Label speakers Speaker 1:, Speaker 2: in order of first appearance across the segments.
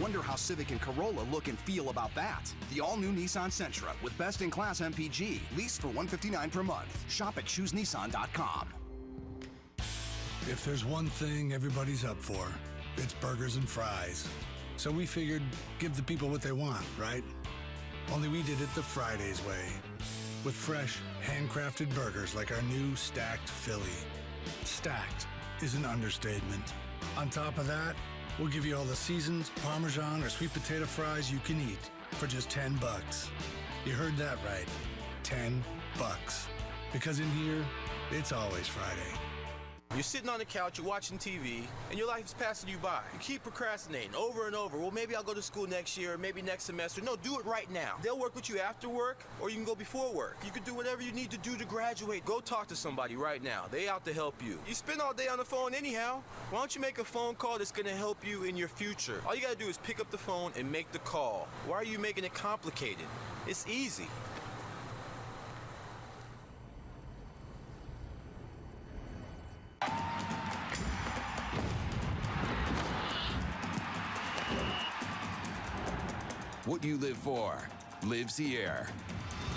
Speaker 1: Wonder how Civic and Corolla look and feel about that. The all-new Nissan Sentra with best-in-class MPG, leased for $159 per month. Shop at ChooseNissan.com.
Speaker 2: If there's one thing everybody's up for, it's burgers and fries. So we figured, give the people what they want, right? Only we did it the Fridays way. With fresh, handcrafted burgers like our new Stacked Philly. Stacked is an understatement. On top of that, we'll give you all the seasoned Parmesan or sweet potato fries you can eat for just $10. You heard that right, $10. Because in here, it's always Friday.
Speaker 3: You're sitting on the couch, you're watching TV, and your life is passing you by. You keep procrastinating over and over. Well, maybe I'll go to school next year, maybe next semester. No, do it right now. They'll work with you after work, or you can go before work. You can do whatever you need to do to graduate. Go talk to somebody right now. They out to help you. You spend all day on the phone anyhow. Why don't you make a phone call that's going to help you in your future? All you got to do is pick up the phone and make the call. Why are you making it complicated? It's easy.
Speaker 4: What you live for lives here.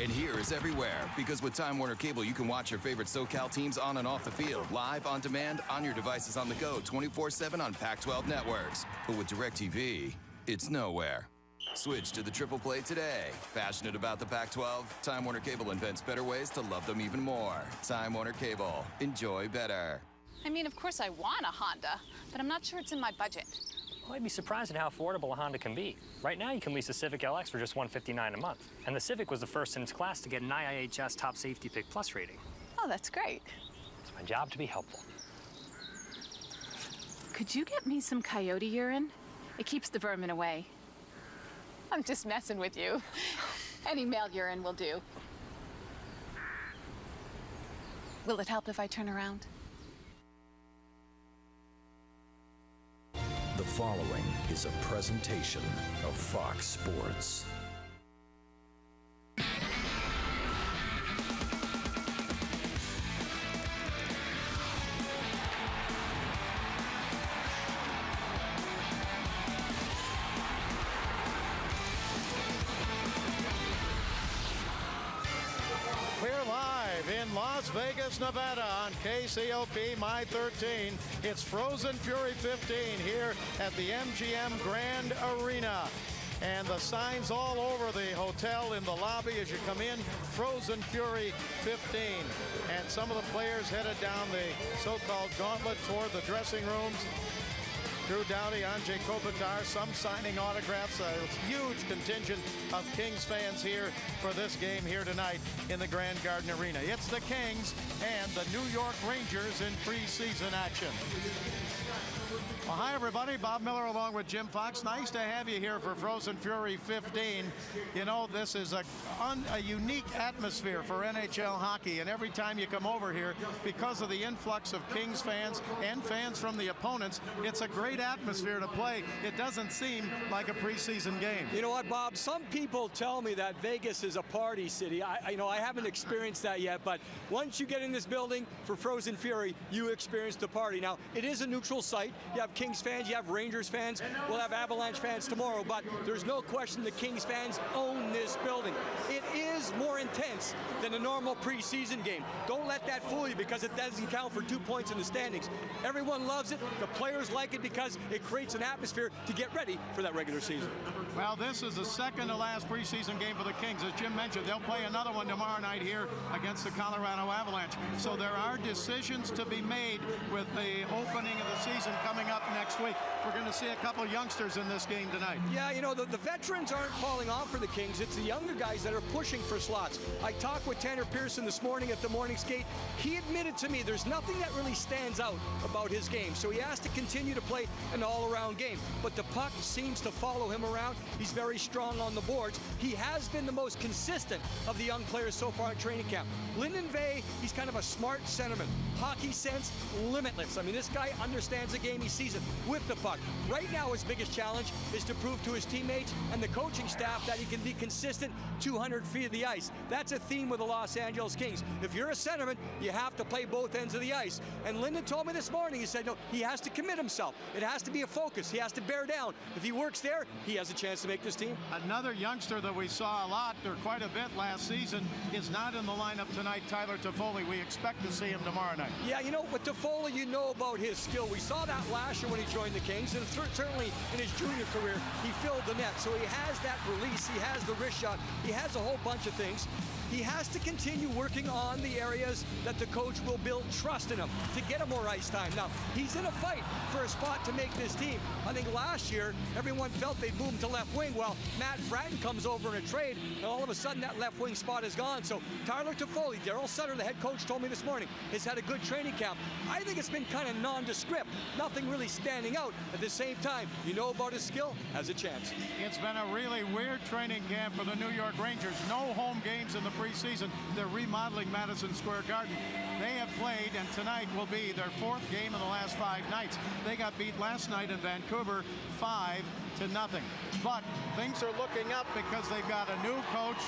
Speaker 4: And here is everywhere, because with Time Warner Cable, you can watch your favorite SoCal teams on and off the field, live, on demand, on your devices on the go, 24/7 on Pac-12 networks. But with DirecTV, it's nowhere. Switch to the Triple Play today. Passionate about the Pac-12? Time Warner Cable invents better ways to love them even more. Time Warner Cable. Enjoy better.
Speaker 5: I mean, of course I want a Honda, but I'm not sure it's in my budget.
Speaker 6: Well, I'd be surprised at how affordable a Honda can be. Right now, you can lease a Civic LX for just $159 a month. And the Civic was the first in its class to get an IIHS Top Safety Pick Plus rating.
Speaker 5: Oh, that's great.
Speaker 6: It's my job to be helpful.
Speaker 5: Could you get me some coyote urine? It keeps the vermin away. I'm just messing with you. Any male urine will do. Will it help if I turn around?
Speaker 7: The following is a presentation of Fox Sports.
Speaker 8: We're live in Las Vegas, Nevada on KCOP My 13. It's Frozen Fury 15 here at the MGM Grand Arena. And the signs all over the hotel in the lobby as you come in, Frozen Fury 15. And some of the players headed down the so-called gauntlet toward the dressing rooms. Drew Doughty, Anze Kopitar, some signing autographs. A huge contingent of Kings fans here for this game here tonight in the Grand Garden Arena. It's the Kings and the New York Rangers in preseason action. Well, hi, everybody. Bob Miller along with Jim Fox. Nice to have you here for Frozen Fury 15. You know, this is a unique atmosphere for NHL hockey, and every time you come over here, because of the influx of Kings fans and fans from the opponents, it's a great atmosphere to play. It doesn't seem like a preseason game.
Speaker 9: You know what, Bob? Some people tell me that Vegas is a party city. I haven't experienced that yet, but once you get in this building for Frozen Fury, you experience the party. Now, it is a neutral site. You have Kings fans, you have Rangers fans, we'll have Avalanche fans tomorrow, but there's no question the Kings fans own this building. It is more intense than a normal preseason game. Don't let that fool you, because it doesn't count for 2 points in the standings. Everyone loves it. The players like it because it creates an atmosphere to get ready for that regular season.
Speaker 8: Well, this is the second to last preseason game for the Kings. As Jim mentioned, they'll play another one tomorrow night here against the Colorado Avalanche. So there are decisions to be made with the opening of the season coming up next week. We're going to see a couple of youngsters in this game tonight.
Speaker 9: Yeah, you know, the veterans aren't falling off for the Kings. It's the younger guys that are pushing for slots. I talked with Tanner Pearson this morning at the morning skate. He admitted to me there's nothing that really stands out about his game. So he has to continue to play an all-around game. But the puck seems to follow him around. He's very strong on the boards. He has been the most consistent of the young players so far at training camp. Lyndon Vay, he's kind of a smart centerman. hockey sense, limitless. I mean, this guy understands the game. He sees it with the puck. Right now, his biggest challenge is to prove to his teammates and the coaching staff that he can be consistent 200 feet of the ice. That's a theme with the Los Angeles Kings. If you're a centerman, you have to play both ends of the ice. And Linden told me this morning, he said, no, he has to commit himself. It has to be a focus. He has to bear down. If he works there, he has a chance to make this team.
Speaker 8: Another youngster that we saw a lot, or quite a bit last season, is not in the lineup tonight, Tyler Toffoli. We expect to see him tomorrow night.
Speaker 9: Yeah, you know, with Toffoli, you know about his skill. We saw that last year when he joined the Kings, and certainly in his junior career, he filled the net. So he has that release, he has the wrist shot, he has a whole bunch of things. He has to continue working on the areas that the coach will build trust in him to get him more ice time. Now, he's in a fight for a spot to make this team. I think last year, everyone felt they'd move him to left wing. Well, Matt Fratton comes over in a trade, and all of a sudden that left wing spot is gone. So Tyler Toffoli, Darryl Sutter, the head coach, told me this morning, has had a good training camp. I think it's been kind of nondescript, nothing really standing out. At the same time, you know about his skill, has a chance.
Speaker 8: It's been a really weird training camp for the New York Rangers. No home games in the preseason. They're remodeling Madison Square Garden. They have played, and tonight will be their 4th game in the last 5 nights. They got beat last night in Vancouver 5-0. But things are looking up because they've got a new coach,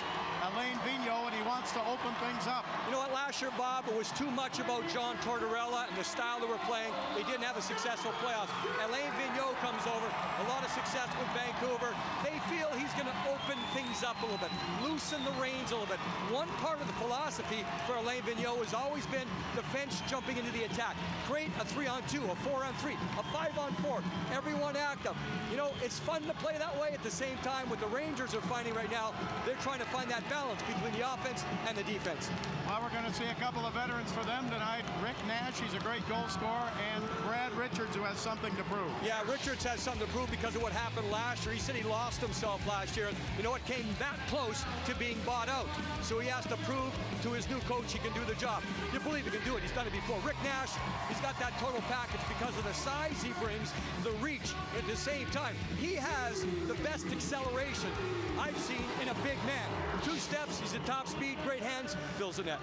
Speaker 8: Alain Vigneault, and he wants to open things up.
Speaker 9: You know what, last year, Bob, it was too much about John Tortorella and the style that we're playing. They didn't have a successful playoffs. Alain Vigneault comes over, a lot of success with Vancouver. They feel he's going to open things up a little bit, loosen the reins a little bit. One part of the philosophy for Alain Vigneault has always been defense jumping into the attack. Create a 3-on-2, a 4-on-3, a 5-on-4, everyone active. You know, it's fun to play that way. At the same time, what the Rangers are finding right now, they're trying to find that balance between the offense and the defense.
Speaker 8: Well, we're going to see a couple of veterans for them tonight. Rick Nash, he's a great goal scorer, and Brad Richards, who has something to prove.
Speaker 9: Yeah, Richards has something to prove because of what happened last year. He said he lost himself last year. You know what, came that close to being bought out. So he has to prove to his new coach he can do the job. You believe he can do it. He's done it before. Rick Nash, he's got that total package because of the size he brings, the reach. At the same time, he has the best acceleration I've seen in a big man. 2 steps, he's at top speed, great hands, fills the net.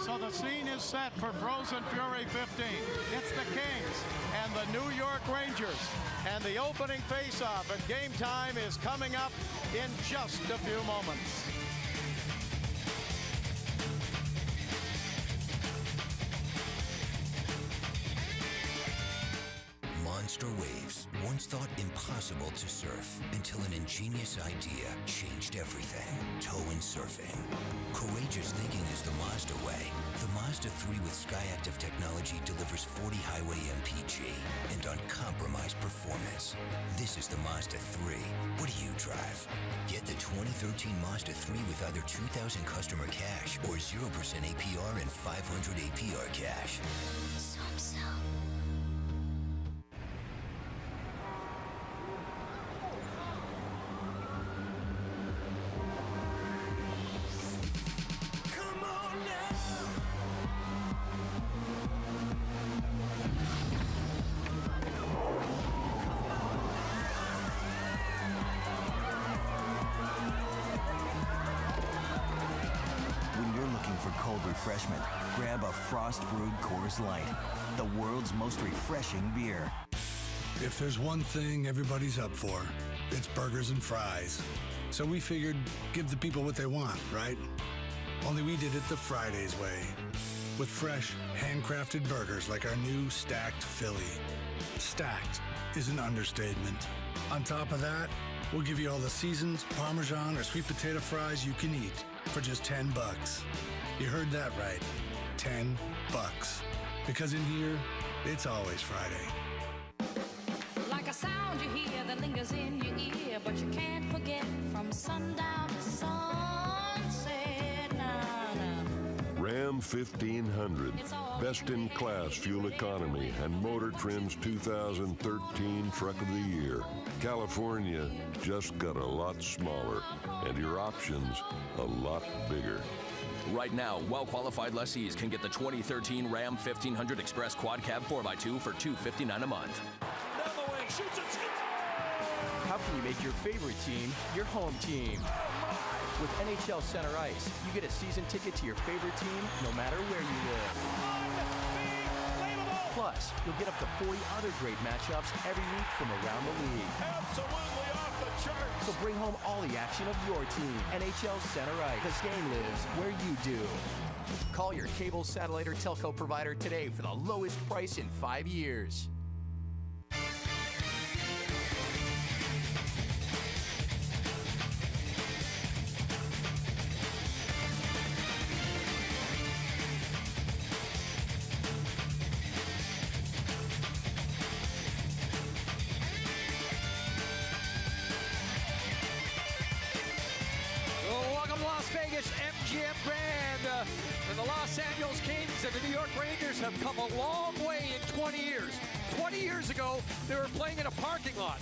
Speaker 8: So the scene is set for Frozen Fury 15. It's the Kings and the New York Rangers. And the opening face-off and game time is coming up in just a few moments.
Speaker 10: Monster waves, once thought impossible to surf, until an ingenious idea changed everything. Tow-in surfing. Courageous thinking is the Mazda way. The Mazda 3 with Skyactiv technology delivers 40 highway MPG and uncompromised performance. This is the Mazda 3. What do you drive? Get the 2013 Mazda 3 with either $2,000 customer cash or 0% APR and $500 APR cash.
Speaker 11: Refreshment. Grab a frost-brewed Coors Light, the world's most refreshing beer.
Speaker 2: If there's one thing everybody's up for, it's burgers and fries. So we figured give the people what they want, right? Only we did it the Fridays way. With fresh, handcrafted burgers like our new Stacked Philly. Stacked is an understatement. On top of that, we'll give you all the seasoned Parmesan or sweet potato fries you can eat for just $10. You heard that right. $10. Because in here, it's always Friday.
Speaker 12: Like a sound you hear that lingers in your ear, but you can't forget from sundown to sunset.
Speaker 13: Ram 1500. Best in class fuel economy and Motor Trend's 2013 Truck of the Year. California just got a lot smaller, and your options a lot bigger.
Speaker 7: Right now, well-qualified lessees can get the 2013 Ram 1500 Express Quad Cab 4x2 for $259 a month.
Speaker 14: Down the wing, shoots and scores! How can you make your favorite team your home team? With NHL Center Ice, you get a season ticket to your favorite team no matter where you live. Plus, you'll get up to 40 other great matchups every week from around the league.
Speaker 15: Absolutely off the charts.
Speaker 14: So bring home all the action of your team. NHL Center Ice. This game lives where you do. Call your cable, satellite, or telco provider today for the lowest price in 5 years.
Speaker 16: MGM Grand and the Los Angeles Kings and the New York Rangers have come a long way in 20 years. 20 years ago, they were playing in a parking lot.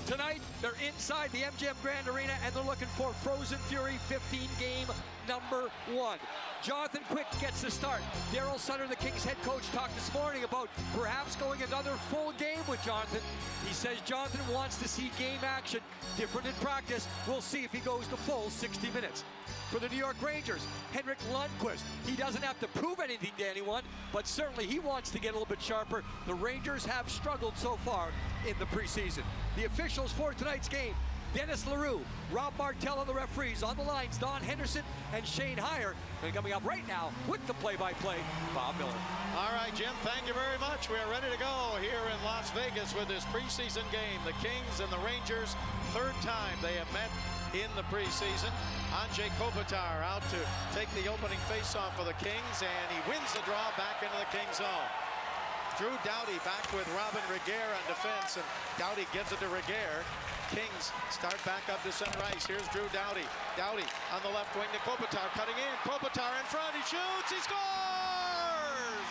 Speaker 16: Tonight, they're inside the MGM Grand Arena and they're looking for Frozen Fury 15 game number 1. Jonathan Quick gets the start. Daryl Sutter, the Kings head coach, talked this morning about perhaps going another full game with Jonathan. He says Jonathan wants to see game action, different in practice. We'll see if he goes the full 60 minutes. For the New York Rangers, Henrik Lundqvist. He doesn't have to prove anything to anyone, but certainly he wants to get a little bit sharper. The Rangers have struggled so far in the preseason. The officials for tonight's game, Dennis Leroux, Rob Martell on the referees. On the lines, Don Henderson and Shane Heyer. And coming up right now with the play-by-play, Bob Miller.
Speaker 8: All right, Jim, thank you very much. We are ready to go here in Las Vegas with this preseason game. The Kings and the Rangers, third time they have met in the preseason. Anze Kopitar out to take the opening faceoff for the Kings, and he wins the draw back into the Kings zone. Drew Doughty back with Robin Regehr on defense, and Doughty gives it to Regehr. Kings start back up to center ice. Here's Drew Doughty. Doughty on the left wing to Kopitar, cutting in. Kopitar in front, he shoots, he scores!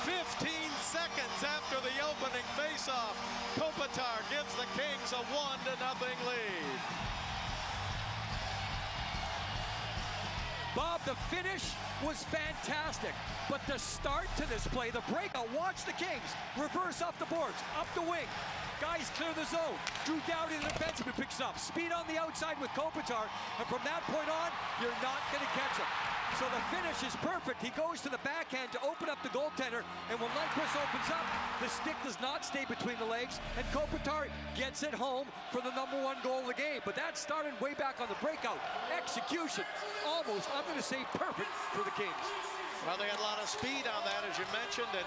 Speaker 8: 15 seconds after the opening faceoff, Kopitar gives the Kings a 1-0 lead.
Speaker 16: Bob, the finish was fantastic, but the start to this play, the breakout, watch the Kings reverse off the boards, up the wing. Guys clear the zone. Drew Doughty, the defenseman, picks up. Speed on the outside with Kopitar, and from that point on, you're not going to catch him. So the finish is perfect. He goes to the backhand to open up the goaltender, and when Lundqvist opens up, the stick does not stay between the legs, and Kopitar gets it home for the #1 goal of the game. But that started way back on the breakout. Execution, almost, I'm going to say perfect for the Kings.
Speaker 8: Well, they had a lot of speed on that, as you mentioned, and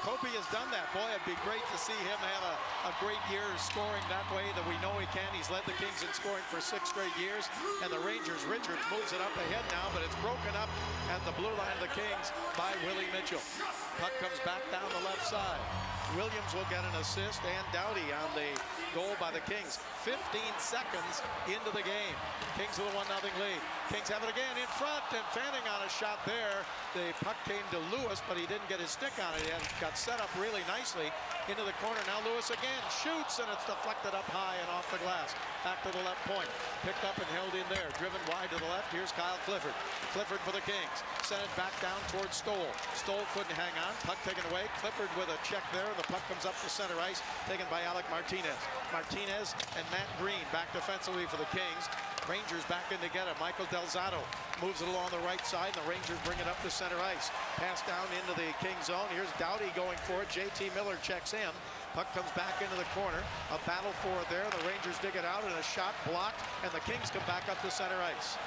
Speaker 8: Kopi has done that. Boy, it'd be great to see him have a great year scoring that way that we know he can. He's led the Kings in scoring for 6 straight years, and the Rangers, Richards moves it up ahead now, but it's broken up at the blue line of the Kings by Willie Mitchell. Puck comes back down the left side. Williams will get an assist, and Doughty on the goal by the Kings. 15 seconds into the game. Kings with a 1-0 lead. Kings have it again in front, and Fanning on a shot there. The puck came to Lewis, but he didn't get his stick on it. It got set up really nicely into the corner. Now Lewis again shoots, and it's deflected up high and off the glass. Back to the left point. Picked up and held in there. Driven wide to the left. Here's Kyle Clifford. Clifford for the Kings. Sent it back down towards Stoll. Stoll couldn't hang on. Puck taken away. Clifford with a check there. The puck comes up to center ice. Taken by Alec Martinez. Martinez and Matt Green back defensively for the Kings. Rangers back in together. Michael Delzato moves it along the right side, and the Rangers bring it up to center ice. Pass down into the Kings zone. Here's Doughty going for it. JT Miller checks in. Puck comes back into the corner. A battle for it there. The Rangers dig it out, and a shot blocked, and the Kings come back up to center ice.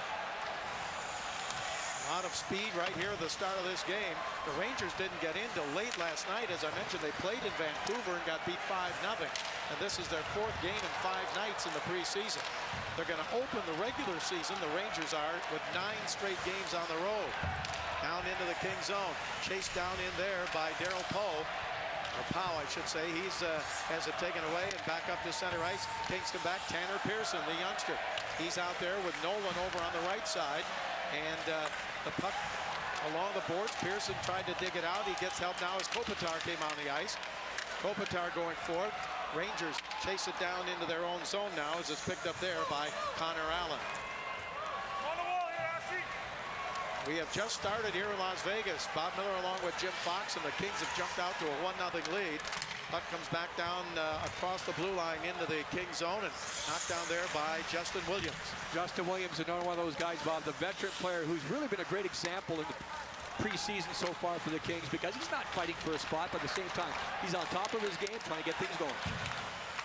Speaker 8: A lot of speed right here at the start of this game. The Rangers didn't get in till late last night. As I mentioned, they played in Vancouver and got beat 5-0. And this is their 4th game in 5 nights in the preseason. They're going to open the regular season, the Rangers are, with 9 straight games on the road. Down into the Kings zone. Chased down in there by Daryl Poe. Or Powell, I should say. He's has it taken away and back up to center ice. Kings come back. Tanner Pearson, the youngster. He's out there with Nolan over on the right side. And the puck along the boards. Pearson tried to dig it out. He gets help now as Kopitar came on the ice. Kopitar going forward. Rangers chase it down into their own zone now as it's picked up there by Connor Allen. We have just started here in Las Vegas. Bob Miller along with Jim Fox, and the Kings have jumped out to a 1-0 lead. Puck comes back down across the blue line into the Kings zone and knocked down there by Justin Williams.
Speaker 16: Justin Williams, another one of those guys, Bob, the veteran player who's really been a great example preseason so far for the Kings because he's not fighting for a spot, but at the same time, he's on top of his game, trying to get things going.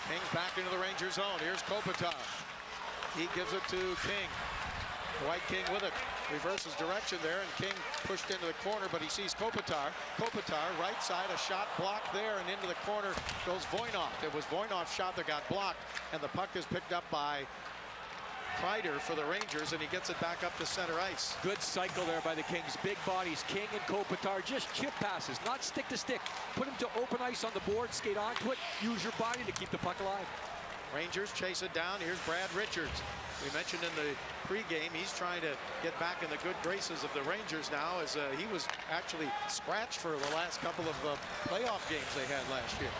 Speaker 8: Kings back into the Ranger zone. Here's Kopitar. He gives it to King. Dwight King with it. Reverses direction there, and King pushed into the corner, but he sees Kopitar. Kopitar, right side, a shot blocked there, and into the corner goes Voynov. It was Voynov's shot that got blocked, and the puck is picked up by Kreider for the Rangers, and he gets it back up to center ice.
Speaker 16: Good cycle there by the Kings. Big bodies, King and Kopitar, just chip passes, not stick to stick. Put him to open ice on the board, skate onto it, use your body to keep the puck alive.
Speaker 8: Rangers chase it down. Here's Brad Richards. We mentioned in the pregame he's trying to get back in the good graces of the Rangers now, as he was actually scratched for the last couple of playoff games they had last year.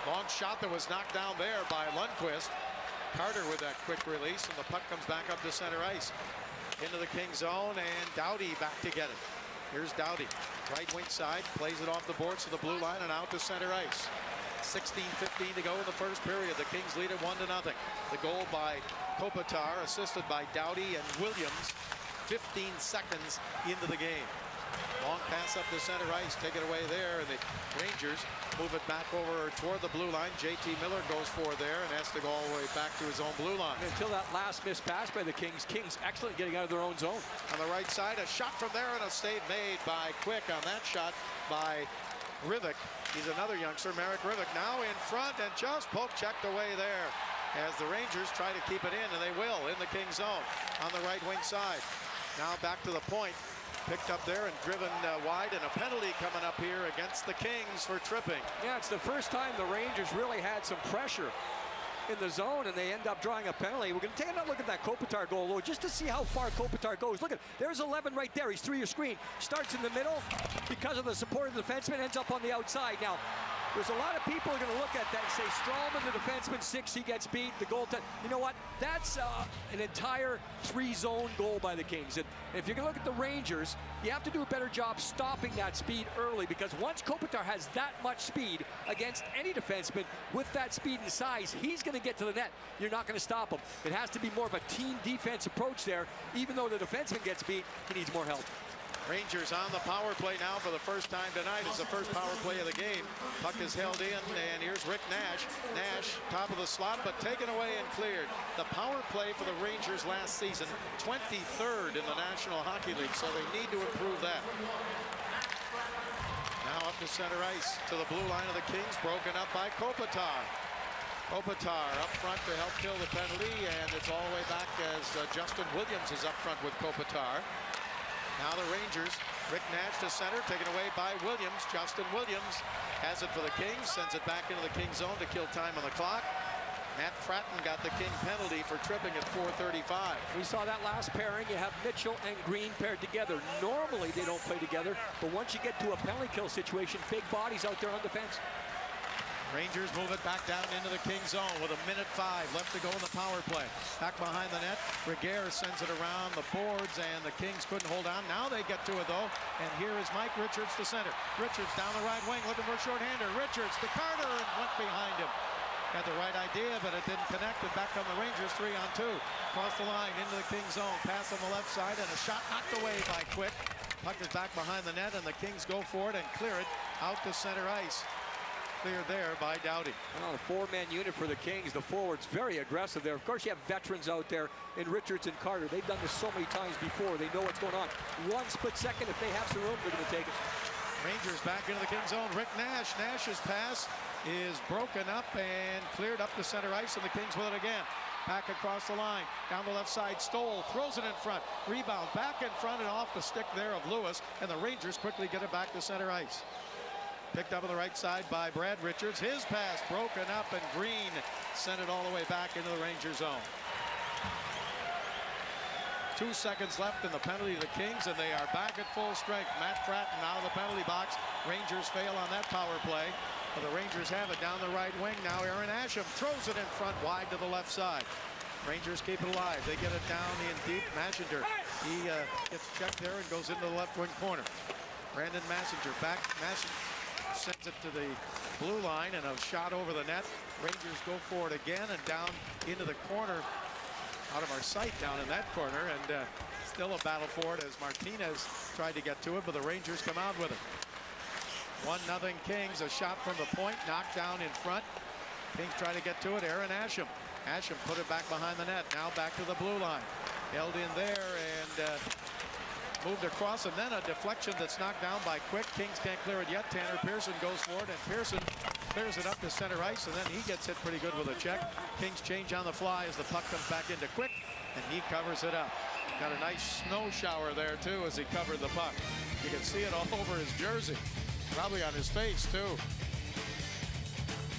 Speaker 8: Long shot that was knocked down there by Lundqvist. Carter with that quick release, and the puck comes back up to center ice. Into the King zone, and Doughty back to get it. Here's Doughty, right wing side, plays it off the boards to the blue line and out to center ice. 16:15 to go in the first period. The Kings lead it 1-0. The goal by Kopitar, assisted by Doughty and Williams. 15 seconds into the game. Long pass up to center ice, take it away there, and the Rangers move it back over toward the blue line. JT Miller goes for there and has to go all the way back to his own blue line.
Speaker 16: Until that last missed pass by the Kings. Kings excellent getting out of their own zone.
Speaker 8: On the right side, a shot from there, and a save made by Quick on that shot by Rivik. He's another youngster, Marek Rivik, now in front and just poke checked away there as the Rangers try to keep it in, and they will in the King zone on the right wing side. Now back to the point, picked up there and driven wide, and a penalty coming up here against the Kings for tripping.
Speaker 16: Yeah, it's the first time the Rangers really had some pressure in the zone, and they end up drawing a penalty. We're going to take another look at that Kopitar goal, though, just to see how far Kopitar goes. Look at, there's 11 right there. He's through your screen. Starts in the middle. Because of the support of the defenseman, ends up on the outside. Now, there's a lot of people who are going to look at that and say, Stralman, the defenseman, 6, he gets beat. The goaltender, you know what? That's an entire 3-zone goal by the Kings. And if you're going to look at the Rangers, you have to do a better job stopping that speed early, because once Kopitar has that much speed against any defenseman with that speed and size, he's going to get to the net. You're not going to stop him. It has to be more of a team defense approach there. Even though the defenseman gets beat, he needs more help.
Speaker 8: Rangers on the power play now for the first time tonight. It's the first power play of the game. Puck is held in, and here's Rick Nash. Nash, top of the slot, but taken away and cleared. The power play for the Rangers last season, 23rd in the National Hockey League, so they need to improve that. Now up to center ice, to the blue line of the Kings, broken up by Kopitar. Kopitar up front to help kill the penalty, and it's all the way back as Justin Williams is up front with Kopitar. Now the Rangers, Rick Nash to center, taken away by Williams. Justin Williams has it for the Kings, sends it back into the Kings zone to kill time on the clock. Matt Fratton got the King penalty for tripping at 4:35.
Speaker 16: We saw that last pairing. You have Mitchell and Green paired together. Normally they don't play together, but once you get to a penalty kill situation, big bodies out there on defense.
Speaker 8: Rangers move it back down into the King zone with 1:05 left to go in the power play. Back behind the net, Reguer sends it around the boards, and the Kings couldn't hold on. Now they get to it, though, and here is Mike Richards to center. Richards down the right wing, looking for a shorthander. Richards to Carter, and went behind him. Had the right idea, but it didn't connect, and back on the Rangers, 3-on-2. Across the line, into the King zone, pass on the left side, and a shot knocked away by Quick. Puck is back behind the net, and the Kings go for it and clear it out to center ice. Cleared there by Doughty.
Speaker 16: Well, the 4-man unit for the Kings. The forwards very aggressive there. Of course, you have veterans out there in Richards and Carter. They've done this so many times before. They know what's going on. One split second, if they have some room, they're going to take it.
Speaker 8: Rangers back into the King zone. Rick Nash. Nash's pass is broken up and cleared up the center ice, and the Kings with it again. Back across the line. Down the left side, Stoll throws it in front. Rebound back in front and off the stick there of Lewis, and the Rangers quickly get it back to center ice. Picked up on the right side by Brad Richards. His pass broken up, and Green sent it all the way back into the Ranger zone. 2 seconds left in the penalty to the Kings, and they are back at full strength. Matt Fratton out of the penalty box. Rangers fail on that power play. But the Rangers have it down the right wing. Now Aaron Asham throws it in front wide to the left side. Rangers keep it alive. They get it down in deep. Massenger, he gets checked there and goes into the left wing corner. Brandon Massenger back. Massenger sends it to the blue line, and a shot over the net. Rangers go for it again, and down into the corner out of our sight down in that corner, and still a battle for it as Martinez tried to get to it, but the Rangers come out with it. 1-0 Kings. A shot from the point, knocked down in front. Kings try to get to it. Aaron Asham. Asham put it back behind the net. Now back to the blue line. Held in there and moved across, and then a deflection that's knocked down by Quick. Kings can't clear it yet. Tanner Pearson goes for it, and Pearson clears it up to center ice, and then he gets hit pretty good with a check. Kings change on the fly as the puck comes back into Quick, and he covers it up. Got a nice snow shower there, too, as he covered the puck. You can see it all over his jersey, probably on his face, too.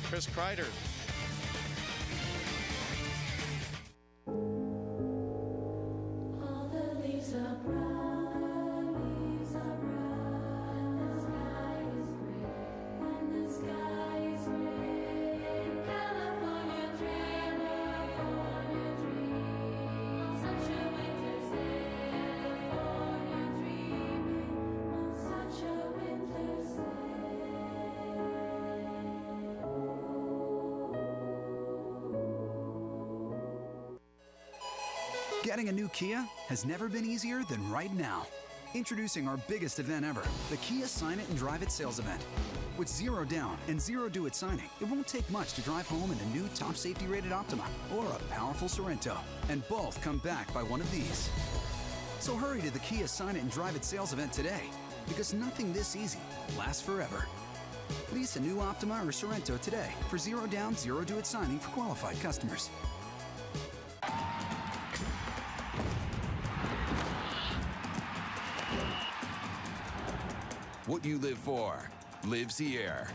Speaker 8: Chris Kreider.
Speaker 17: Getting a new Kia has never been easier than right now. Introducing our biggest event ever, the Kia Sign It and Drive It sales event. With 0 down and 0 due at signing, it won't take much to drive home in a new top safety rated Optima or a powerful Sorento. And both come back by one of these. So hurry to the Kia Sign It and Drive It sales event today, because nothing this easy lasts forever. Lease a new Optima or Sorento today for 0 down, 0 due at signing for qualified customers.
Speaker 4: What you live for lives here.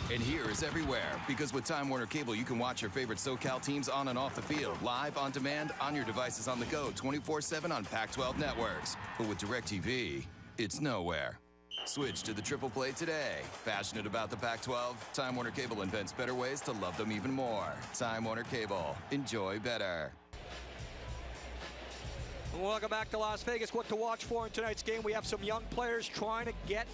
Speaker 4: And here is everywhere, because with Time Warner Cable, you can watch your favorite SoCal teams on and off the field, live, on demand, on your devices on the go, 24/7 on Pac-12 networks. But with DirecTV, it's nowhere. Switch to the Triple Play today. Passionate about the Pac-12? Time Warner Cable invents better ways to love them even more. Time Warner Cable. Enjoy better.
Speaker 16: Welcome back to Las Vegas. What to watch for in tonight's game. We have some young players trying to get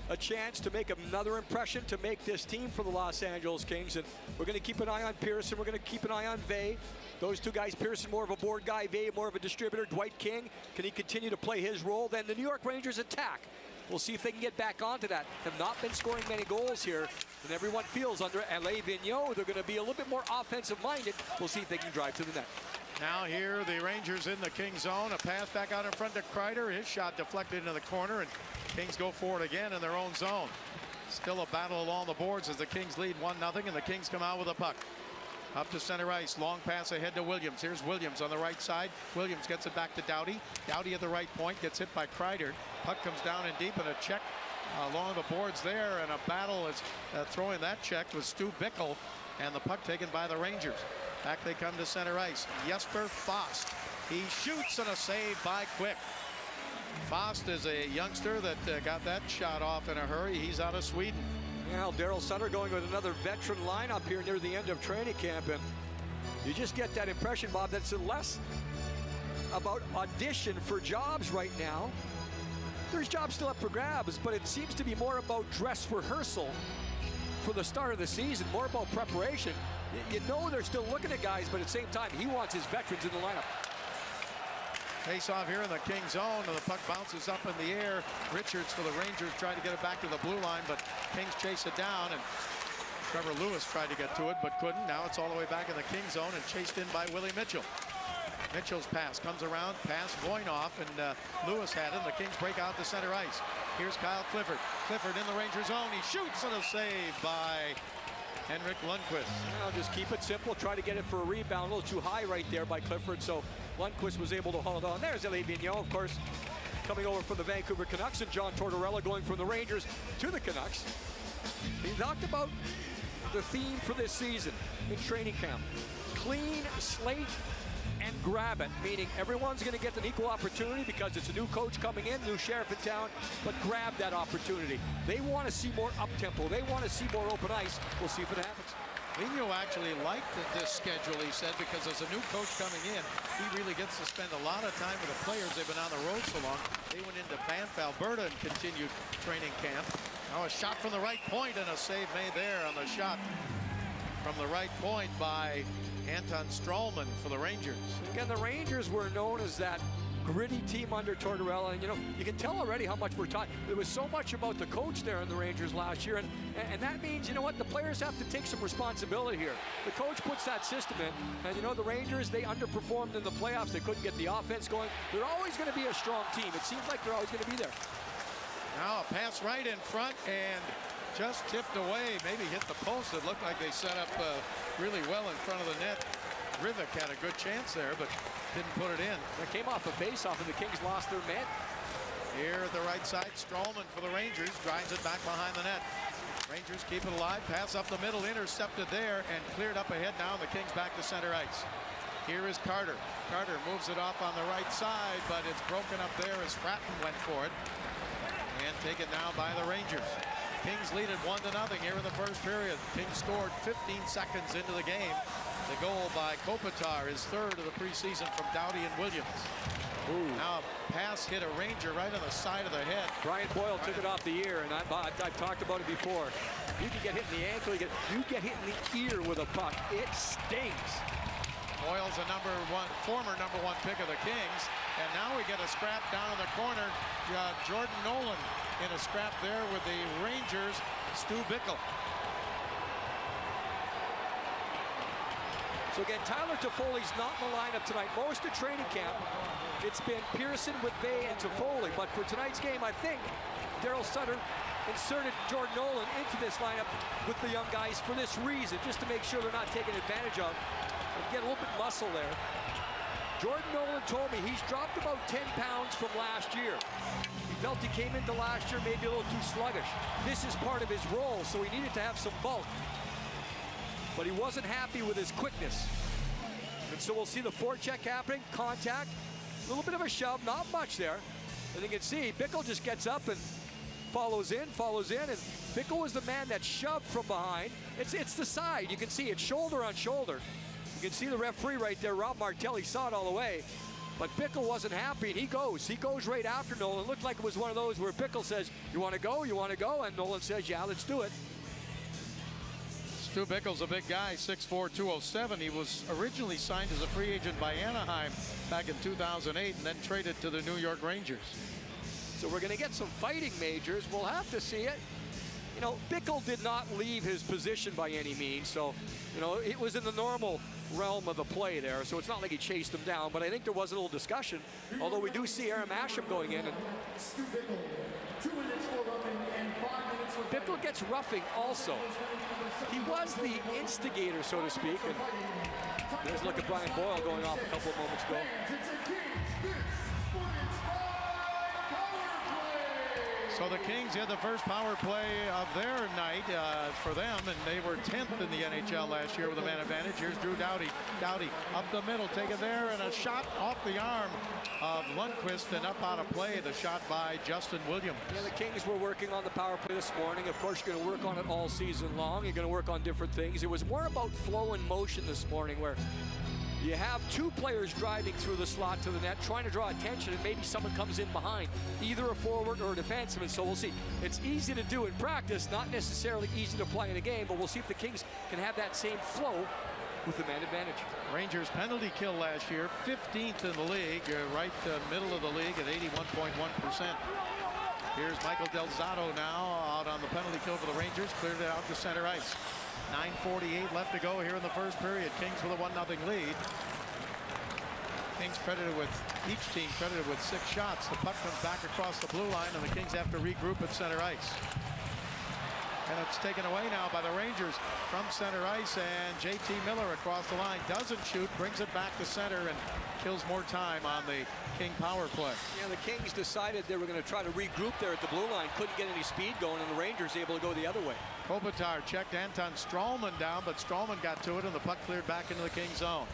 Speaker 16: a chance to make another impression to make this team for the Los Angeles Kings. And we're going to keep an eye on Pearson. We're going to keep an eye on Vey. Those two guys, Pearson more of a board guy, Vey more of a distributor. Dwight King, can he continue to play his role? Then the New York Rangers attack. We'll see if they can get back onto that. Have not been scoring many goals here, and everyone feels under Alain Vigneault they're going to be a little bit more offensive-minded. We'll see if they can drive to the net.
Speaker 8: Now here, the Rangers in the Kings zone. A pass back out in front to Kreider. His shot deflected into the corner, and Kings go for it again in their own zone. Still a battle along the boards as the Kings lead 1-0, and the Kings come out with a puck. Up to center ice, long pass ahead to Williams. Here's Williams on the right side. Williams gets it back to Doughty. Doughty at the right point, gets hit by Kreider. Puck comes down in deep, and a check along the boards there, and a battle is throwing that check with Stu Bickel, and the puck taken by the Rangers. Back they come to center ice. Jesper Fast. He shoots, and a save by Quick. Fast is a youngster that got that shot off in a hurry. He's out of Sweden.
Speaker 16: Now Daryl Sutter going with another veteran lineup here near the end of training camp, and you just get that impression, Bob, that it's less about audition for jobs right now. There's jobs still up for grabs, but it seems to be more about dress rehearsal for the start of the season, more about preparation. You know they're still looking at guys, but at the same time, he wants his veterans in the lineup.
Speaker 8: Face off here in the King zone, and the puck bounces up in the air. Richards for the Rangers tried to get it back to the blue line, but Kings chase it down, and Trevor Lewis tried to get to it, but couldn't. Now it's all the way back in the King zone and chased in by Willie Mitchell. Mitchell's pass comes around, pass Voynov, and Lewis had it. The Kings break out to center ice. Here's Kyle Clifford. Clifford in the Ranger zone. He shoots, and a save by Henrik Lundqvist.
Speaker 16: Now just keep it simple. Try to get it for a rebound. A little too high right there by Clifford, so Lundqvist was able to hold on. There's Alain Vigneault, of course, coming over from the Vancouver Canucks, and John Tortorella going from the Rangers to the Canucks. He talked about the theme for this season in training camp. Clean slate and grab it, meaning everyone's going to get an equal opportunity because it's a new coach coming in, new sheriff in town, but grab that opportunity. They want to see more up-tempo. They want to see more open ice. We'll see if it happens.
Speaker 8: Vigneault actually liked this schedule, he said, because as a new coach coming in, he really gets to spend a lot of time with the players. They've been on the road so long. They went into Banff, Alberta, and continued training camp. Now a shot from the right point, and a save made there on the shot from the right point by Anton Stralman for the Rangers.
Speaker 16: Again, the Rangers were known as that gritty team under Tortorella, and you can tell already how much we're talking. There was so much about the coach there in the Rangers last year, and that means, you know what, the players have to take some responsibility here. The coach puts that system in, and the Rangers, they underperformed in the playoffs. They couldn't get the offense going. They're always going to be a strong team. It seems like they're always going to be there.
Speaker 8: Now a pass right in front and just tipped away, maybe hit the post. It looked like they set up really well in front of the net. Rivik had a good chance there, but didn't put it in.
Speaker 16: It came off a face-off, and the Kings lost their man.
Speaker 8: Here at the right side, Stralman for the Rangers, drives it back behind the net. Rangers keep it alive, pass up the middle, intercepted there, and cleared up ahead now, and the Kings back to center ice. Here is Carter. Carter moves it off on the right side, but it's broken up there as Fratton went for it. And taken now by the Rangers. Kings lead it 1-0 here in the first period. Kings scored 15 seconds into the game. The goal by Kopitar, his third of the preseason from Doughty and Williams. Ooh. Now a pass hit a Ranger right on the side of the head.
Speaker 16: Brian Boyle took it off the ear, and I've talked about it before. You can get hit in the ankle, you get hit in the ear with a puck. It stings.
Speaker 8: Boyle's a former number one pick of the Kings. And now we get a scrap down in the corner. Jordan Nolan in a scrap there with the Rangers, Stu Bickle.
Speaker 16: So again, Tyler Toffoli's not in the lineup tonight. Most of training camp, it's been Pearson, Whitbay, and Toffoli. But for tonight's game, I think Daryl Sutter inserted Jordan Nolan into this lineup with the young guys for this reason, just to make sure they're not taken advantage of and get a little bit muscle there. Jordan Nolan told me he's dropped about 10 pounds from last year. He felt he came into last year maybe a little too sluggish. This is part of his role, so he needed to have some bulk. But he wasn't happy with his quickness. And so we'll see the forecheck happening, contact, a little bit of a shove, not much there. And you can see Bickle just gets up and follows in, and Bickle was the man that shoved from behind. It's the side, you can see it's shoulder on shoulder. You can see the referee right there, Rob Martelli, saw it all the way. But Bickle wasn't happy, and he goes right after Nolan. It looked like it was one of those where Bickle says, you want to go? And Nolan says, yeah, let's do it.
Speaker 8: Stu Bickle's a big guy, 6'4", 207. He was originally signed as a free agent by Anaheim back in 2008 and then traded to the New York Rangers.
Speaker 16: So we're going to get some fighting, Majors. We'll have to see it. Bickle did not leave his position by any means, so, it was in the normal realm of the play there, so it's not like he chased him down, but I think there was a little discussion, although we do see Aaron Masham going in. And Bickle gets roughing also. He was the instigator, so to speak, and there's a look at Brian Boyle going off a couple of moments ago.
Speaker 8: So the Kings had the first power play of their night for them, and they were 10th in the NHL last year with a man advantage. Here's Drew Doughty. Doughty up the middle, taken there, and a shot off the arm of Lundqvist and up out of play. The shot by Justin Williams.
Speaker 16: Yeah, the Kings were working on the power play this morning. Of course, you're going to work on it all season long. You're going to work on different things. It was more about flow and motion this morning, where you have two players driving through the slot to the net, trying to draw attention, and maybe someone comes in behind, either a forward or a defenseman. So we'll see. It's easy to do in practice, not necessarily easy to play in a game, but we'll see if the Kings can have that same flow with the man advantage.
Speaker 8: Rangers penalty kill last year, 15th in the league, right middle of the league at 81.1%. Here's Michael Del Zotto now out on the penalty kill for the Rangers, cleared it out to center ice. 9:48 left to go here in the first period. Kings with a 1-0 lead. Kings credited with, each team credited with 6 shots. The puck comes back across the blue line, and the Kings have to regroup at center ice. And it's taken away now by the Rangers from center ice, and JT Miller across the line doesn't shoot, brings it back to center, and kills more time on the King power play.
Speaker 16: Yeah, the Kings decided they were going to try to regroup there at the blue line. Couldn't get any speed going, and the Rangers able to go the other way.
Speaker 8: Kopitar checked Anton Stralman down, but Stralman got to it, and the puck cleared back into the Kings zone.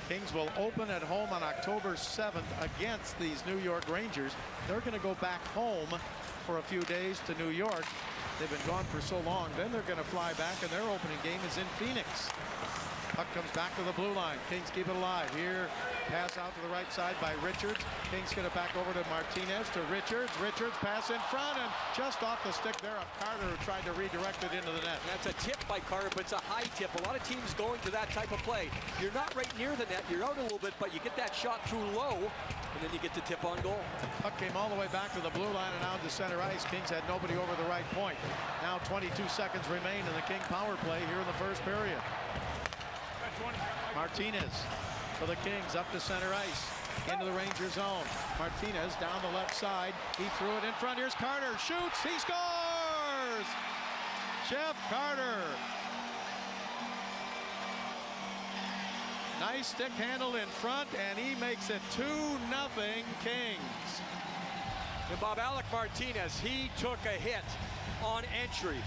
Speaker 8: Kings will open at home on October 7th against these New York Rangers. They're going to go back home for a few days to New York. They've been gone for so long. Then they're going to fly back, and their opening game is in Phoenix. Puck comes back to the blue line. Kings keep it alive. Here, pass out to the right side by Richards. Kings get it back over to Martinez, to Richards. Richards pass in front, and just off the stick there of Carter, who tried to redirect it into the net.
Speaker 16: That's a tip by Carter, but it's a high tip. A lot of teams going to that type of play. You're not right near the net. You're out a little bit, but you get that shot through low, and then you get the tip on goal.
Speaker 8: Puck came all the way back to the blue line and out to center ice. Kings had nobody over the right point. Now 22 seconds remain in the King power play here in the first period. Martinez for the Kings up to center ice. Into the Ranger zone. Martinez down the left side. He threw it in front. Here's Carter. Shoots. He scores! Jeff Carter. Nice stick handle in front, and he makes it 2-0 Kings.
Speaker 16: And Bob, Alec Martinez, he took a hit on entry.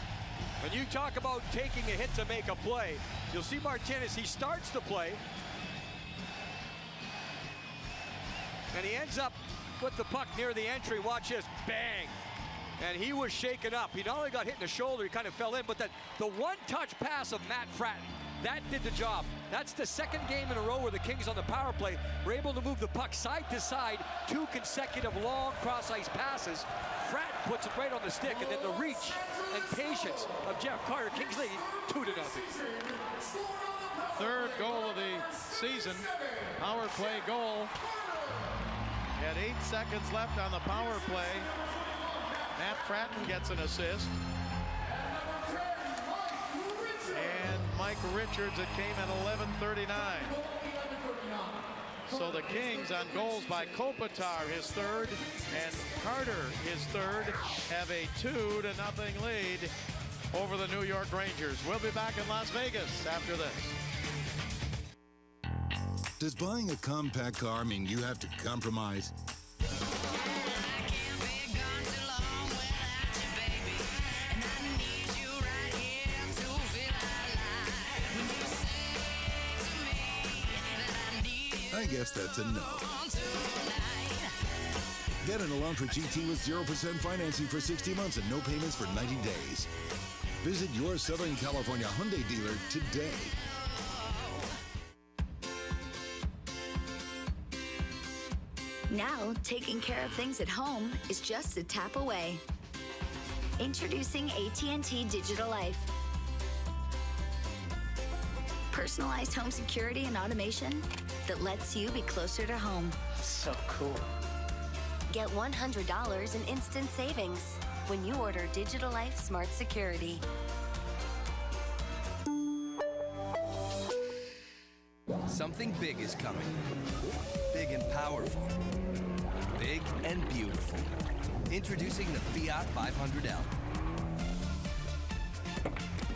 Speaker 16: When you talk about taking a hit to make a play, you'll see Martinez, he starts the play, and he ends up with the puck near the entry. Watch this, bang! And he was shaken up. He not only got hit in the shoulder, he kind of fell in, but the one-touch pass of Matt Fratton, that did the job. That's the second game in a row where the Kings on the power play were able to move the puck side to side, 2 consecutive long cross-ice passes. Fratton puts it right on the stick, and then the reach and patience of Jeff Carter. Kings lead 2-0.
Speaker 8: Third goal of the season, power play goal. Had 8 seconds left on the power play. Matt Fratton gets an assist. And Mike Richards, it came at 11:39. So the Kings on goals by Kopitar, his third, and Carter, his third, have a 2-0 lead over the New York Rangers. We'll be back in Las Vegas after this.
Speaker 18: Does buying a compact car mean you have to compromise? I guess that's a no. Get an Elantra GT with 0% financing for 60 months and no payments for 90 days. Visit your Southern California Hyundai dealer today.
Speaker 19: Now, taking care of things at home is just a tap away. Introducing AT&T Digital Life. Personalized home security and automation that lets you be closer to home.
Speaker 20: So cool.
Speaker 19: Get $100 in instant savings when you order Digital Life Smart Security.
Speaker 21: Something big is coming. Big and powerful. Big and beautiful. Introducing the Fiat 500L.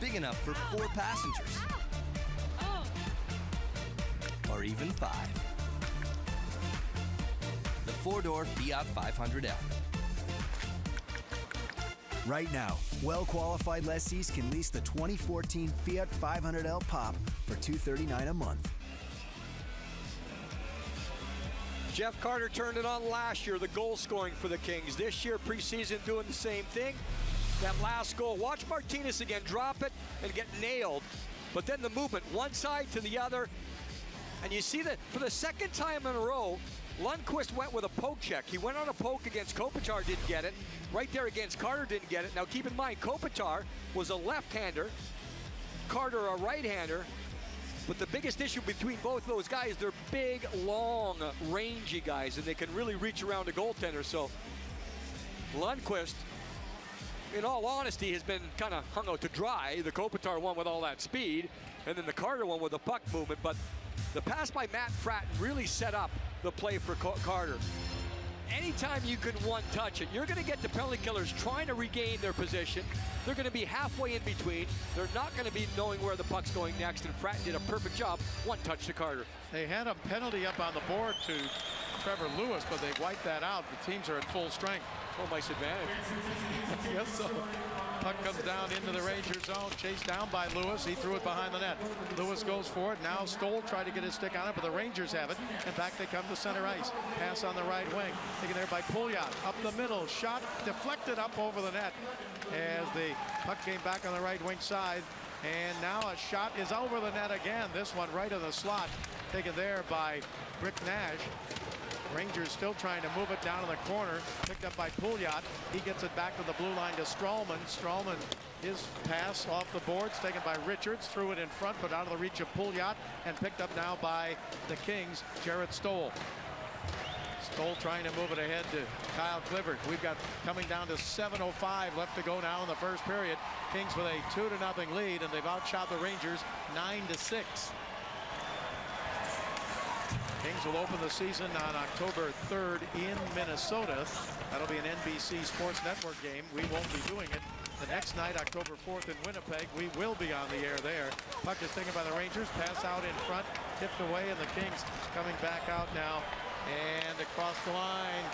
Speaker 21: Big enough for 4 passengers. Or even 5. The 4-door Fiat 500L.
Speaker 22: Right now, well-qualified lessees can lease the 2014 Fiat 500L Pop for $239 a month.
Speaker 16: Jeff Carter turned it on last year, the goal scoring for the Kings. This year, preseason, doing the same thing. That last goal, watch Martinez again, drop it and get nailed. But then the movement, one side to the other. And you see that for the second time in a row, Lundqvist went with a poke check. He went on a poke against Kopitar, didn't get it. Right there against Carter, didn't get it. Now keep in mind, Kopitar was a left-hander, Carter a right-hander. But the biggest issue between both those guys, they're big, long, rangy guys, and they can really reach around a goaltender. So Lundqvist, in all honesty, has been kind of hung out to dry. The Kopitar one with all that speed, and then the Carter one with the puck movement. But the pass by Matt Fratton really set up the play for Carter. Anytime you can one-touch it, you're going to get the penalty killers trying to regain their position. They're going to be halfway in between. They're not going to be knowing where the puck's going next, and Fratton did a perfect job. One touch to Carter.
Speaker 8: They had a penalty up on the board to Trevor Lewis, but they wiped that out. The teams are at full strength.
Speaker 16: Home ice advantage.
Speaker 8: Yes, so. Puck comes down into the Ranger zone, chased down by Lewis. He threw it behind the net. Lewis goes for it. Now Stoll tried to get his stick on it, but the Rangers have it. And back they come to center ice. Pass on the right wing. Taken there by Pouliot. Up the middle. Shot deflected up over the net as the puck came back on the right wing side. And now a shot is over the net again. This one right in the slot. Taken there by Rick Nash. Rangers still trying to move it down in the corner. Picked up by Pouliot. He gets it back to the blue line to Stralman. Stralman, his pass off the boards, taken by Richards. Threw it in front, but out of the reach of Pouliot. And picked up now by the Kings, Jarrett Stoll. Stoll trying to move it ahead to Kyle Clifford. We've got coming down to 7:05 left to go now in the first period. Kings with a 2-0 lead, and they've outshot the Rangers 9-6. Kings will open the season on October 3rd in Minnesota. That'll be an NBC Sports Network game. We won't be doing it. The next night, October 4th in Winnipeg, we will be on the air there. Puck is taken by the Rangers. Pass out in front, tipped away, and the Kings coming back out now. And across the line,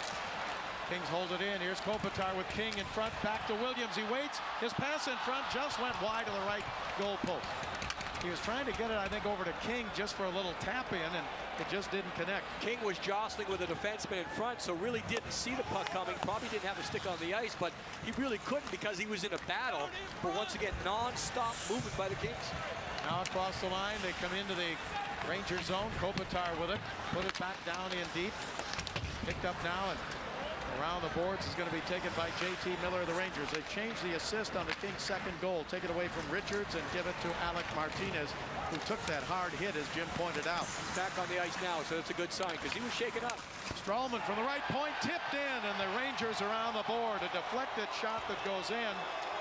Speaker 8: Kings hold it in. Here's Kopitar with King in front. Back to Williams. He waits. His pass in front just went wide to the right goal post. He was trying to get it, I think, over to King just for a little tap in, and it just didn't connect.
Speaker 16: King was jostling with a defenseman in front, so really didn't see the puck coming. Probably didn't have a stick on the ice, but he really couldn't because he was in a battle. But once again, non-stop movement by the Kings.
Speaker 8: Now across the line, they come into the Ranger zone. Kopitar with it. Put it back down in deep. Picked up now, and around the boards is going to be taken by J.T. Miller of the Rangers. They changed the assist on the Kings' second goal. Take it away from Richards and give it to Alec Martinez, who took that hard hit, as Jim pointed out.
Speaker 16: Back on the ice now, so that's a good sign because he was shaken up.
Speaker 8: Stralman from the right point, tipped in, and the Rangers are on the board. A deflected shot that goes in,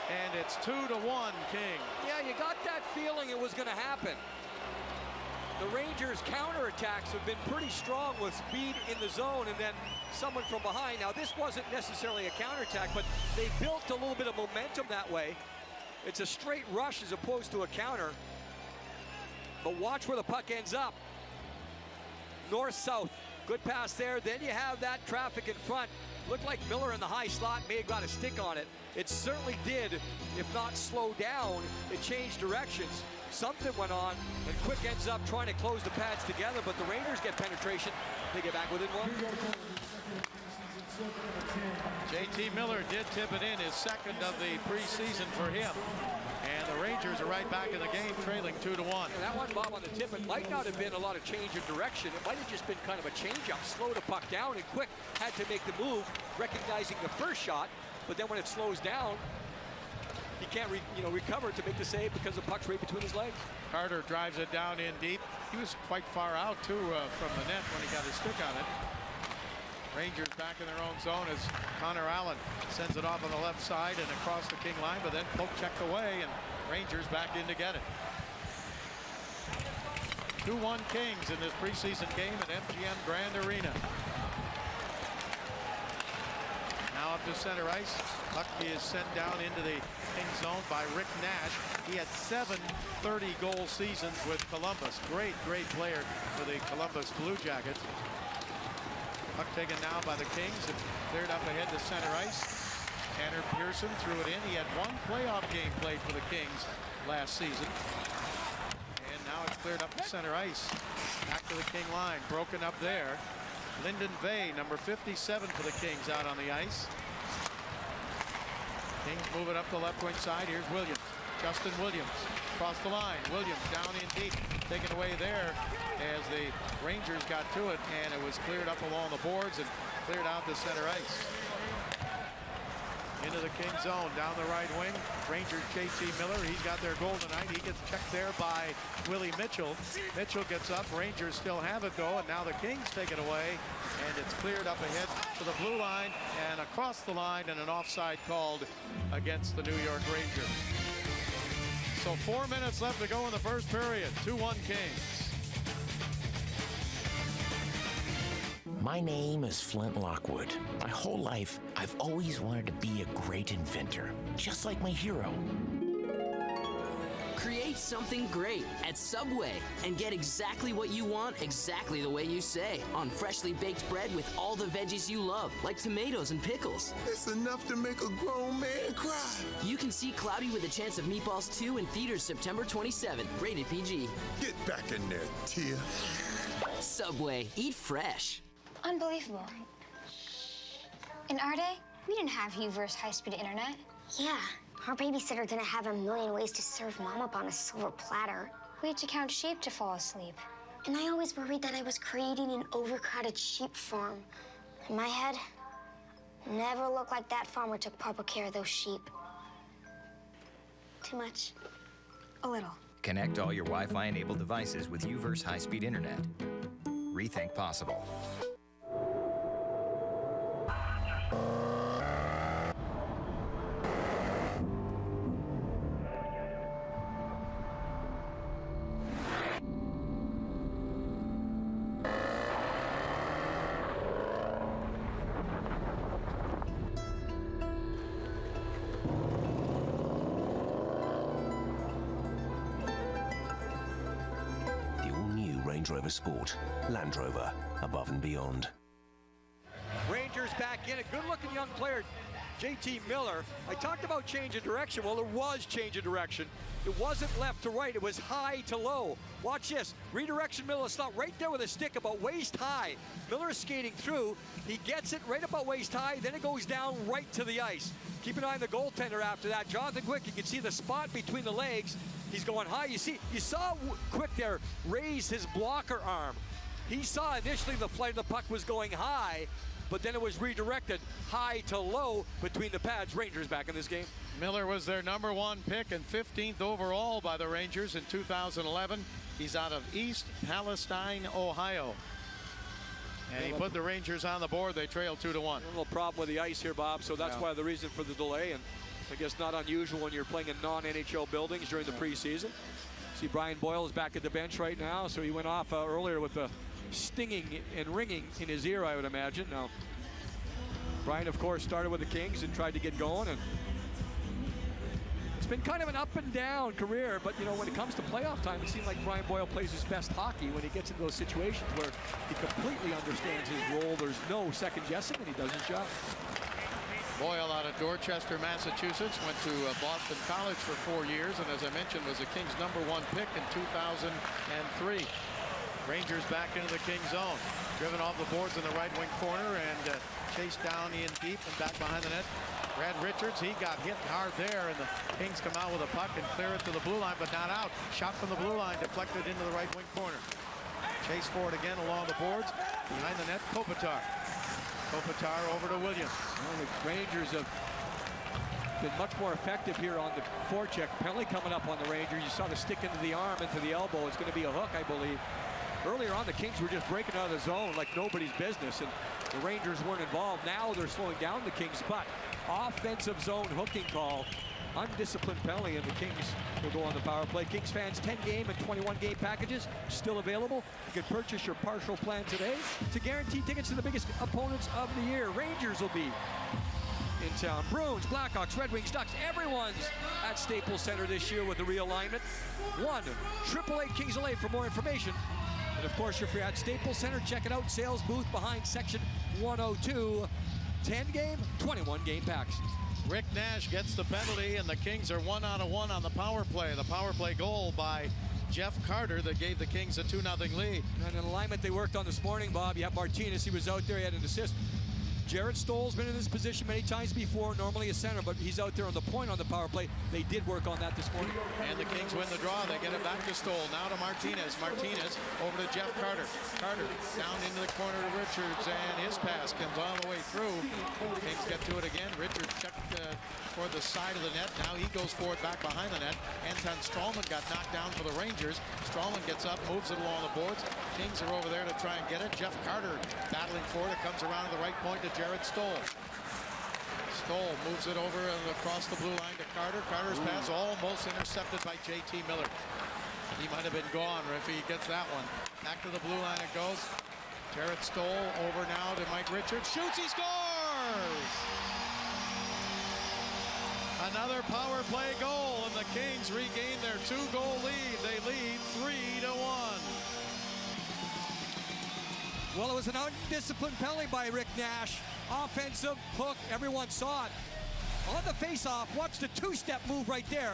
Speaker 8: and it's 2-1 King.
Speaker 16: Yeah, you got that feeling it was going to happen. The Rangers' counterattacks have been pretty strong with speed in the zone and then someone from behind. Now, this wasn't necessarily a counterattack, but they built a little bit of momentum that way. It's a straight rush as opposed to a counter. But watch where the puck ends up. North-south. Good pass there. Then you have that traffic in front. Looked like Miller in the high slot may have got a stick on it. It certainly did, if not slow down. It changed directions. Something went on, and Quick ends up trying to close the pads together, but the Rangers get penetration. They get back within one.
Speaker 8: J.T. Miller did tip it in, his second of the preseason for him. And the Rangers are right back in the game, trailing 2-1.
Speaker 16: And that one, Bob, on the tip, it might not have been a lot of change in direction. It might have just been kind of a change-up. Slow the puck down, and Quick had to make the move, recognizing the first shot. But then when it slows down, he can't recover to make the save because the puck's right between his legs.
Speaker 8: Carter drives it down in deep. He was quite far out, too, from the net when he got his stick on it. Rangers back in their own zone as Connor Allen sends it off on the left side and across the King line, but then poke checked away, and Rangers back in to get it. 2-1 Kings in this preseason game at MGM Grand Arena. Now up to center ice. Puck is sent down into the Kings zone by Rick Nash. He had 7 30-goal seasons with Columbus. Great player for the Columbus Blue Jackets. Puck taken now by the Kings and cleared up ahead to center ice. Tanner Pearson threw it in. He had 1 playoff game played for the Kings last season. And now it's cleared up to center ice. Back to the King line. Broken up there. Lyndon Vey, number 57 for the Kings, out on the ice. Kings move it up the left wing side. Here's Williams. Justin Williams across the line. Williams down in deep. Taken away there as the Rangers got to it, and it was cleared up along the boards and cleared out to center ice. Into the King zone, down the right wing. Rangers J.T. Miller, he's got their goal tonight. He gets checked there by Willie Mitchell. Mitchell gets up. Rangers still have it, though, and now the Kings take it away, and it's cleared up ahead to the blue line and across the line, and an offside called against the New York Rangers. So 4 minutes left to go in the first period. 2-1 Kings.
Speaker 1: My name is Flint Lockwood. My whole life, I've always wanted to be a great inventor, just like my hero.
Speaker 20: Create something great at Subway and get exactly what you want exactly the way you say on freshly baked bread with all the veggies you love, like tomatoes and pickles.
Speaker 23: It's enough to make a grown man cry.
Speaker 20: You can see Cloudy with a Chance of Meatballs 2 in theaters September 27th, rated PG.
Speaker 23: Get back in there, Tia.
Speaker 20: Subway, eat fresh.
Speaker 24: Unbelievable. In our day, we didn't have U-verse high-speed internet.
Speaker 25: Yeah,
Speaker 3: Our babysitter didn't have a million ways to serve Mom up on a silver platter. We had to count sheep to fall asleep. And I always worried that I was creating an overcrowded sheep farm. In my head, never looked like that farmer took proper care of those sheep. Too much. A little.
Speaker 5: Connect all your Wi-Fi enabled devices with UVerse high-speed internet. Rethink possible.
Speaker 6: Range Rover Sport. Land Rover, above and beyond.
Speaker 9: Rangers back in. A good-looking young player, JT Miller. I talked about change of direction. Well, there was change of direction. It wasn't left to right. It was high to low. Watch this. Redirection Miller stopped right there with a stick about waist high. Miller is skating through. He gets it right about waist high. Then it goes down right to the ice. Keep an eye on the goaltender after that. Jonathan Quick, you can see the spot between the legs. He's going high. You saw Quick there raise his blocker arm. He saw initially the flight of the puck was going high, but then it was redirected high to low between the pads. Rangers back in this game.
Speaker 8: Miller was their #1 pick and 15th overall by the Rangers in 2011. He's out of East Palestine, Ohio. And he put the Rangers on the board. They trail 2-1.
Speaker 9: A little problem with the ice here, Bob, so that's why the reason for the delay. And I guess not unusual when you're playing in non-NHL buildings during the preseason. See, Brian Boyle is back at the bench right now, so he went off earlier with the stinging and ringing in his ear, I would imagine. Now, Brian, of course, started with the Kings and tried to get going, and it's been kind of an up and down career, but, you know, when it comes to playoff time, it seems like Brian Boyle plays his best hockey when he gets into those situations where he completely understands his role. There's no second guessing, and he does his job.
Speaker 8: Boyle out of Dorchester, Massachusetts, went to Boston College for 4 years, and as I mentioned, was the Kings' #1 pick in 2003. Rangers back into the Kings zone. Driven off the boards in the right wing corner and chased down in deep and back behind the net. Brad Richards, he got hit hard there, and the Kings come out with a puck and clear it to the blue line, but not out. Shot from the blue line, deflected into the right wing corner. Chase for it again along the boards. Behind the net, Kopitar. Kopitar over to Williams.
Speaker 9: Well, the Rangers have been much more effective here on the forecheck. Penalty coming up on the Rangers. You saw the stick into the arm, into the elbow. It's going to be a hook, I believe. Earlier on, the Kings were just breaking out of the zone like nobody's business, and the Rangers weren't involved. Now they're slowing down the Kings, but offensive zone hooking call. Undisciplined penalty, and the Kings will go on the power play. Kings fans, 10-game and 21-game packages still available. You can purchase your partial plan today to guarantee tickets to the biggest opponents of the year. Rangers will be in town. Bruins, Blackhawks, Red Wings, Ducks, everyone's at Staples Center this year with the realignment. 1-888 Kings LA for more information. And of course, if you're at Staples Center, check it out. Sales booth behind section 102. 10-game, 21-game packs.
Speaker 8: Rick Nash gets the penalty, and the Kings are 1 out of 1 on the power play. The power play goal by Jeff Carter that gave the Kings a 2-0 lead.
Speaker 9: And an alignment they worked on this morning, Bob. You have Martinez. He was out there. He had an assist. Jarrett Stoll's been in this position many times before, normally a center, but he's out there on the point on the power play. They did work on that this morning.
Speaker 8: And the Kings win the draw. They get it back to Stoll. Now to Martinez. Martinez over to Jeff Carter. Carter down into the corner to Richards, and his pass comes all the way through. Kings get to it again. Richards checked toward the side of the net. Now he goes forward back behind the net. Anton Strawman got knocked down for the Rangers. Strawman gets up, moves it along the boards. Kings are over there to try and get it. Jeff Carter battling for it. It comes around to the right point to Jarrett Stoll. Stoll moves it over and across the blue line to Carter. Carter's pass almost intercepted by JT Miller. He might have been gone if he gets that one. Back to the blue line it goes. Jarrett Stoll over now to Mike Richards. Shoots, he scores! Another power play goal, and the Kings regain their 2-goal lead. They lead 3-1.
Speaker 9: Well, it was an undisciplined penalty by Rick Nash. Offensive hook, everyone saw it. On the face-off, watch the two-step move right there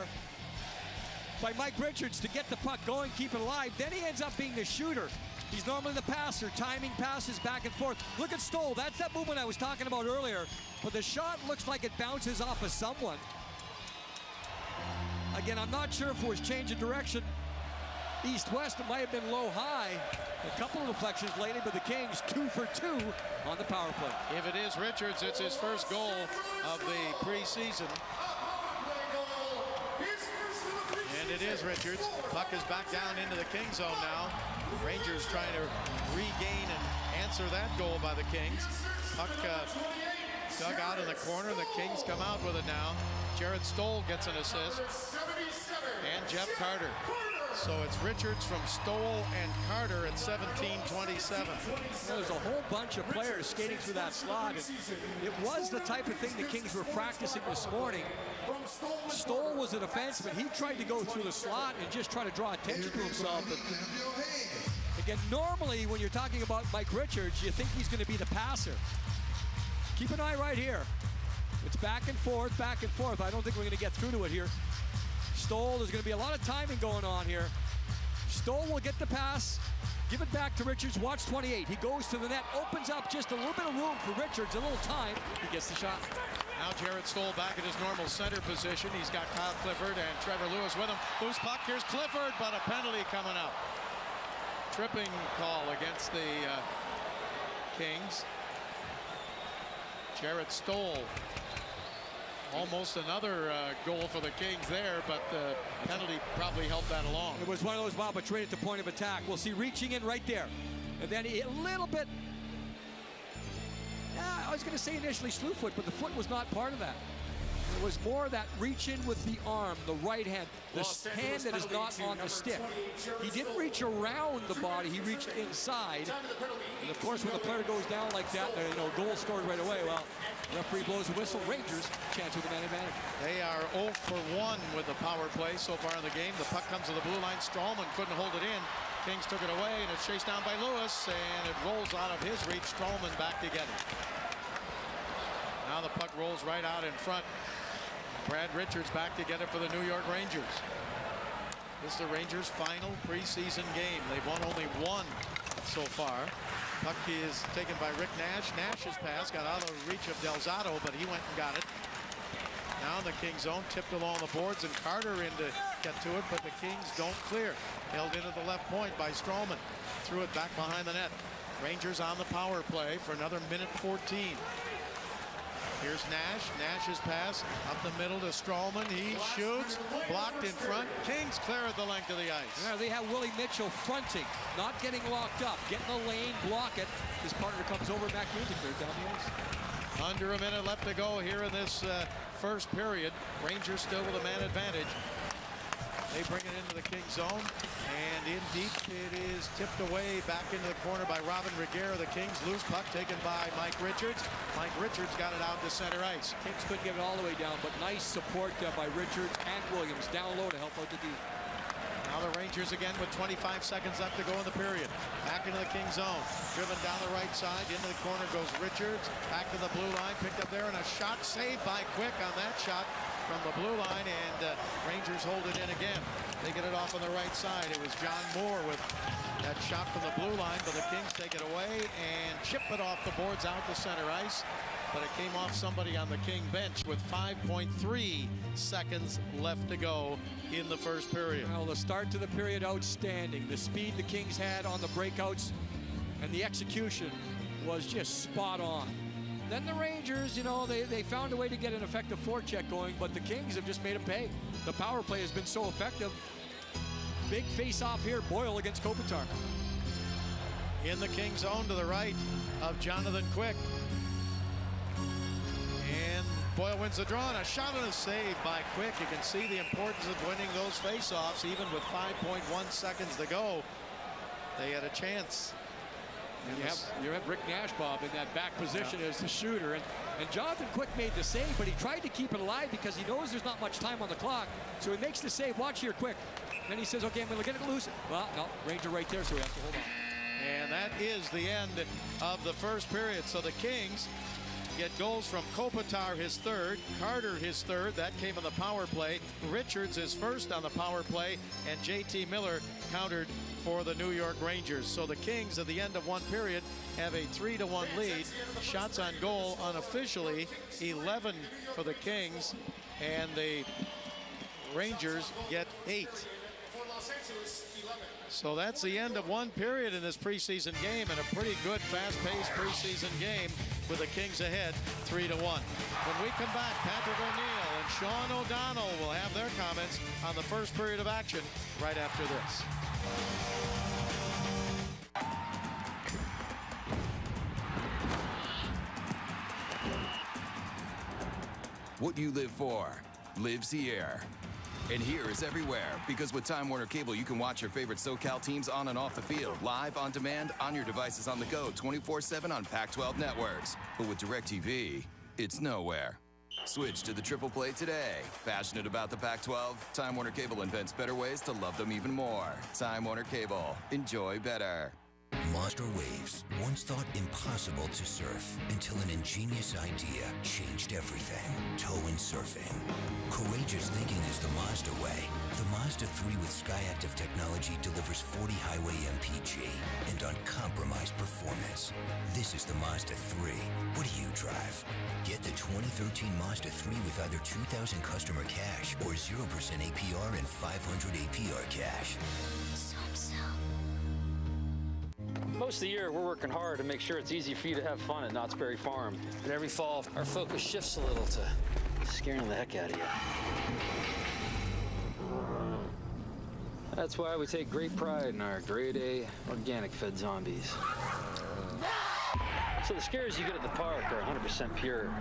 Speaker 9: by Mike Richards to get the puck going, keep it alive. Then he ends up being the shooter. He's normally the passer, timing passes back and forth. Look at Stoll, that's that movement I was talking about earlier. But the shot looks like it bounces off of someone.
Speaker 16: Again, I'm not sure if it was change of direction. East-west, it might have been low-high. A couple of deflections lately, but the Kings 2 for 2 on the power play.
Speaker 8: If it is Richards, it's his first goal of the preseason. And it is Richards. Puck is back down into the Kings zone now. Rangers trying to regain and answer that goal by the Kings. Puck dug out in the corner. The Kings come out with it now. Jared Stoll gets an assist. And Jeff Carter. So it's Richards from Stoll and Carter at 17:27.
Speaker 16: Well, there's a whole bunch of players skating through that slot. It was the type of thing the Kings were practicing this morning. Stoll was a defenseman. He tried to go through the slot and just try to draw attention to himself. But again, normally when you're talking about Mike Richards, you think he's going to be the passer. Keep an eye right here. It's back and forth, back and forth. I don't think we're going to get through to it here. Stoll, there's going to be a lot of timing going on here. Stoll will get the pass, give it back to Richards. Watch 28. He goes to the net, opens up just a little bit of room for Richards, a little time. He gets the shot.
Speaker 8: Now Jared Stoll back at his normal center position. He's got Kyle Clifford and Trevor Lewis with him. Loose puck, here's Clifford, but a penalty coming up. Tripping call against the Kings. Jared Stoll. Almost another goal for the Kings there, but the penalty probably helped that along.
Speaker 16: It was one of those, Bob, but straight at the point of attack. We'll see reaching in right there. And then a little bit, I was going to say initially slew foot, but the foot was not part of that. It was more that reach in with the arm, the right hand, the hand that is not on the stick. He didn't reach around the body, he reached inside. And of course, when the player goes down like that, goal scored right away. Well, the referee blows the whistle. Rangers chance with the man advantage.
Speaker 8: They are 0 for 1 with the power play so far in the game. The puck comes to the blue line. Stralman couldn't hold it in. Kings took it away, and it's chased down by Lewis, and it rolls out of his reach. Stralman back to get it. Now the puck rolls right out in front. Brad Richards back to get it for the New York Rangers. This is the Rangers' final preseason game. They've won only one so far. Puck is taken by Rick Nash. Nash's pass got out of the reach of Delzato, but he went and got it. Now in the Kings zone, tipped along the boards, and Carter in to get to it, but the Kings don't clear. Held into the left point by Stralman. Threw it back behind the net. Rangers on the power play for another minute 14. Here's Nash. Nash's pass up the middle to Stralman. He shoots. Blocked in front. Kings clear at the length of the ice.
Speaker 16: Yeah, they have Willie Mitchell fronting, not getting locked up. Get in the lane, block it. His partner comes over, Mac Music there down the ice.
Speaker 8: Under a minute left to go here in this first period. Rangers still with a man advantage. They bring it into the Kings zone, and in deep, it is tipped away back into the corner by Robin Reguera. The Kings loose puck taken by Mike Richards. Mike Richards got it out to center ice.
Speaker 16: Kings couldn't get it all the way down, but nice support by Richards and Williams down low to help out the D.
Speaker 8: Now the Rangers again with 25 seconds left to go in the period. Back into the Kings zone. Driven down the right side. Into the corner goes Richards. Back to the blue line. Picked up there, and a shot saved by Quick on that shot from the blue line, and Rangers hold it in again. They get it off on the right side. It was John Moore with that shot from the blue line, but the Kings take it away and chip it off the boards out to center ice. But it came off somebody on the King bench with 5.3 seconds left to go in the first period.
Speaker 16: Well, the start to the period outstanding. The speed the Kings had on the breakouts and the execution was just spot on. Then the Rangers, they found a way to get an effective forecheck going, but the Kings have just made them pay. The power play has been so effective. Big face-off here, Boyle against Kopitar.
Speaker 8: In the Kings zone to the right of Jonathan Quick. And Boyle wins the draw, and a shot and a save by Quick. You can see the importance of winning those face-offs, even with 5.1 seconds to go. They had a chance.
Speaker 16: You have Rick Nash, Bob, in that back position as the shooter. And Jonathan Quick made the save, but he tried to keep it alive because he knows there's not much time on the clock. So he makes the save. Watch here, Quick. Then he says, okay, I'm going to get it loose. Well, no, Ranger right there, so we have to hold on.
Speaker 8: And that is the end of the first period. So the Kings get goals from Kopitar, his third, Carter, his third. That came on the power play. Richards, his first on the power play, and J.T. Miller countered for the New York Rangers. So the Kings at the end of one period have a 3-1 lead. Shots on goal unofficially 11 for the Kings, and the Rangers get 8. So that's the end of one period in this preseason game, and a pretty good, fast-paced preseason game with the Kings ahead 3-1. When we come back, Patrick O'Neill and Sean O'Donnell will have their comments on the first period of action right after this.
Speaker 4: What you live for lives here. And here is everywhere, because with Time Warner Cable, you can watch your favorite SoCal teams on and off the field, live, on demand, on your devices on the go, 24/7 on Pac-12 networks. But with DirecTV, it's nowhere. Switch to the Triple Play today. Passionate about the Pac-12? Time Warner Cable invents better ways to love them even more. Time Warner Cable. Enjoy better.
Speaker 2: Monster waves, once thought impossible to surf, until an ingenious idea changed everything. Tow-in surfing. Courageous thinking is the Mazda way. The Mazda 3 with SkyActiv technology delivers 40 highway MPG and uncompromised performance. This is the Mazda 3. What do you drive? Get the 2013 Mazda 3 with either 2,000 customer cash or 0% APR and 500 APR cash.
Speaker 10: Most of the year, we're working hard to make sure it's easy for you to have fun at Knott's Berry Farm. But every fall, our focus shifts a little to scaring the heck out of you. That's why we take great pride in our grade A organic fed zombies. So the scares you get at the park are 100% pure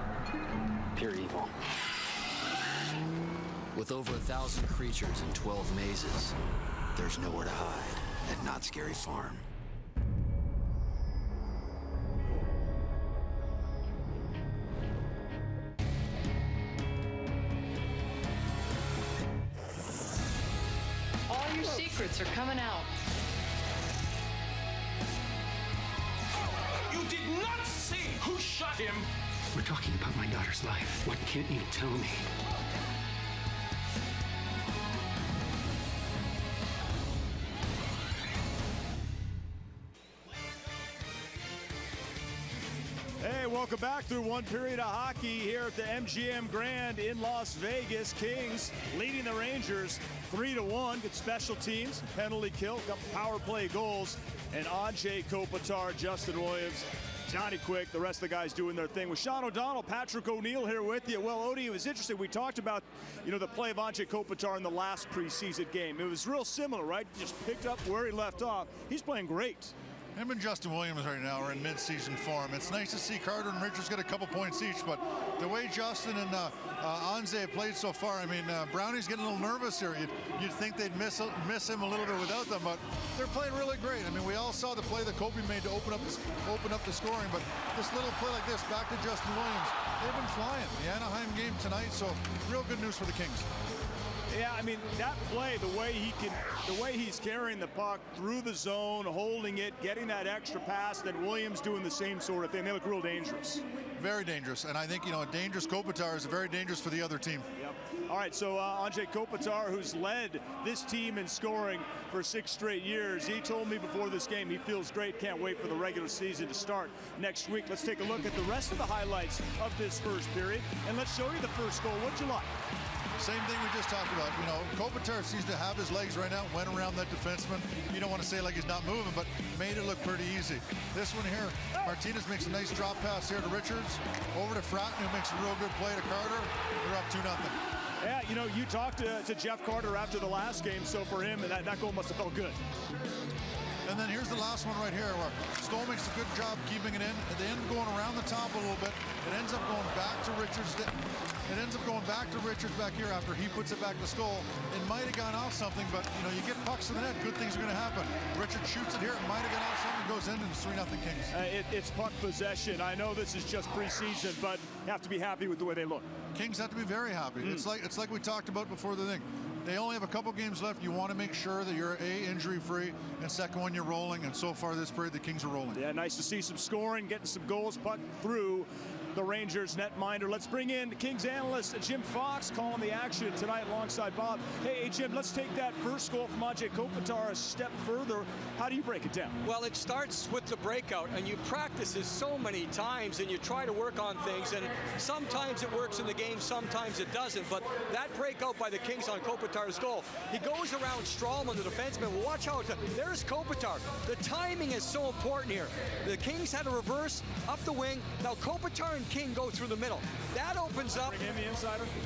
Speaker 10: evil. With over 1,000 creatures and 12 mazes, there's nowhere to hide at Knott's Scary Farm.
Speaker 11: All your secrets are coming out.
Speaker 15: You did not see who shot him.
Speaker 24: We're talking about my daughter's life. What can't you tell me?
Speaker 25: Hey, welcome back through one period of hockey here at the MGM Grand in Las Vegas. Kings leading the Rangers 3-1. Good special teams, penalty kill, got power play goals, and Anze Kopitar, Justin Williams, Johnny Quick, the rest of the guys doing their thing. With Sean O'Donnell, Patrick O'Neill here with you. Well, Odie, it was interesting. We talked about, the play of Anze Kopitar in the last preseason game. It was real similar, right? Just picked up where he left off. He's playing great.
Speaker 26: Him and Justin Williams right now are in mid-season form. It's nice to see Carter and Richards get a couple points each, but the way Justin and Anze have played so far, I mean, Brownie's getting a little nervous here. You'd think they'd miss him a little bit without them, but they're playing really great. I mean, we all saw the play that Kobe made to open up the scoring, but this little play like this, back to Justin Williams, they've been flying. The Anaheim game tonight, so real good news for the Kings.
Speaker 25: Yeah, I mean, that play, the way he's carrying the puck through the zone, holding it, getting that extra pass, then Williams doing the same sort of thing. They look real dangerous.
Speaker 26: Very dangerous. And I think, a dangerous Kopitar is very dangerous for the other team.
Speaker 25: Yep. All right, so Anze Kopitar, who's led this team in scoring for 6 straight years, he told me before this game he feels great, can't wait for the regular season to start next week. Let's take a look at the rest of the highlights of this first period, and let's show you the first goal. What'd you like?
Speaker 26: Same thing we just talked about. Kopitar seems to have his legs right now, went around that defenseman. You don't want to say like he's not moving, but made it look pretty easy. This one here, Martinez makes a nice drop pass here to Richards. Over to Fratton, who makes a real good play to Carter. They're up 2-0.
Speaker 25: Yeah, you talked to Jeff Carter after the last game, so for him, that goal must have felt good.
Speaker 26: And then here's the last one right here where Stoll makes a good job keeping it in. They end up going around the top a little bit. It ends up going back to Richards. It ends up going back to Richards back here after he puts it back to Stoll. It might have gone off something, but you get pucks to the net, good things are going to happen. Richards shoots it here, it might have gone off something, goes in, and it's 3-0 Kings.
Speaker 25: It's puck possession. I know this is just preseason, but you have to be happy with the way they look.
Speaker 26: Kings have to be very happy. It's like we talked about before the thing. They only have a couple games left. You want to make sure that you're injury-free, and second one, you're rolling. And so far this period, the Kings are rolling.
Speaker 25: Yeah, nice to see some scoring, getting some goals, puck through. the Rangers netminder. Let's bring in Kings analyst Jim Fox calling the action tonight alongside Bob. Hey, Jim, let's take that first goal from Anze Kopitar a step further. How do you break it down?
Speaker 9: Well, it starts with the breakout, and you practice this so many times, and you try to work on things, and sometimes it works in the game, sometimes it doesn't. But that breakout by the Kings on Kopitar's goal, he goes around Stralman, the defenseman. Well, watch how there's Kopitar. The timing is so important here. The Kings had a reverse up the wing. Now Kopitar and King go through the middle. That opens up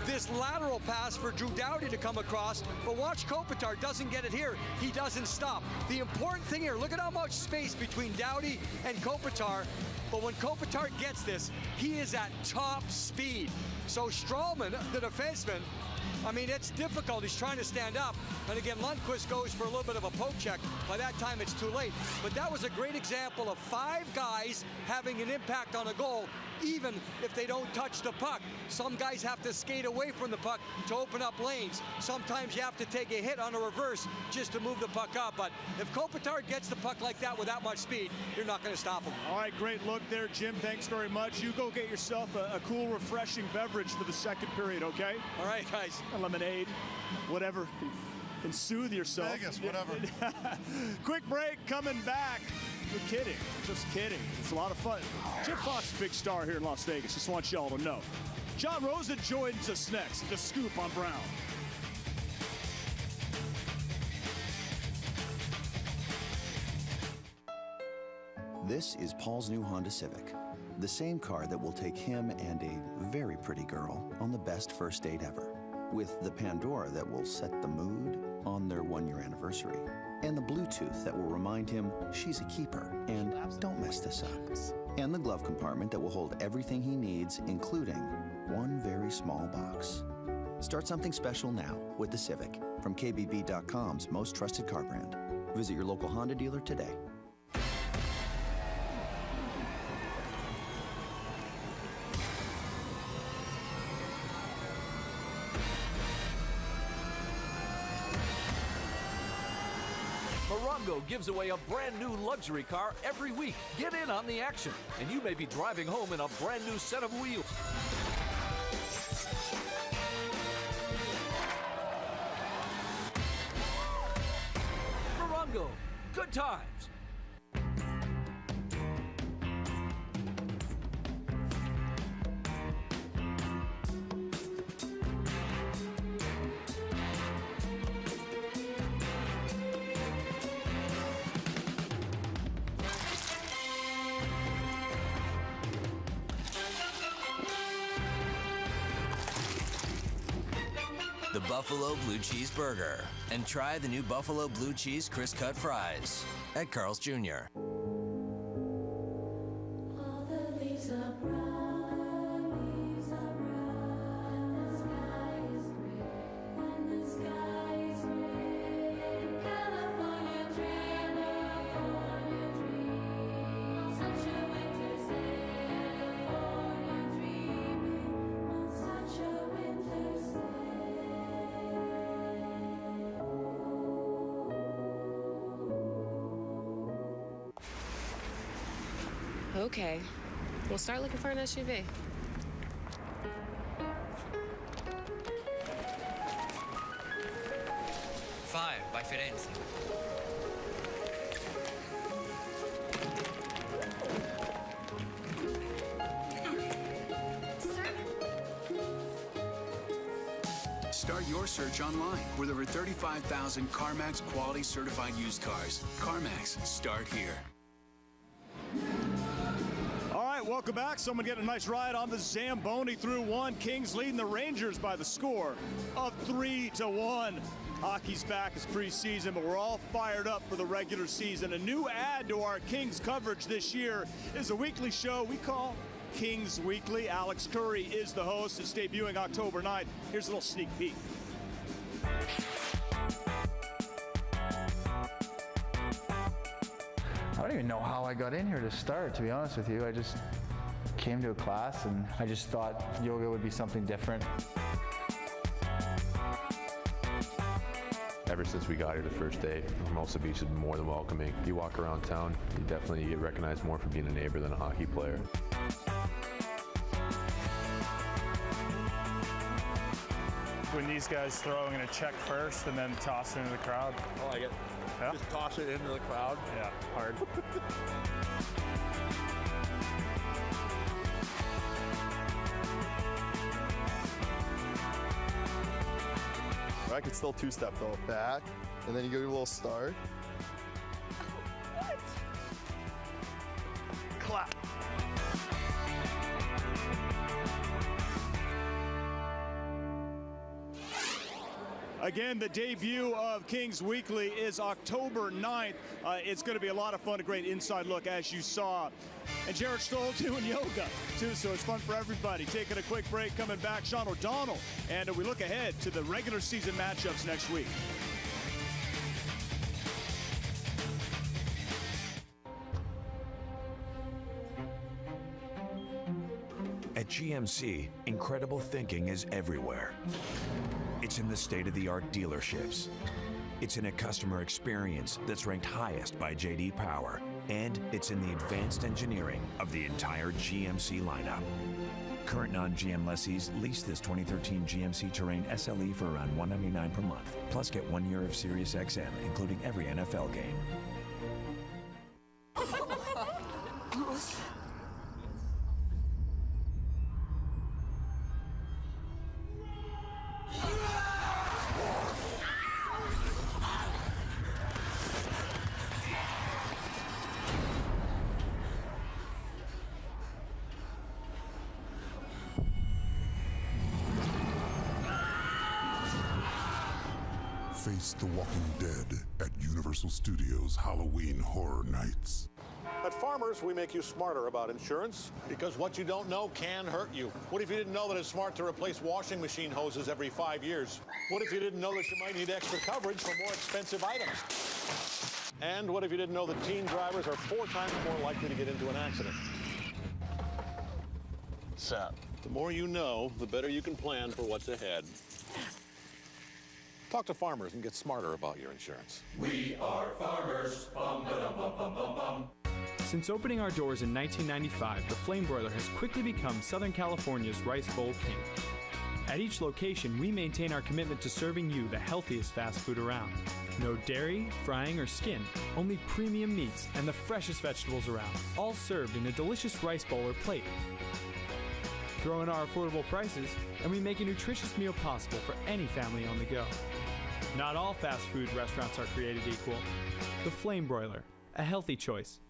Speaker 9: this lateral pass for Drew Doughty to come across. But watch Kopitar doesn't get it here. He doesn't stop. The important thing here, look at how much space between Doughty and Kopitar. But when Kopitar gets this, he is at top speed. So Stralman, the defenseman, I mean, it's difficult. He's trying to stand up. And again, Lundqvist goes for a little bit of a poke check. By that time, it's too late. But that was a great example of 5 guys having an impact on a goal, even if they don't touch the puck. Some guys have to skate away from the puck to open up lanes. Sometimes you have to take a hit on a reverse just to move the puck up. But if Kopitar gets the puck like that with that much speed, you're not going to stop him.
Speaker 25: All right, great look there, Jim. Thanks very much. You go get yourself a cool, refreshing beverage for the second period, okay?
Speaker 9: All right, guys.
Speaker 25: A lemonade, whatever. Can soothe yourself.
Speaker 26: Vegas, whatever.
Speaker 25: Quick break, coming back. You're kidding. Just kidding. It's a lot of fun. Jim Fox, big star here in Las Vegas. Just want y'all to know. John Rosen joins us next. The Scoop on Brown.
Speaker 7: This is Paul's new Honda Civic. The same car that will take him and a very pretty girl on the best first date ever. With the Pandora that will set the mood on their 1-year anniversary. And the Bluetooth that will remind him she's a keeper and don't mess this up. And the glove compartment that will hold everything he needs, including one very small box. Start something special now with the Civic from KBB.com's most trusted car brand. Visit your local Honda dealer today.
Speaker 12: Morongo gives away a brand new luxury car every week. Get in on the action, and you may be driving home in a brand new set of wheels. Morongo, good times.
Speaker 13: The Buffalo Blue Cheese Burger. And try the new Buffalo Blue Cheese Crisp Cut Fries at Carl's Jr.
Speaker 14: Okay, we'll start looking for an SUV.
Speaker 17: Five by Firenze.
Speaker 18: Start your search online with over 35,000 CarMax quality certified used cars. CarMax, start here.
Speaker 25: Welcome back. Someone getting a nice ride on the Zamboni through 1. Kings leading the Rangers by the score of 3-1. Hockey's back. It's preseason, but we're all fired up for the regular season. A new add to our Kings coverage this year is a weekly show we call Kings Weekly. Alex Curry is the host. It's debuting October 9th. Here's a little sneak peek.
Speaker 27: I don't even know how I got in here to start, to be honest with you. I just came to a class and I just thought yoga would be something different.
Speaker 28: Ever since we got here the first day, Hermosa Beach has been more than welcoming. You walk around town, you definitely get recognized more for being a neighbor than a hockey player.
Speaker 25: when these guys throw, I'm going to check first and then toss it into the crowd.
Speaker 1: I like it.
Speaker 25: Yeah?
Speaker 1: Just toss it into the crowd.
Speaker 25: Yeah, hard.
Speaker 3: I could still two-step though. Back, and then you give your little start.
Speaker 25: What? Clap. Again, the debut of Kings Weekly is October 9th. It's going to be a lot of fun, a great inside look, as you saw. And Jared Stoll doing yoga, too, so it's fun for everybody. Taking a quick break, coming back, Sean O'Donnell. And we look ahead to the regular season matchups next week.
Speaker 5: At GMC, incredible thinking is everywhere. It's in the state-of-the-art dealerships. It's in a customer experience that's ranked highest by J.D. Power. And it's in the advanced engineering of the entire GMC lineup. Current non-GM lessees lease this 2013 GMC Terrain SLE for around $199 per month. Plus get 1 year of Sirius XM, including every NFL game.
Speaker 19: Face The Walking Dead at Universal Studios Halloween Horror Nights.
Speaker 20: At Farmers, we make you smarter about insurance because what you don't know can hurt you. What if you didn't know that it's smart to replace washing machine hoses every 5 years? What if you didn't know that you might need extra coverage for more expensive items? And what if you didn't know that teen drivers are 4 times more likely to get into an accident? So, the more you know, the better you can plan for what's ahead. Talk to Farmers and get smarter about your insurance.
Speaker 21: We are Farmers. Bum, ba-dum, bum, bum, bum, bum.
Speaker 22: Since opening our doors in 1995, the Flame Broiler has quickly become Southern California's Rice Bowl King. At each location, we maintain our commitment to serving you the healthiest fast food around. No dairy, frying, or skin, only premium meats and the freshest vegetables around, all served in a delicious rice bowl or plate. Throw in our affordable prices, and we make a nutritious meal possible for any family on the go. Not all fast food restaurants are created equal. The Flame Broiler, a healthy choice.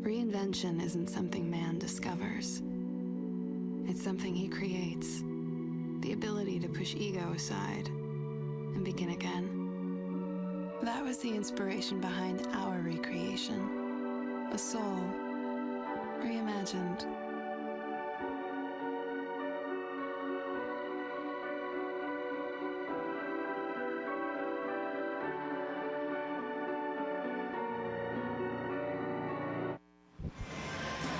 Speaker 23: Reinvention isn't something man discovers. It's something he creates. The ability to push ego aside and begin again. That was the inspiration behind our recreation. A soul reimagined.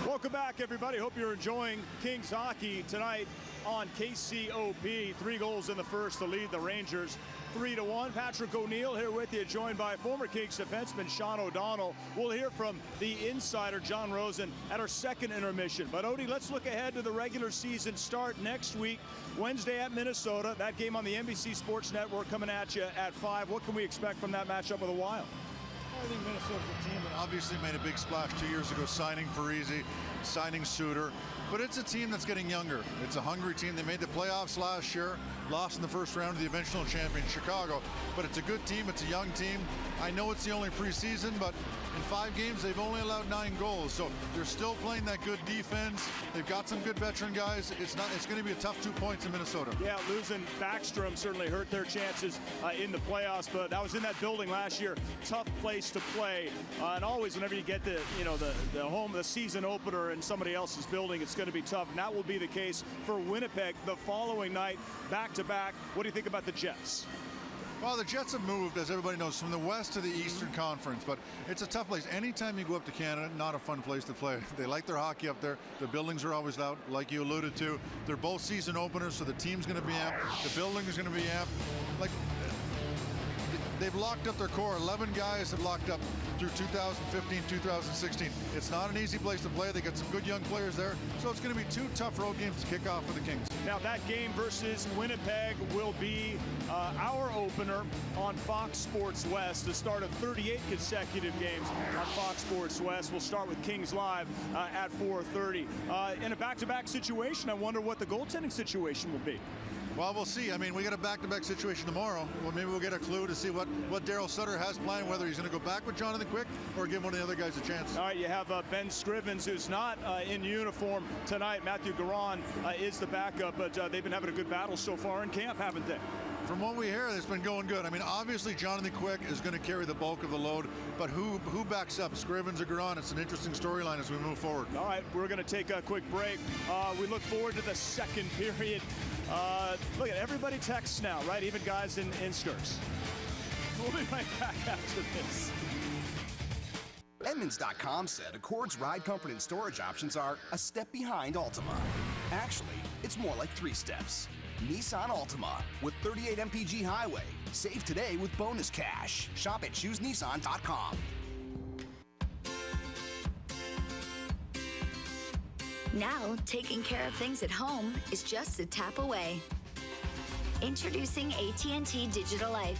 Speaker 25: Welcome back, everybody. Hope you're enjoying Kings hockey tonight on KCOP. 3 goals in the first to lead the Rangers 3-1. Patrick O'Neill here with you, joined by former Kings defenseman Sean O'Donnell. We'll hear from the insider, John Rosen, at our second intermission. But, Odie, let's look ahead to the regular season start next week, Wednesday at Minnesota. That game on the NBC Sports Network coming at you at 5. What can we expect from that matchup with the Wild?
Speaker 26: I think Minnesota's a team that obviously made a big splash 2 years ago, signing Parise, signing Suter. But it's a team that's getting younger. It's a hungry team. They made the playoffs last year, lost in the first round to the eventual champion, Chicago. But it's a good team. It's a young team. I know it's the only preseason, but in 5 games, they've only allowed 9 goals. So they're still playing that good defense. They've got some good veteran guys. It's going to be a tough 2 points in Minnesota.
Speaker 25: Yeah, losing Backstrom certainly hurt their chances in the playoffs, but that was in that building last year. Tough place to play. And always whenever you get the season opener in somebody else's building, it's going to be tough. And that will be the case for Winnipeg the following night, back-to-back. What do you think about the Jets?
Speaker 26: Well, the Jets have moved, as everybody knows, from the West to the Eastern Conference, but it's a tough place. Anytime you go up to Canada, not a fun place to play. They like their hockey up there. The buildings are always loud, like you alluded to. They're both season openers, so the team's going to be amped. The building is going to be amped. Like, they've locked up their core. 11 guys have locked up through 2015, 2016. It's not an easy place to play. They got some good young players there. So it's going to be 2 tough road games to kick off for the Kings.
Speaker 25: Now that game versus Winnipeg will be our opener on Fox Sports West, the start of 38 consecutive games on Fox Sports West. We'll start with Kings Live at 4:30. In a back-to-back situation, I wonder what the goaltending situation will be.
Speaker 26: Well, we'll see. I mean, we got a back-to-back situation tomorrow. Well, maybe we'll get a clue to see what Daryl Sutter has planned, whether he's going to go back with Jonathan Quick or give one of the other guys a chance.
Speaker 25: All right, you have Ben Scrivens, who's not in uniform tonight. Matthew Garon is the backup, but they've been having a good battle so far in camp, haven't they?
Speaker 26: From what we hear, it's been going good. I mean, obviously, Jonathan Quick is going to carry the bulk of the load, but who backs up, Scrivens or Garon? It's an interesting storyline as we move forward.
Speaker 25: All right, we're going to take a quick break. We look forward to the second period. Look at everybody texts now, right? Even guys in skirts. We'll be right back after this.
Speaker 1: Edmunds.com said Accord's ride, comfort, and storage options are a step behind Altima. Actually, it's more like 3 steps. Nissan Altima with 38 mpg highway. Save today with bonus cash. Shop at ChooseNissan.com.
Speaker 2: Now, taking care of things at home is just a tap away. Introducing AT&T Digital Life.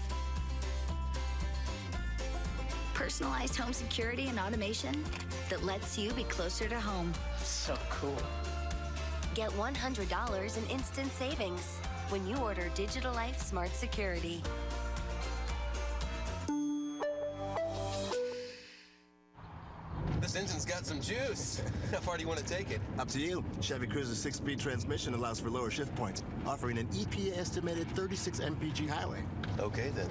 Speaker 2: Personalized home security and automation that lets you be closer to home.
Speaker 4: So cool.
Speaker 2: Get $100 in instant savings when you order Digital Life Smart Security.
Speaker 6: This engine's got some juice. How far do you want to take it?
Speaker 8: Up to you. Chevy Cruiser's 6-speed transmission allows for lower shift points, offering an EPA estimated 36 mpg highway.
Speaker 6: Okay, then.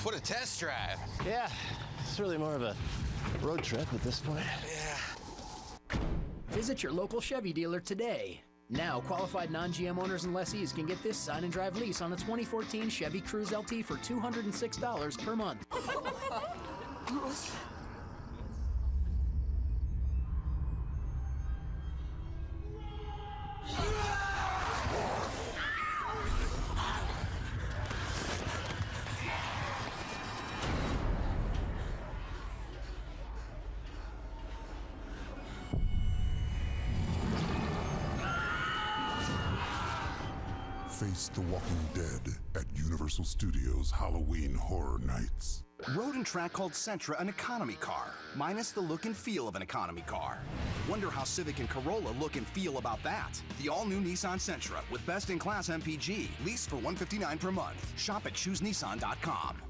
Speaker 6: What a test drive.
Speaker 8: Yeah, it's really more of a road trip at this point.
Speaker 6: Yeah.
Speaker 10: Visit your local Chevy dealer today. Now, qualified non-GM owners and lessees can get this sign and drive lease on a 2014 Chevy Cruze LT for $206 per month.
Speaker 19: Face the Walking Dead at Universal Studios Halloween Horror Nights.
Speaker 1: Road and Track called Sentra an economy car, minus the look and feel of an economy car. Wonder how Civic and Corolla look and feel about that. The all-new Nissan Sentra with best-in-class MPG, leased for $159 per month. Shop at ChooseNissan.com.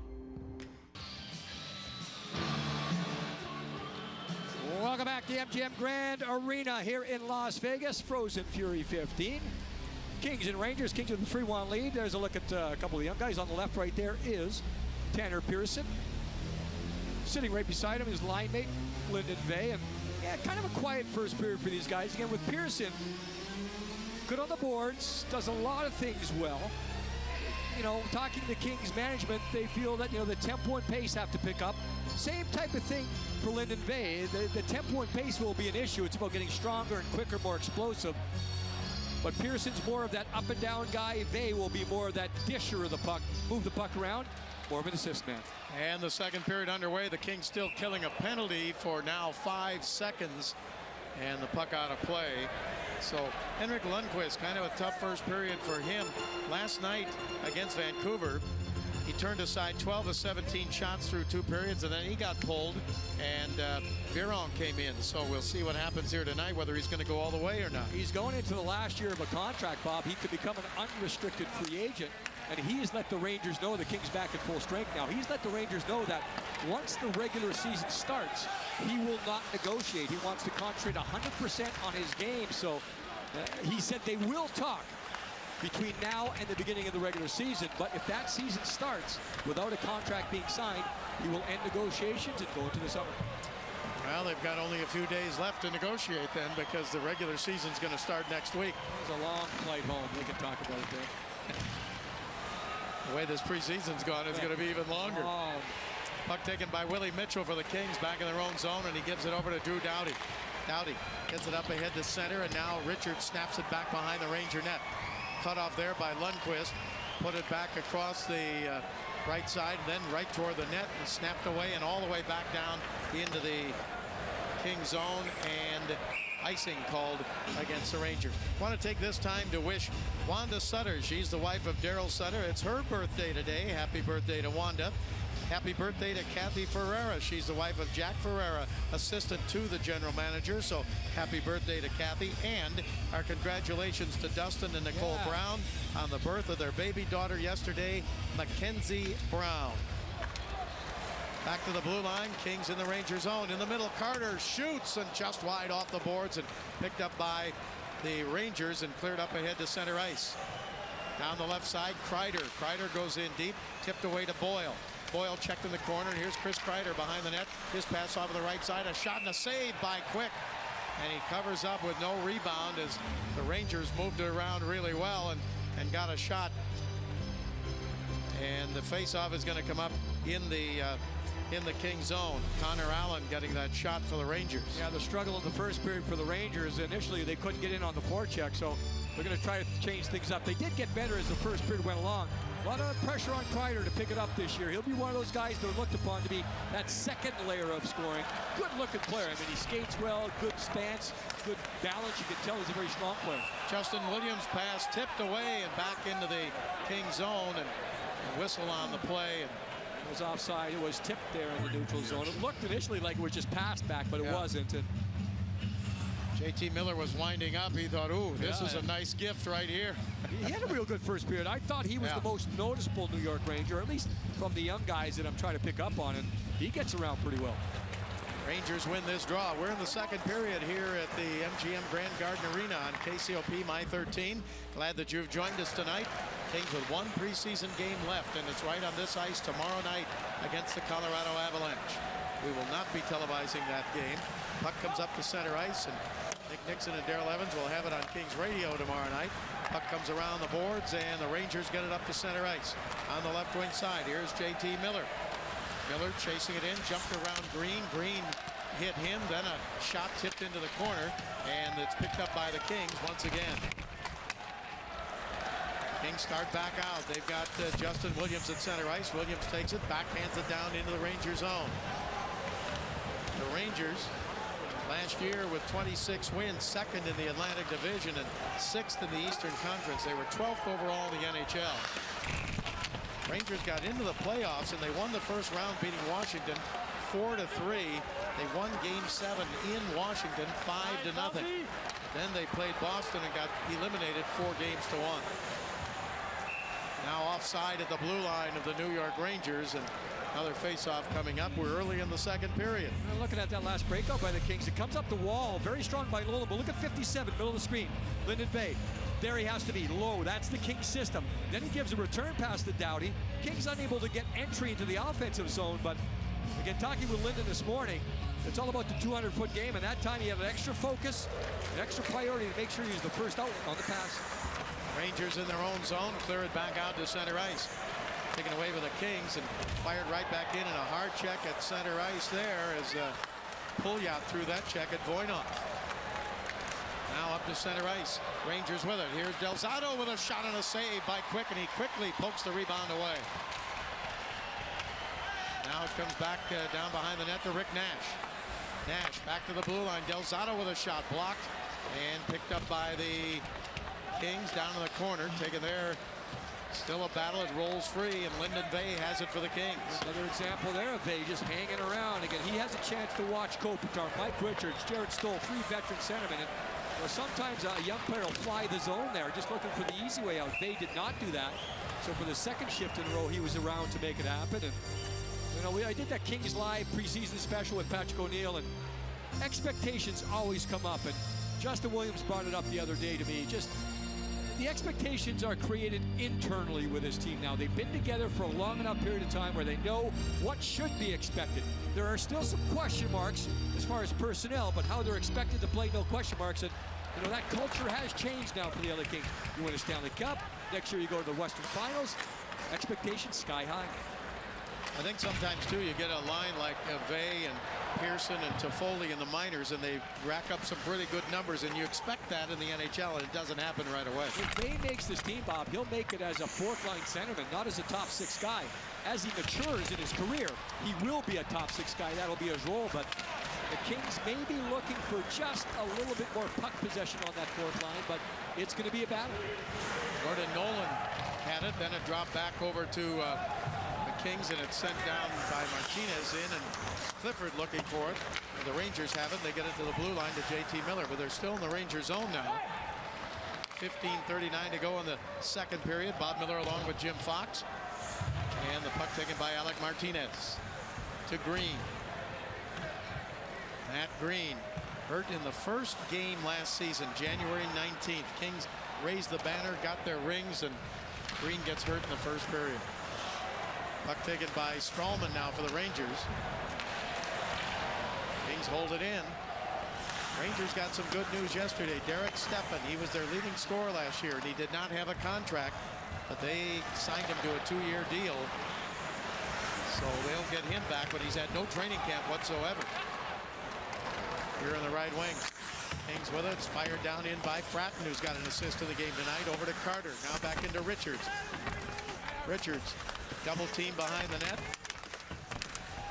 Speaker 9: Welcome back to MGM Grand Arena here in Las Vegas. Frozen Fury 15. Kings and Rangers. Kings with a 3-1 lead. There's a look at a couple of the young guys. On the left right there is Tanner Pearson. Sitting right beside him is line mate Lyndon Vey. And yeah, kind of a quiet first period for these guys. Again, with Pearson, good on the boards, does a lot of things well. You know, talking to Kings management, they feel that, you know, the tempo and pace have to pick up. Same type of thing for Lyndon Vey. The tempo and pace will be an issue. It's about getting stronger and quicker, more explosive. But Pearson's more of that up and down guy. Vey will be more of that disher of the puck. Move the puck around, more of an assist man.
Speaker 25: And the second period underway. The Kings still killing a penalty for now 5 seconds. And the puck out of play. So Henrik Lundqvist, kind of a tough first period for him. Last night against Vancouver, he turned aside 12 of 17 shots through 2 periods, and then he got pulled, and Biron came in. So we'll see what happens here tonight, whether he's going to go all the way or not.
Speaker 9: He's going into the last year of a contract, Bob. He could become an unrestricted free agent, and he's let the Rangers know, the Kings back at full strength now, he's let the Rangers know that once the regular season starts, he will not negotiate. He wants to concentrate 100% on his game. So he said they will talk between now and the beginning of the regular season, but if that season starts without a contract being signed, he will end negotiations and go into the summer.
Speaker 25: Well, they've got only a few days left to negotiate then, because the regular season's going to start next week.
Speaker 9: It's a long flight home. We can talk about it there.
Speaker 25: The way this preseason's gone, it's going to be even longer.
Speaker 9: Oh.
Speaker 25: Puck taken by Willie Mitchell for the Kings, back in their own zone, and he gives it over to Drew Doughty. Doughty gets it up ahead to center, and now Richards snaps it back behind the Ranger net. Cut off there by Lundqvist.
Speaker 4: put it back across the right side and then right toward the net and snapped away and all the way back down into the Kings zone, and icing called against the Rangers. Want to take this time to wish Wanda Sutter, she's the wife of Daryl Sutter, it's her birthday today. Happy birthday to Wanda. Happy birthday to Kathy Ferreira. She's the wife of Jack Ferreira, assistant to the general manager. So happy birthday to Kathy, and our congratulations to Dustin and Nicole Brown on the birth of their baby daughter yesterday, Mackenzie Brown. Back to the blue line, Kings in the Ranger zone. In the middle, Carter shoots and just wide off the boards and picked up by the Rangers and cleared up ahead to center ice. Down the left side, Kreider. Kreider goes in deep, tipped away to Boyle. Boyle checked in the corner, and here's Chris Kreider behind the net. His pass off of the right side, a shot and a save by Quick. And he covers up with no rebound as the Rangers moved it around really well and got a shot. And the face-off is going to come up in the Kings zone. Connor Allen getting that shot for the Rangers.
Speaker 9: Yeah, the struggle in the first period for the Rangers. Initially, they couldn't get in on the forecheck, so they're going to try to change things up. They did get better as the first period went along. A lot of pressure on Kreider to pick it up this year. He'll be one of those guys that are looked upon to be that second layer of scoring. Good-looking player. I mean, he skates well, good stance, good balance. You can tell he's a very strong player.
Speaker 4: Justin Williams' pass tipped away and back into the Kings zone, and whistle on the play. And
Speaker 9: it was offside. It was tipped there in the neutral zone. It looked initially like it was just passed back, but it wasn't. And
Speaker 4: JT Miller was winding up. He thought, ooh, this is a nice gift right here.
Speaker 9: He had a real good first period. I thought he was the most noticeable New York Ranger, at least from the young guys that I'm trying to pick up on, and he gets around pretty well.
Speaker 4: Rangers win this draw. We're in the second period here at the MGM Grand Garden Arena on KCOP My 13. Glad that you've joined us tonight. Kings with one preseason game left, and it's right on this ice tomorrow night against the Colorado Avalanche. We will not be televising that game. Puck comes up to center ice, and Nick Nixon and Daryl Evans will have it on Kings Radio tomorrow night. Puck comes around the boards, and the Rangers get it up to center ice. On the left wing side, here's JT Miller. Miller chasing it in, jumped around Green. Green hit him, then a shot tipped into the corner, and it's picked up by the Kings once again. Kings start back out. They've got Justin Williams at center ice. Williams takes it, backhands it down into the Ranger zone. The Rangers last year with 26 wins, second in the Atlantic Division and sixth in the Eastern Conference. They were 12th overall in the NHL. Rangers got into the playoffs and they won the first round, beating Washington 4-3. They won Game 7 in Washington 5-0. Then they played Boston and got eliminated 4-1. Now offside at the blue line of the New York Rangers, and another face-off coming up. We're early in the second period.
Speaker 9: Now looking at that last breakout by the Kings, it comes up the wall, very strong by Lola, but look at 57, middle of the screen. Linden Bay, there he has to be, low, that's the Kings system. Then he gives a return pass to Doughty. Kings unable to get entry into the offensive zone, but again, talking with Linden this morning, it's all about the 200-foot game, and that time he had an extra focus, an extra priority to make sure he was the first out on the pass.
Speaker 4: Rangers in their own zone, clear it back out to center ice. Taken away with the Kings and fired right back in, and a hard check at center ice there as Pouliot threw that check at Voynov. Now up to center ice. Rangers with it. Here's Delzato with a shot and a save by Quick, and he quickly pokes the rebound away. Now it comes back down behind the net to Rick Nash. Nash back to the blue line. Delzato with a shot blocked and picked up by the Kings down in the corner. Taken there. Still a battle. It rolls free, and Linden Bay has it for the Kings.
Speaker 9: Another example there of Bay just hanging around. Again, he has a chance to watch Kopitar, Mike Richards, Jared Stoll, three veteran centermen. And sometimes a young player will fly the zone there, just looking for the easy way out. Bay did not do that. So for the second shift in a row, he was around to make it happen. And you know, I did that Kings Live preseason special with Patrick O'Neill, and expectations always come up. And Justin Williams brought it up the other day to me. Just the expectations are created internally with this team now. They've been together for a long enough period of time where they know what should be expected. There are still some question marks as far as personnel, but how they're expected to play, no question marks. And you know, that culture has changed now for the LA Kings. You win a Stanley Cup, next year you go to the Western Finals, expectations sky high.
Speaker 4: I think sometimes, too, you get a line like Vey and Pearson and Toffoli in the minors, and they rack up some pretty good numbers, and you expect that in the NHL, and it doesn't happen right away.
Speaker 7: If Vey makes this team, Bob, he'll make it as a fourth-line centerman, not as a top-6 guy. As he matures in his career, he will be a top-6 guy. That'll be his role, but the Kings may be looking for just a little bit more puck possession on that fourth line, but it's going to be a battle.
Speaker 4: Jordan Nolan had it, then it dropped back over to the Kings, and it's sent down by Martinez in, and Clifford looking for it. And the Rangers have it. They get it to the blue line to JT Miller, but they're still in the Rangers zone now. 15:39 to go in the second period. Bob Miller along with Jim Fox. And the puck taken by Alec Martinez to Green. Matt Green hurt in the first game last season, January 19th. Kings raised the banner, got their rings, and Green gets hurt in the first period. Puck taken by Stralman now for the Rangers. Kings hold it in. Rangers got some good news yesterday. Derek Stepan, he was their leading scorer last year, and he did not have a contract, but they signed him to a 2-year deal. So they'll get him back, but he's had no training camp whatsoever. Here in the right wing. Kings with it. It's fired down in by Fratton, who's got an assist in the game tonight. Over to Carter. Now back into Richards. Richards, double team behind the net.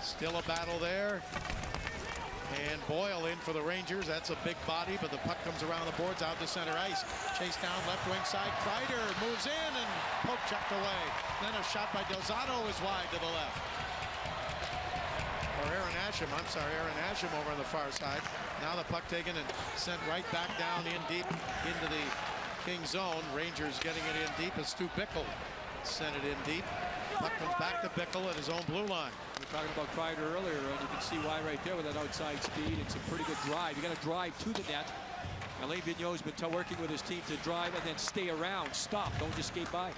Speaker 4: Still a battle there. And Boyle in for the Rangers. That's a big body, but the puck comes around the boards out to center ice. Chase down left wing side. Kreider moves in and poke checked away. Then a shot by Delzato is wide to the left. Or Aaron Asham. I'm sorry, Aaron Asham over on the far side. Now the puck taken and sent right back down in deep into the King zone. Rangers getting it in deep as Stu Bickle sent it in deep. Puck comes back to Bickle at his own blue line.
Speaker 7: We were talking about Kreider earlier, and you can see why right there with that outside speed. It's a pretty good drive. You got to drive to the net. Alain Vigneault's been working with his team to drive and then stay around. Stop. Don't just skate by.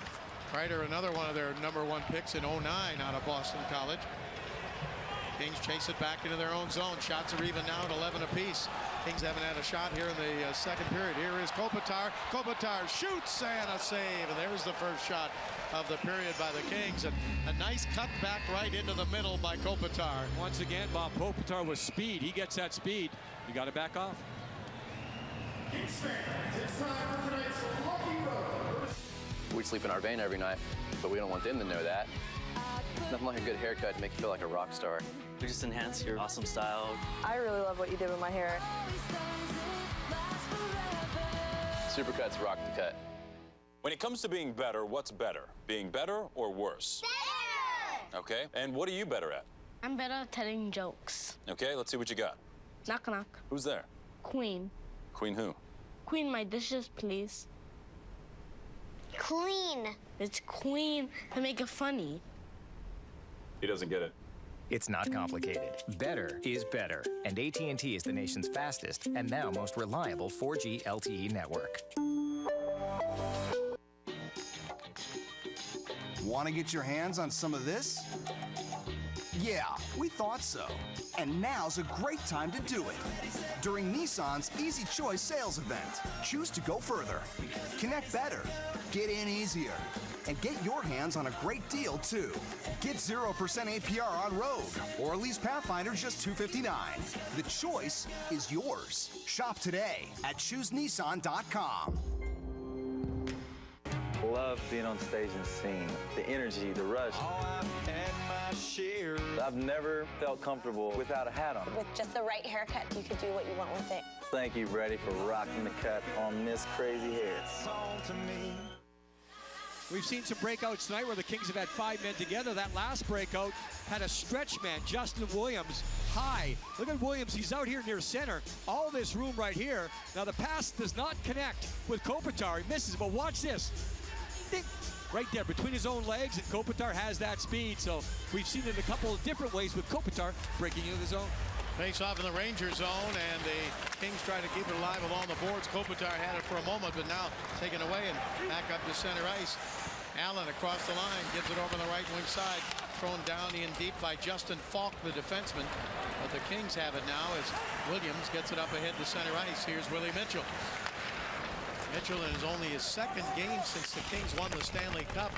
Speaker 4: Kreider, another one of their #1 picks in 09 out of Boston College. Kings chase it back into their own zone. Shots are even now at 11 apiece. Kings haven't had a shot here in the second period. Here is Kopitar. Kopitar shoots and a save. And there's the first shot of the period by the Kings. And a nice cut back right into the middle by Kopitar.
Speaker 7: Once again, Bob, Kopitar with speed. He gets that speed. You got to back off.
Speaker 11: Kings fans, it's time for tonight's Lucky Road.
Speaker 12: We sleep in our van every night, but we don't want them to know that. Nothing like a good haircut to make you feel like a rock star.
Speaker 13: We just enhance your awesome style.
Speaker 14: I really love what you did with my hair.
Speaker 12: Supercuts rock the cut.
Speaker 15: When it comes to being better, what's better? Being better or worse? Better! Okay, and what are you better at?
Speaker 16: I'm better at telling jokes.
Speaker 15: Okay, let's see what you got.
Speaker 16: Knock, knock.
Speaker 15: Who's there?
Speaker 16: Queen.
Speaker 15: Queen who?
Speaker 16: Queen, my dishes, please.
Speaker 24: Queen.
Speaker 16: It's Queen to make it funny.
Speaker 15: He doesn't get it.
Speaker 29: It's not complicated. Better is better. And AT&T is the nation's fastest and now most reliable 4G LTE network.
Speaker 1: Want to get your hands on some of this? Yeah, we thought so. And now's a great time to do it. During Nissan's Easy Choice sales event, choose to go further. Connect better. Get in easier. And get your hands on a great deal, too. Get 0% APR on road, or lease Pathfinder just $259. The choice is yours. Shop today at ChooseNissan.com.
Speaker 30: Love being on stage and singing. The energy, the rush. I've never felt comfortable without a hat on.
Speaker 24: With just the right haircut, you could do what you want with it.
Speaker 30: Thank you, Brady, for rocking the cut on this crazy hair.
Speaker 7: We've seen some breakouts tonight where the Kings have had 5 men together. That last breakout had a stretch man, Justin Williams, high. Look at Williams, he's out here near center. All this room right here. Now the pass does not connect with Kopitar. He misses, but watch this. Ding. Right there between his own legs, and Kopitar has that speed. So we've seen it a couple of different ways with Kopitar breaking into the zone.
Speaker 4: Face off in the Ranger zone, and the Kings try to keep it alive along the boards. Kopitar had it for a moment, but now taken away and back up to center ice. Allen across the line, gives it over the right wing side, thrown down in deep by Justin Falk, the defenseman. But the Kings have it now as Williams gets it up ahead to center ice. Here's Willie Mitchell. Mitchell in his only his second game since the Kings won the Stanley Cup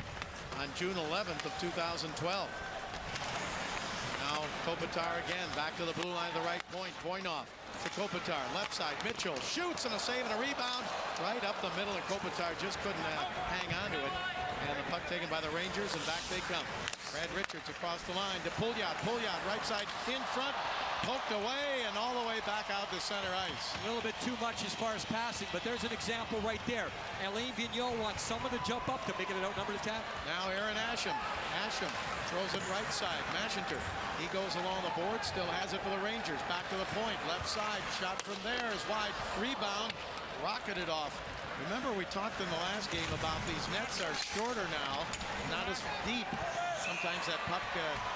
Speaker 4: on June 11th of 2012. Kopitar again, back to the blue line, the right point. Voinov to Kopitar, left side. Mitchell shoots and a save and a rebound right up the middle, and Kopitar just couldn't hang on to it. And the puck taken by the Rangers, and back they come. Brad Richards across the line to Pouliot. Pouliot right side in front, poked away and all the way back out to center ice.
Speaker 7: A little bit too much as far as passing, but there's an example right there. Alain Vigneault wants someone to jump up to make it an outnumbered attack.
Speaker 4: Now Aaron Asham. Asham throws it right side. Mashinter. He goes along the board, still has it for the Rangers. Back to the point, left side. Shot from there is wide. Rebound, rocketed off. Remember, we talked in the last game about these nets are shorter now, not as deep. Sometimes that puck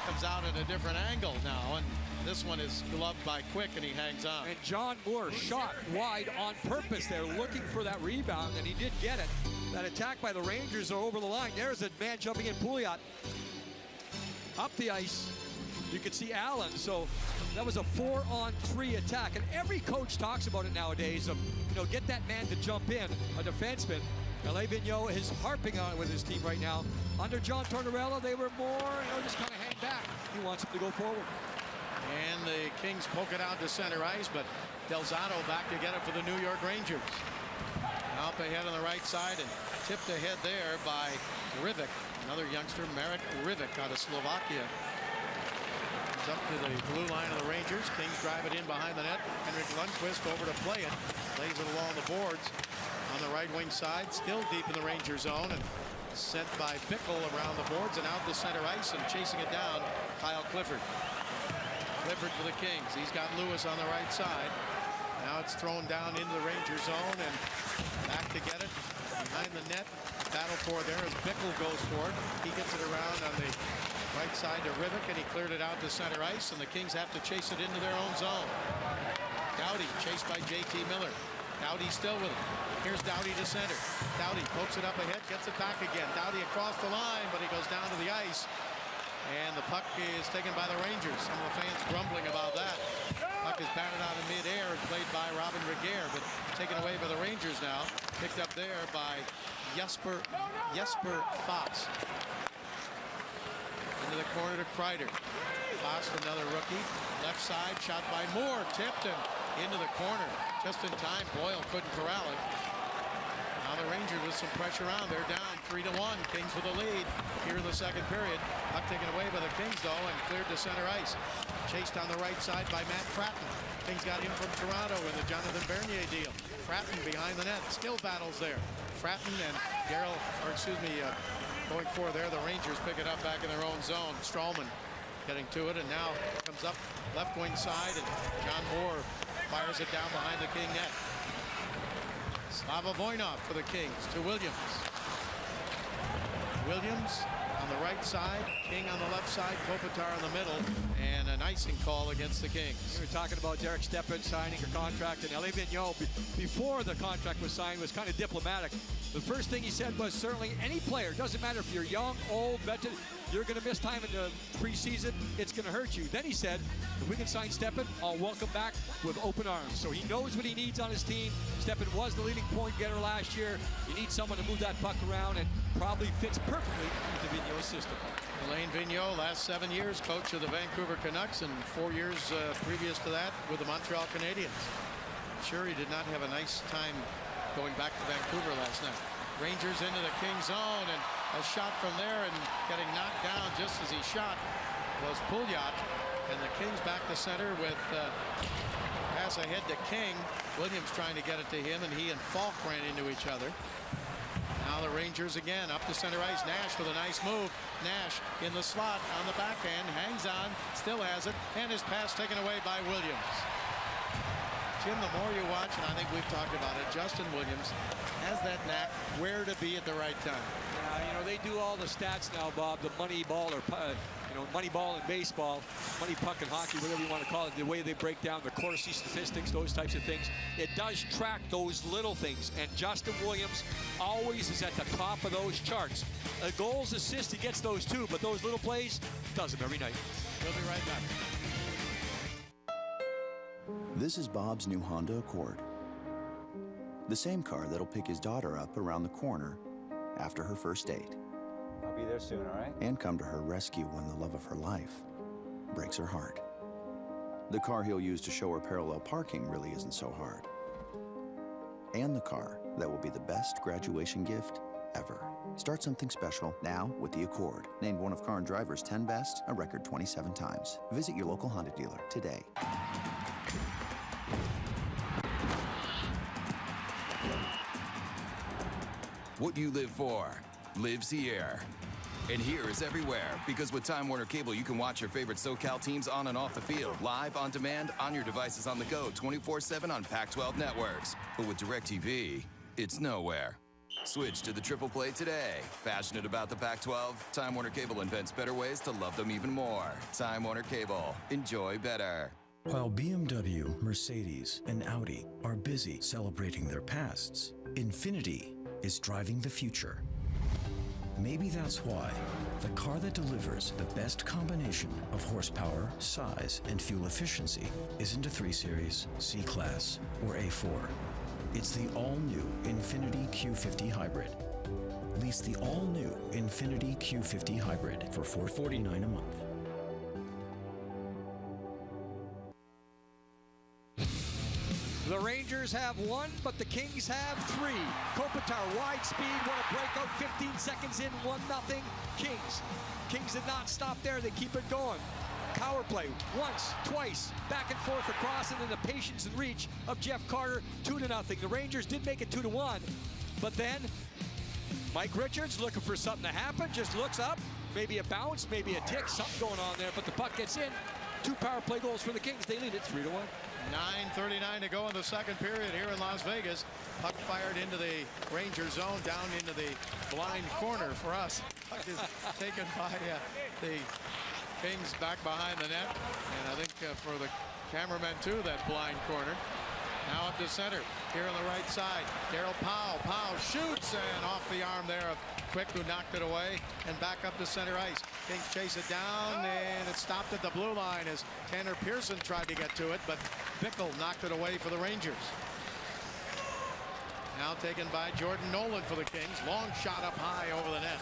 Speaker 4: comes out at a different angle now, and this one is gloved by Quick, and he hangs on.
Speaker 7: And John Moore shot wide on purpose there, looking for that rebound, and he did get it. That attack by the Rangers are over the line. There's a man jumping in, Pouliot. Up the ice. You can see Allen, so that was a 4-on-3 attack. And every coach talks about it nowadays of, get that man to jump in, a defenseman. Alain Vigneault is harping on it with his team right now. Under John Tortorella, they were more, just kind of hang back. He wants him to go forward.
Speaker 4: And the Kings poke it out to center ice, but Delzato back to get it for the New York Rangers. Up ahead on the right side and tipped ahead there by Rivik. Another youngster, Marek Rivik out of Slovakia. Up to the blue line of the Rangers. Kings drive it in behind the net. Henrik Lundqvist over to play it. Lays it along the boards on the right wing side. Still deep in the Ranger zone and sent by Bickle around the boards and out to center ice and chasing it down, Kyle Clifford. Clifford for the Kings. He's got Lewis on the right side. Now it's thrown down into the Ranger zone and back to get it. Behind the net. Battle for there as Bickle goes for it. He gets it around on the right side to Rivik, and he cleared it out to center ice, and the Kings have to chase it into their own zone. Doughty chased by J.T. Miller. Doughty still with it. Here's Doughty to center. Doughty pokes it up ahead, gets it back again. Doughty across the line, but he goes down to the ice. And the puck is taken by the Rangers. Some of the fans grumbling about that. Puck is batted out in midair and played by Robin Regehr, but taken away by the Rangers now. Picked up there by Jesper Fox. Into the corner to Kreider. Fox, another rookie. Left side, shot by Moore, tipped and into the corner. Just in time, Boyle couldn't corral it. Now the Rangers with some pressure on. They're down 3-1. Kings with the lead here in the second period. Puck taken away by the Kings, though, and cleared to center ice. Chased on the right side by Matt Fratton. Kings got him from Toronto in the Jonathan Bernier deal. Fratton behind the net. Still battles there. Fratton and going for there. The Rangers pick it up back in their own zone. Stralman getting to it, and now comes up left wing side, and John Moore fires it down behind the King net. Slava Voinov for the Kings to Williams. Williams on the right side, King on the left side, Kopitar in the middle, and an icing call against the Kings.
Speaker 7: We were talking about Derek Stepan signing a contract, and Alain Vigneault, before the contract was signed, was kind of diplomatic. The first thing he said was, certainly any player, doesn't matter if you're young, old, veteran, you're going to miss time in the preseason, it's going to hurt you. Then he said, if we can sign Stepan, I'll welcome back with open arms. So he knows what he needs on his team. Stepan was the leading point getter last year. You need someone to move that puck around, and probably fits perfectly into Vigneault's system.
Speaker 4: Alain Vigneault, last 7 years, coach of the Vancouver Canucks, and 4 years previous to that with the Montreal Canadiens. Sure, he did not have a nice time going back to Vancouver last night. Rangers into the Kings zone, and a shot from there, and getting knocked down just as he shot was Pouliot. And the Kings back to center with pass ahead to King. Williams trying to get it to him, and he and Falk ran into each other. Now the Rangers again up to center ice. Nash with a nice move. Nash in the slot on the backhand, hangs on, still has it, and his pass taken away by Williams. Jim, the more you watch, and I think we've talked about it, Justin Williams has that knack where to be at the right time.
Speaker 7: Yeah, they do all the stats now, Bob, the money ball or money ball in baseball, money puck in hockey, whatever you want to call it, the way they break down the Corsi statistics, those types of things. It does track those little things, and Justin Williams always is at the top of those charts. Goals, assists, he gets those too, but those little plays, does them every night.
Speaker 4: We'll be right back.
Speaker 3: This is Bob's new Honda Accord. The same car that'll pick his daughter up around the corner after her first date.
Speaker 30: I'll be there soon, all right?
Speaker 3: And come to her rescue when the love of her life breaks her heart. The car he'll use to show her parallel parking really isn't so hard. And the car that will be the best graduation gift ever. Start something special now with the Accord. Named one of Car and Driver's 10 best a record 27 times. Visit your local Honda dealer today.
Speaker 5: What you live for lives here. And here is everywhere, because with Time Warner Cable, you can watch your favorite SoCal teams on and off the field, live, on demand, on your devices on the go, 24/7 on Pac-12 networks. But with DirecTV, it's nowhere. Switch to the Triple Play today. Passionate about the Pac-12? Time Warner Cable invents better ways to love them even more. Time Warner Cable. Enjoy better.
Speaker 17: While BMW, Mercedes, and Audi are busy celebrating their pasts, Infiniti is driving the future. Maybe that's why the car that delivers the best combination of horsepower, size, and fuel efficiency isn't a 3 Series, C-Class, or A4. It's the all-new Infiniti Q50 Hybrid. Lease the all-new Infiniti Q50 Hybrid for $449 a month.
Speaker 7: The Rangers have one, but the Kings have three. Kopitar, wide speed, what a breakout, 15 seconds in, 1-0, Kings. Kings did not stop there, they keep it going. Power play, once, twice, back and forth across, and then the patience and reach of Jeff Carter, 2-0. The Rangers did make it 2-1, but then Mike Richards looking for something to happen, just looks up, maybe a bounce, maybe a tick, something going on there, but the puck gets in. 2 power play goals for the Kings, they lead it 3-1.
Speaker 4: 9:39 to go in the second period here in Las Vegas. Puck fired into the Ranger zone, down into the blind corner for us. Puck is taken by the Kings back behind the net. And I think for the cameramen too, that blind corner. Now up to center, here on the right side. Darryl Powell. Powell shoots, and off the arm there of Quick, who knocked it away, and back up to center ice. Kings chase it down, and it stopped at the blue line as Tanner Pearson tried to get to it, but Bickle knocked it away for the Rangers. Now taken by Jordan Nolan for the Kings. Long shot up high over the net.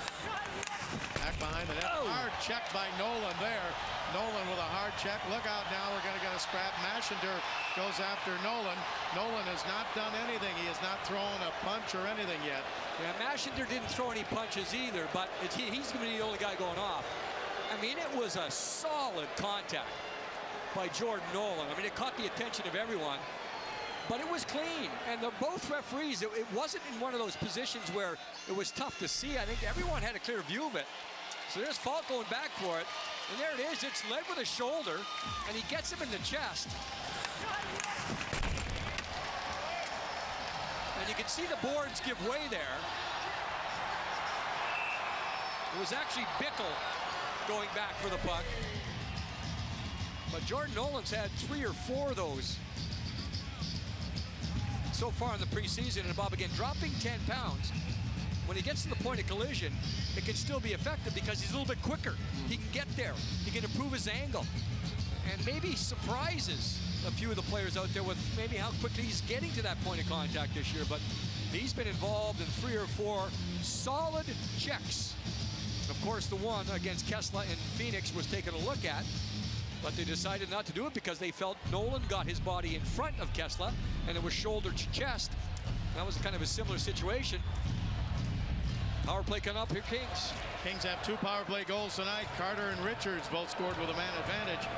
Speaker 4: Back behind the net. Hard check by Nolan there. Nolan with a hard check. Look out now, we're going to get a scrap. Mashinter goes after Nolan. Nolan has not done anything. He has not thrown a punch or anything yet.
Speaker 7: Yeah, Mashinter didn't throw any punches either, but he's going to be the only guy going off. I mean, it was a solid contact by Jordan Nolan. I mean, it caught the attention of everyone, but it was clean. And both referees, it wasn't in one of those positions where it was tough to see. I think everyone had a clear view of it. So there's Falk going back for it. And there it is. It's led with a shoulder, and he gets him in the chest. And you can see the boards give way there. It was actually Bickle going back for the puck. But Jordan Nolan's had 3 or 4 of those so far in the preseason. And Bob, again, dropping 10 pounds. When he gets to the point of collision, it can still be effective because he's a little bit quicker. He can get there. He can improve his angle. And maybe surprises a few of the players out there with maybe how quickly he's getting to that point of contact this year. But he's been involved in 3 or 4 solid checks. Of course, the one against Kessler in Phoenix was taken a look at, but they decided not to do it because they felt Nolan got his body in front of Kessler, and it was shoulder to chest. That was kind of a similar situation. Power play coming up here, Kings.
Speaker 4: Kings have 2 power play goals tonight. Carter and Richards both scored with a man advantage.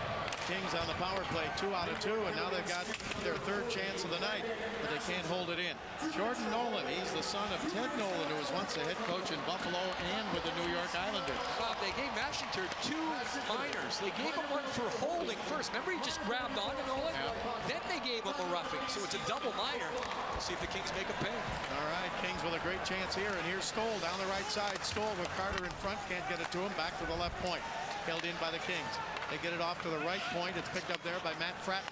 Speaker 4: Kings on the power play, 2 out of 2, and now they've got their 3rd chance of the night, but they can't hold it in. Jordan Nolan, he's the son of Ted Nolan, who was once the head coach in Buffalo and with the New York Islanders.
Speaker 7: Bob, they gave Mashinter 2 minors. They gave him one for holding first. Remember, he just grabbed onto Nolan? Yeah. Then they gave him a roughing, so it's a double minor. Let's see if the Kings make a pay.
Speaker 4: All right, Kings with a great chance here, and here's Stoll down the right side. Stoll with Carter in front, can't get it to him. Back to the left point, held in by the Kings. They get it off to the right point. It's picked up there by Matt Fratton.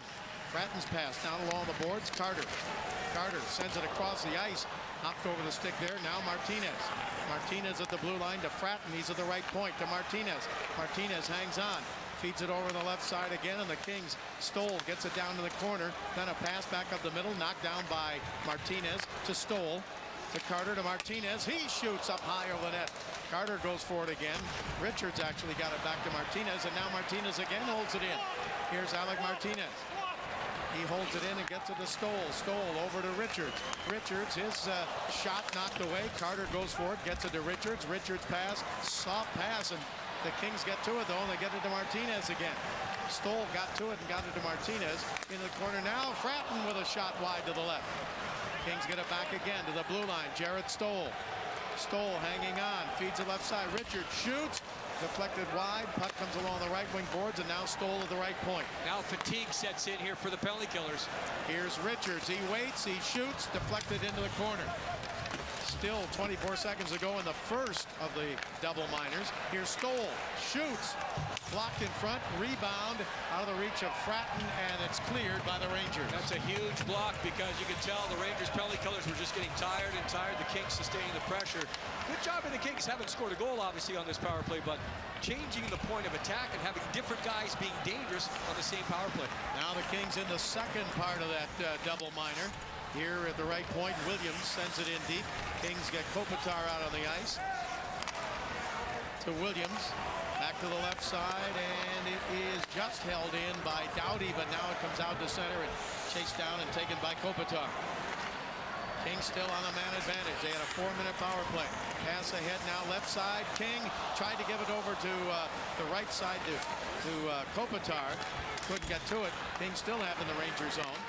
Speaker 4: Fratton's pass down along the boards. Carter sends it across the ice. Hopped over the stick there. Now Martinez. Martinez at the blue line to Fratton. He's at the right point to Martinez. Martinez hangs on. Feeds it over the left side again, and the Kings. Stoll gets it down to the corner. Then a pass back up the middle. Knocked down by Martinez to Stoll. to Carter to Martinez. He shoots up high over the net. Carter goes for it again. Richards actually got it back to Martinez, and now Martinez again holds it in. Here's Alec Martinez. He holds it in and gets it to Stoll. Stoll over to Richards. Richards, his shot knocked away. Carter goes for it, gets it to Richards. Richards pass, soft pass, and the Kings get to it though, and they get it to Martinez again. Stoll got to it and got it to Martinez. Into the corner now, Fratton with a shot wide to the left. Kings get it back again to the blue line. Jarrett Stoll. Stoll hanging on, feeds it left side. Richards shoots. Deflected wide, puck comes along the right wing boards, and now Stoll at the right point.
Speaker 7: Now fatigue sets in here for the penalty killers.
Speaker 4: Here's Richards, he waits, he shoots, deflected into the corner. Still 24 seconds to go in the first of the double minors. Here's Stoll, shoots, blocked in front, rebound out of the reach of Fratton, and it's cleared by the Rangers.
Speaker 7: That's a huge block because you can tell the Rangers penalty killers were just getting tired and tired. The Kings sustaining the pressure. Good job, and the Kings haven't scored a goal obviously on this power play, but changing the point of attack and having different guys being dangerous on the same power play.
Speaker 4: Now the Kings in the second part of that double minor. Here at the right point, Williams sends it in deep. Kings get Kopitar out on the ice. To Williams, back to the left side, and it is just held in by Doughty, but now it comes out to center and chased down and taken by Kopitar. King still on the man advantage. They had a 4-minute power play. Pass ahead now, left side. King tried to give it over to the right side to Kopitar. Couldn't get to it. King still having the Ranger zone.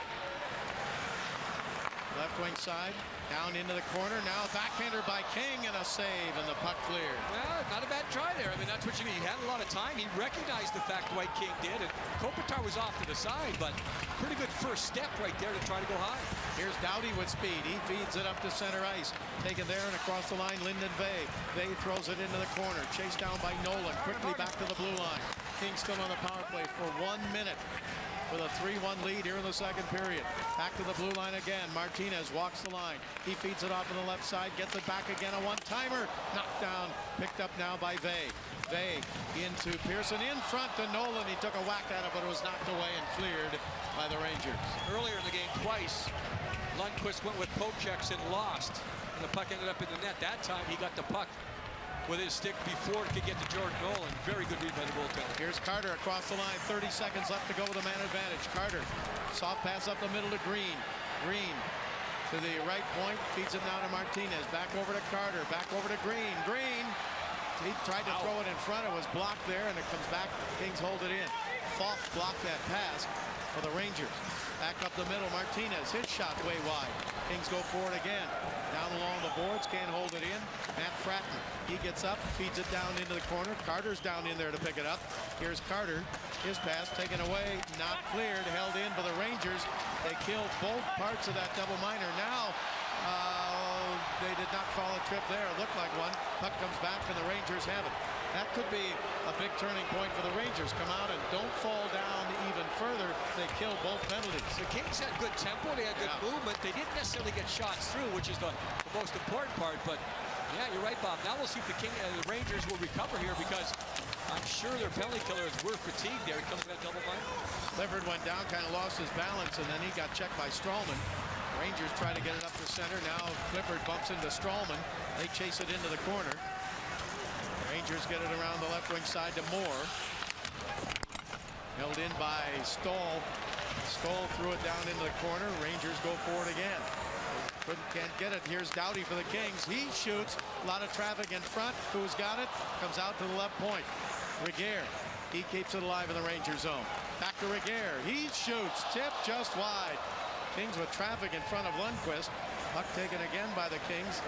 Speaker 4: Left wing side, down into the corner. Now backhander by King and a save, and the puck cleared.
Speaker 7: Well, not a bad try there. I mean, that's what you mean. He had a lot of time. He recognized the fact Dwight King did, and Kopitar was off to the side, but pretty good first step right there to try to go high.
Speaker 4: Here's Doughty with speed. He feeds it up to center ice. Taken there and across the line, Lyndon Vey. Vey throws it into the corner. Chased down by Nolan. Quickly back to the blue line. King still on the power play for 1 minute. With a 3-1 lead here in the second period. Back to the blue line again. Martinez walks the line. He feeds it off on the left side. Gets it back again. A one-timer. Knocked down. Picked up now by Vey. Vey into Pearson. In front to Nolan. He took a whack at it, but it was knocked away and cleared by the Rangers.
Speaker 7: Earlier in the game, twice, Lundqvist went with poke checks and lost. And the puck ended up in the net. That time, he got the puck with his stick before it could get to Jordan Nolan. Very good read by the goaltender.
Speaker 4: Here's Carter across the line. 30 seconds left to go with a man advantage. Carter, soft pass up the middle to Green. Green to the right point. Feeds it now to Martinez. Back over to Carter. Back over to Green. Green. He tried to throw it in front. It was blocked there, and it comes back. Kings hold it in. Falk blocked that pass for the Rangers. Back up the middle. Martinez. His shot way wide. Kings go for it again. Down along the boards, can't hold it in. Matt Fratton, he gets up, feeds it down into the corner. Carter's down in there to pick it up. Here's Carter, his pass taken away, not cleared, held in by the Rangers. They killed both parts of that double minor. Now, they did not call a trip there. It looked like one. Puck comes back and the Rangers have it. That could be a big turning point for the Rangers. Come out and don't fall down even further. They killed both penalties.
Speaker 7: The Kings had good tempo. They had good movement. They didn't necessarily get shots through, which is the most important part. But, yeah, you're right, Bob. Now we'll see if the Rangers will recover here because I'm sure their penalty killers were fatigued there. It comes to that double line.
Speaker 4: Clifford went down, kind of lost his balance, and then he got checked by Strawman. Rangers try to get it up to center. Now Clifford bumps into Strawman. They chase it into the corner. Rangers get it around the left wing side to Moore. Held in by Stoll. Stoll threw it down into the corner. Rangers go for it again. Can't get it. Here's Doughty for the Kings. He shoots. A lot of traffic in front. Who's got it? Comes out to the left point. Regehr. He keeps it alive in the Ranger zone. Back to Regehr. He shoots. Tip just wide. Kings with traffic in front of Lundqvist. Puck taken again by the Kings.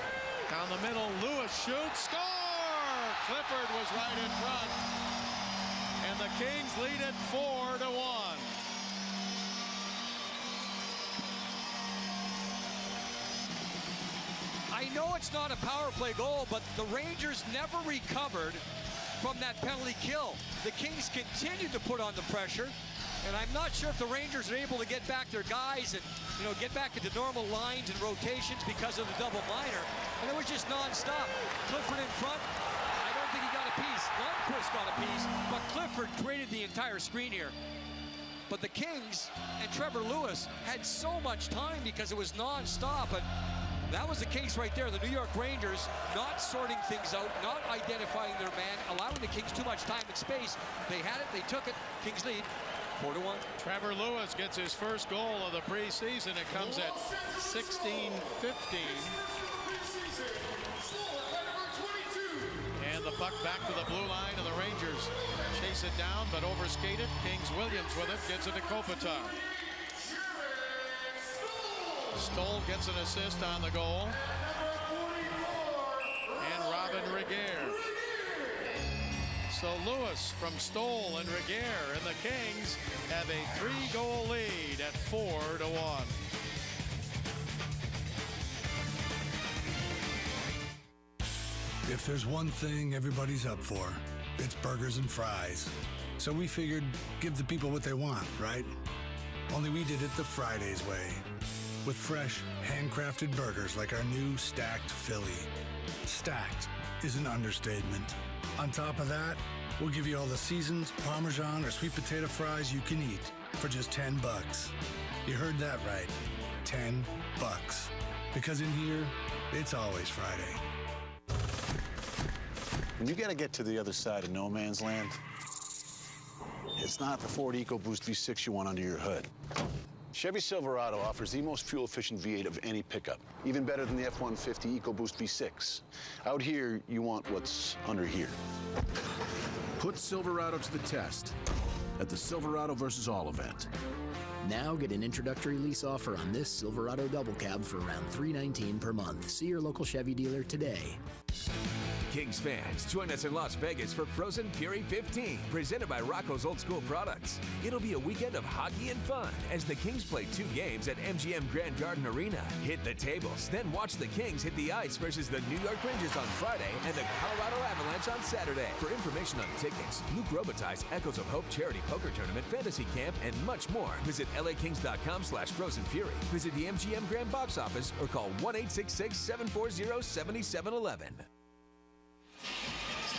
Speaker 4: Down the middle. Lewis shoots. Score! Clifford was right in front. And the Kings lead it 4-1.
Speaker 7: I know it's not a power play goal, but the Rangers never recovered from that penalty kill. The Kings continued to put on the pressure, and I'm not sure if the Rangers are able to get back their guys and, you know, get back into normal lines and rotations because of the double minor. And it was just nonstop. Clifford in front. I don't think he got a piece. Lundqvist got a piece, but Clifford created the entire screen here. But the Kings and Trevor Lewis had so much time because it was nonstop. And That was the case right there. The New York Rangers not sorting things out, not identifying their man, allowing the Kings too much time and space. They had it, they took it. Kings lead 4-1.
Speaker 4: Trevor Lewis gets his first goal of the preseason. It comes at 16:15. And the puck back to the blue line, and the Rangers chase it down, but overskate it. Kings-Williams with it, gets it to Kopitar. Stoll gets an assist on the goal. And Robin Regehr. So Lewis from Stoll and Regehr, and the Kings have a 3-goal lead at 4-1.
Speaker 2: If there's one thing everybody's up for, it's burgers and fries. So we figured give the people what they want, right? Only we did it the Fridays way. With fresh, handcrafted burgers like our new Stacked Philly. Stacked is an understatement. On top of that, we'll give you all the seasoned, Parmesan, or sweet potato fries you can eat for just $10. You heard that right. $10. Because in here, it's always Friday.
Speaker 8: When you gotta get to the other side of no man's land, it's not the Ford EcoBoost V6 you want under your hood. Chevy Silverado offers the most fuel-efficient V8 of any pickup, even better than the F-150 EcoBoost V6. Out here, you want what's under here.
Speaker 18: Put Silverado to the test at the Silverado vs. All event.
Speaker 10: Now get an introductory lease offer on this Silverado double cab for around $319 per month. See your local Chevy dealer today.
Speaker 20: Kings fans, join us in Las Vegas for Frozen Fury 15, presented by Rocco's Old School Products. It'll be a weekend of hockey and fun as the Kings play 2 games at MGM Grand Garden Arena. Hit the tables, then watch the Kings hit the ice versus the New York Rangers on Friday and the Colorado Avalanche on Saturday. For information on tickets, Luke Robitaille's Echoes of Hope Charity Poker Tournament, Fantasy Camp, and much more, visit lakings.com/Frozen Fury. Visit the MGM Grand box office or call 1-866-740-7711.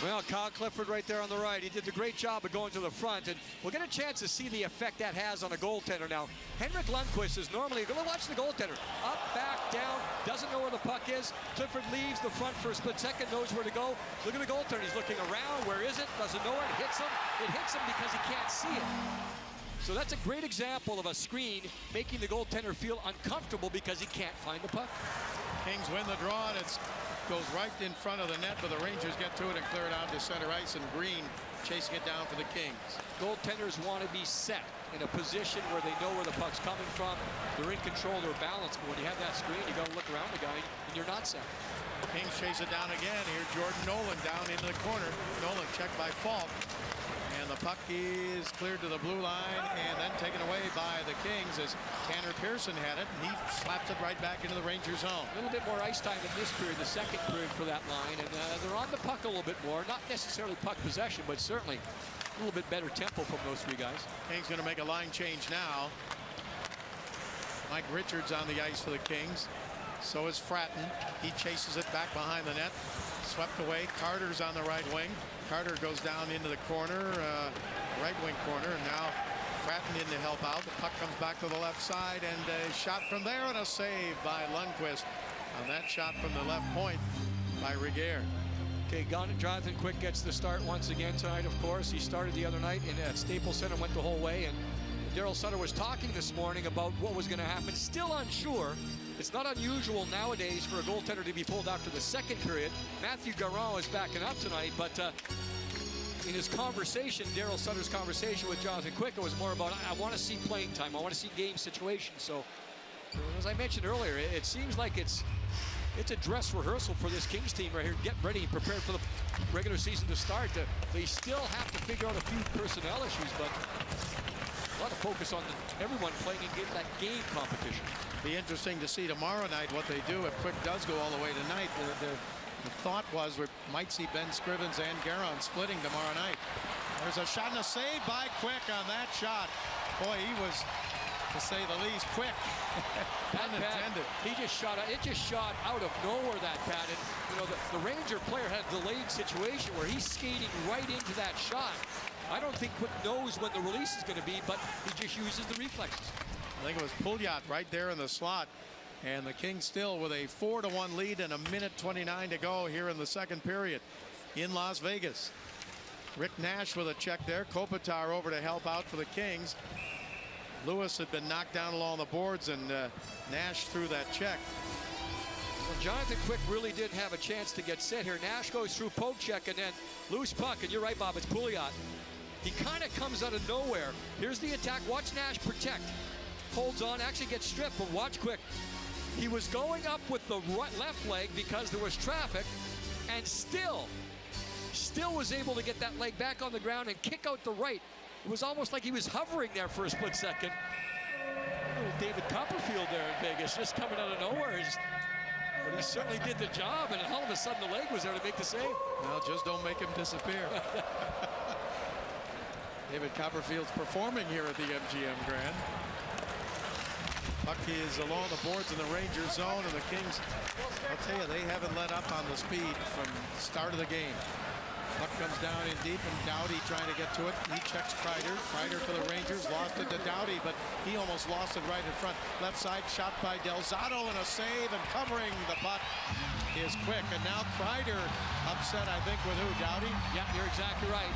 Speaker 7: Well, Kyle Clifford right there on the right. He did a great job of going to the front, and we'll get a chance to see the effect that has on a goaltender. Now, Henrik Lundqvist is normally, watch the goaltender. Up, back, down, doesn't know where the puck is. Clifford leaves the front for a split second, knows where to go. Look at the goaltender. He's looking around. Where is it? Doesn't know it. Hits him. It hits him because he can't see it. So that's a great example of a screen making the goaltender feel uncomfortable because he can't find the puck.
Speaker 4: Kings win the draw, and it goes right in front of the net, but the Rangers get to it and clear it out to center ice, and Green chasing it down for the Kings.
Speaker 7: Goaltenders want to be set in a position where they know where the puck's coming from. They're in control of their balance, but when you have that screen, you got to look around the guy, and you're not set.
Speaker 4: Kings chase it down again. Here, Jordan Nolan down into the corner. Nolan checked by Falk. And the puck is cleared to the blue line and then taken away by the Kings as Tanner Pearson had it, and he slaps it right back into the Rangers' zone.
Speaker 7: A little bit more ice time in this period, the second period for that line, and they're on the puck a little bit more. Not necessarily puck possession, but certainly a little bit better tempo from those 3 guys.
Speaker 4: Kings going to make a line change now. Mike Richards on the ice for the Kings. So is Fratton. He chases it back behind the net. Swept away. Carter's on the right wing. Carter goes down into the corner, right wing corner, and now Fratton in to help out. The puck comes back to the left side, and a shot from there, and a save by Lundqvist on that shot from the left point by Regehr.
Speaker 7: Okay, Jonathan Quick gets the start once again tonight, of course. He started the other night at Staples Center, went the whole way, and Daryl Sutter was talking this morning about what was going to happen. Still unsure. It's not unusual nowadays for a goaltender to be pulled after the second period. Matthew Garon is backing up tonight, but in his conversation, Daryl Sutter's conversation with Jonathan Quick, it was more about, I want to see playing time. I want to see game situations. So, as I mentioned earlier, it seems like it's a dress rehearsal for this Kings team right here. Get ready and prepared for the regular season to start. They still have to figure out a few personnel issues, but a lot of focus on everyone playing in that game competition.
Speaker 4: Be interesting to see tomorrow night what they do if Quick does go all the way tonight. The thought was we might see Ben Scrivens and Garon splitting tomorrow night. There's a shot and a save by Quick on that shot. Boy, he was, to say the least, quick. Unintended.
Speaker 7: He just shot. It just shot out of nowhere, that pad. And you know, the Ranger player had a delayed situation where he's skating right into that shot. I don't think Quick knows when the release is going to be, but he just uses the reflexes.
Speaker 4: I think it was Pouliot right there in the slot. And the Kings still with a 4-1 lead and 1:29 to go here in the second period in Las Vegas. Rick Nash with a check there. Kopitar over to help out for the Kings. Lewis had been knocked down along the boards, and Nash threw that check.
Speaker 7: Well, Jonathan Quick really did have a chance to get set here. Nash goes through poke check and then loose puck, and you're right, Bob, it's Pouliot. He kind of comes out of nowhere. Here's the attack. Watch Nash protect. Holds on, actually gets stripped, but watch Quick. He was going up with the left leg because there was traffic, and still was able to get that leg back on the ground and kick out the right. It was almost like he was hovering there for a split second. Little David Copperfield there in Vegas, just coming out of nowhere. But he certainly did the job, and all of a sudden the leg was there to make the save.
Speaker 4: Well, just don't make him disappear. David Copperfield's performing here at the MGM Grand. Puck is along the boards in the Rangers zone, and the Kings, I'll tell you, they haven't let up on the speed from the start of the game. Puck comes down in deep, and Doughty trying to get to it. He checks Kreider. Kreider for the Rangers, lost it to Doughty, but he almost lost it right in front. Left side shot by Delzato, and a save, and covering the puck is Quick. And now Kreider upset, I think, with who, Doughty?
Speaker 7: Yeah, you're exactly right.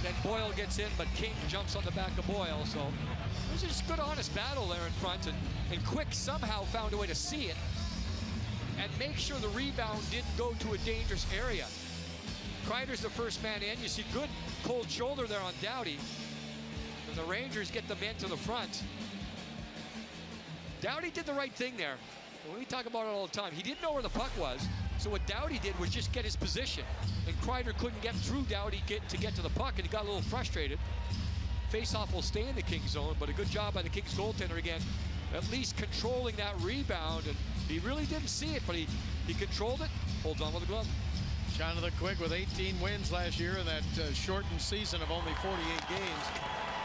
Speaker 7: Then Boyle gets in, but King jumps on the back of Boyle, so it was just a good, honest battle there in front, and Quick somehow found a way to see it and make sure the rebound didn't go to a dangerous area. Kreider's the first man in. You see good cold shoulder there on Doughty, and the Rangers get the men to the front. Doughty did the right thing there. We talk about it all the time. He didn't know where the puck was, so what Doughty did was just get his position, and Kreider couldn't get through Doughty to get to the puck, and he got a little frustrated. Faceoff will stay in the Kings zone, but a good job by the Kings goaltender again, at least controlling that rebound. And he really didn't see it, but he controlled it, holds on with the glove.
Speaker 4: Jonathan Quick with 18 wins last year in that shortened season of only 48 games.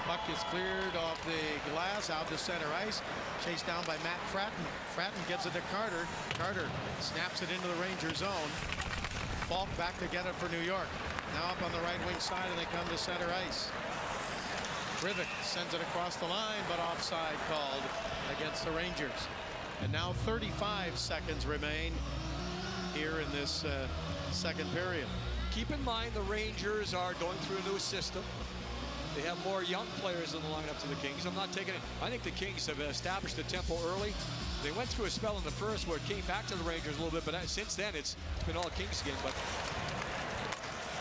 Speaker 4: Puck is cleared off the glass out to center ice, chased down by Matt Fratton. Fratton gives it to Carter. Carter snaps it into the Ranger zone. Falk back to get it for New York. Now up on the right wing side, and they come to center ice. Rivik sends it across the line, but offside called against the Rangers. And now 35 seconds remain here in this second period.
Speaker 7: Keep in mind the Rangers are going through a new system. They have more young players in the lineup to the Kings. I'm not taking it. I think the Kings have established the tempo early. They went through a spell in the first where it came back to the Rangers a little bit, but since then it's been all Kings again. But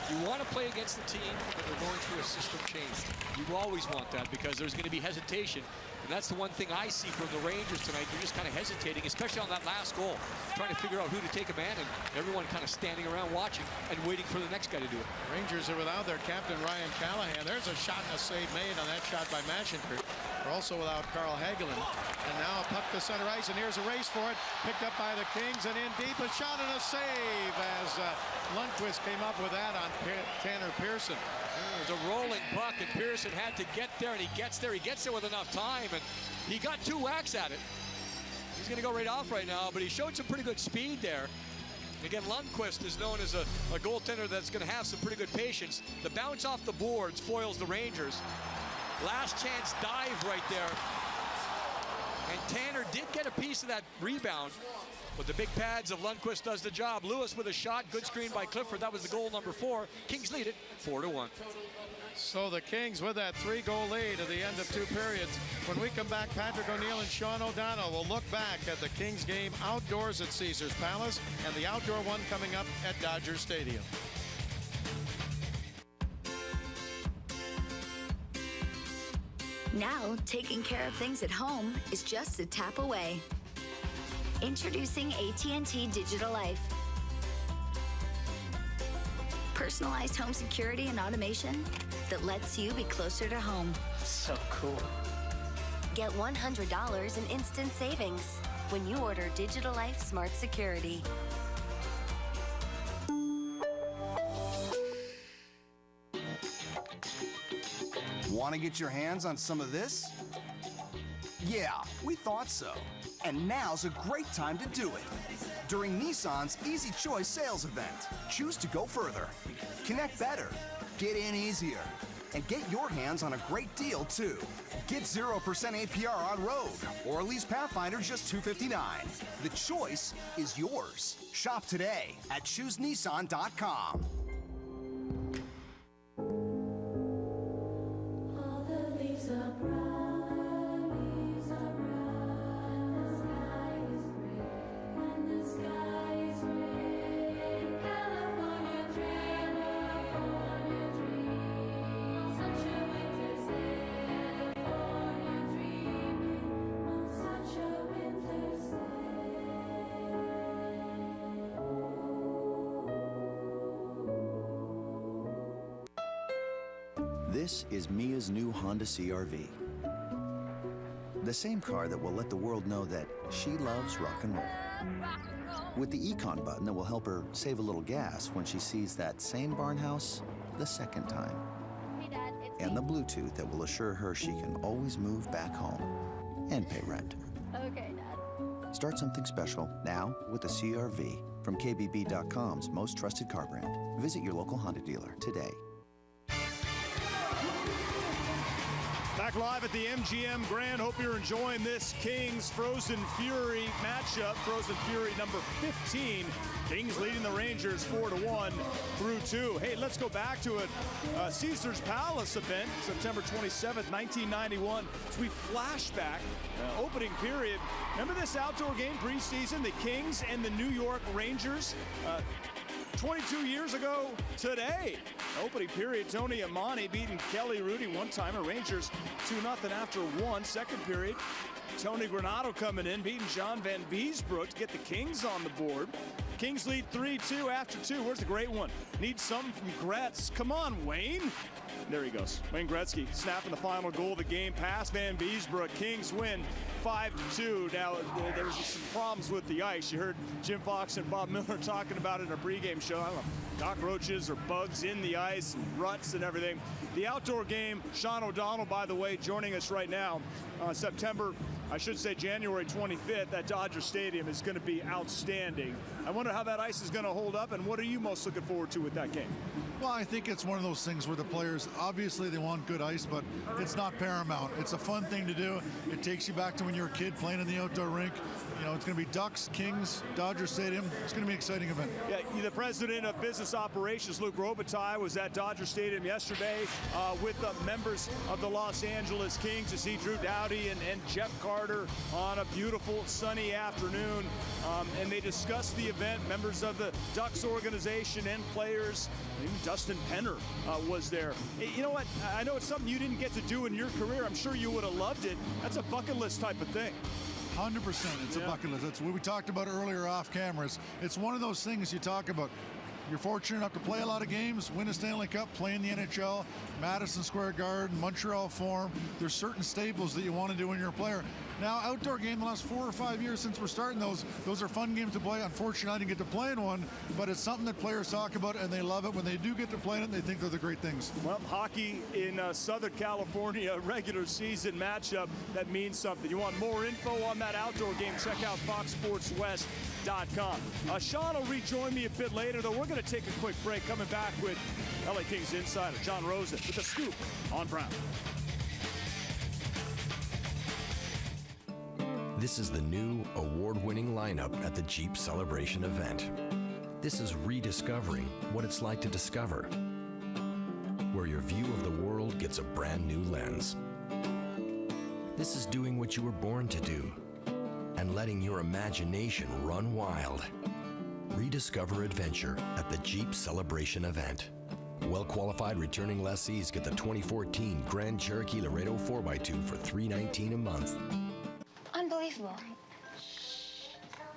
Speaker 7: you want to play against the team that are going through a system change. You always want that because there's going to be hesitation. And that's the one thing I see from the Rangers tonight. They're just kind of hesitating, especially on that last goal, trying to figure out who to take a man, and everyone kind of standing around watching and waiting for the next guy to do it.
Speaker 4: Rangers are without their captain, Ryan Callahan. There's a shot and a save made on that shot by Mashinter. They're also without Carl Hagelin. And now a puck to center ice, and here's a race for it. Picked up by the Kings, and in deep, a shot and a save as Lundqvist came up with that on Tanner Pearson.
Speaker 7: It was a rolling puck, and Pearson had to get there, and he gets there with enough time, and he got 2 whacks at it. He's going to go right off right now, but he showed some pretty good speed there. Again, Lundqvist is known as a goaltender that's going to have some pretty good patience. The bounce off the boards foils the Rangers. Last chance dive right there. And Tanner did get a piece of that rebound, but the big pads of Lundqvist does the job. Lewis with a shot, good screen by Clifford. That was the goal number 4. Kings lead it 4-1.
Speaker 4: So the Kings with that 3-goal lead at the end of 2 periods. When we come back, Patrick O'Neill and Sean O'Donnell will look back at the Kings game outdoors at Caesars Palace and the outdoor one coming up at Dodger Stadium.
Speaker 6: Now, taking care of things at home is just a tap away. Introducing AT&T Digital Life. Personalized home security and automation that lets you be closer to home.
Speaker 13: So cool.
Speaker 6: Get $100 in instant savings when you order Digital Life Smart Security.
Speaker 1: Want to get your hands on some of this? Yeah, we thought so. And now's a great time to do it. During Nissan's Easy Choice sales event, choose to go further, connect better, get in easier. And get your hands on a great deal, too. Get 0% APR on road, or lease Pathfinder just $259. The choice is yours. Shop today at ChooseNissan.com.
Speaker 3: This is Mia's new Honda CR-V. The same car that will let the world know that she loves rock and roll. With the Econ button that will help her save a little gas when she sees that same barn house the second time.
Speaker 9: Hey, Dad, it's
Speaker 3: And
Speaker 9: me.
Speaker 3: the Bluetooth that will assure her she can always move back home and pay rent.
Speaker 9: Okay, Dad.
Speaker 3: Start something special now with the CR-V from KBB.com's most trusted car brand. Visit your local Honda dealer today.
Speaker 11: Back live at the MGM Grand. Hope you're enjoying this Kings Frozen Fury matchup. Frozen Fury number 15. Kings leading the Rangers 4-1 through 2. Hey, let's go back to a Caesars Palace event, September 27th, 1991. So we flash back, opening period. Remember this outdoor game preseason, the Kings and the New York Rangers? 22 years ago today. Opening period, Tony Amani beating Kelly Rudy one-timer. Rangers 2-0 after one. Second period, Tony Granato coming in, beating John Van Beesbrook to get the Kings on the board. Kings lead 3-2 after two. Where's the great one? Need something from Gretz. Come on, Wayne. There he goes. Wayne Gretzky snapping the final goal of the game past Van Beesbrook. Kings win 5-2. Now, there was some problems with the ice. You heard Jim Fox and Bob Miller talking about it in a pregame show. I don't know, cockroaches or bugs in the ice and ruts and everything. The outdoor game, Sean O'Donnell, by the way, joining us right now. January 25th at Dodger Stadium is going to be outstanding. I wonder how that ice is going to hold up, and what are you most looking forward to with that game?
Speaker 19: Well, I think it's one of those things where the players, obviously they want good ice, but it's not paramount. It's a fun thing to do. It takes you back to when you were a kid playing in the outdoor rink. You know, it's going to be Ducks, Kings, Dodger Stadium. It's going to be an exciting event.
Speaker 11: Yeah, the president of business operations, Luke Robitaille, was at Dodger Stadium yesterday with the members of the Los Angeles Kings to see Drew Doughty and Jeff Carter on a beautiful sunny afternoon. And they discussed the event. Members of the Ducks organization and players, even Dustin Penner was there. Hey, you know what? I know it's something you didn't get to do in your career. I'm sure you would have loved it. That's a bucket list type of thing.
Speaker 19: 100%. It's a bucket list. That's what we talked about earlier off cameras. It's one of those things you talk about. You're fortunate enough to play a lot of games, win a Stanley Cup, play in the NHL, Madison Square Garden, Montreal Forum. There's certain staples that you want to do when you're a player. Now, outdoor game the last 4 or 5 years since we're starting those are fun games to play. Unfortunately, I didn't get to play in one, but it's something that players talk about and they love it. When they do get to play in it, they think they're the great things.
Speaker 11: Well, hockey in Southern California, regular season matchup, that means something. You want more info on that outdoor game, check out FoxSportsWest.com. Sean will rejoin me a bit later, though. We're going to take a quick break. Coming back with LA Kings insider John Rosen with a scoop on Brown.
Speaker 21: This is the new award-winning lineup at the Jeep Celebration event. This is rediscovering what it's like to discover, where your view of the world gets a brand new lens. This is doing what you were born to do and letting your imagination run wild. Rediscover adventure at the Jeep Celebration event. Well-qualified returning lessees get the 2014 Grand Cherokee Laredo 4x2 for $319 a month.
Speaker 24: Unbelievable.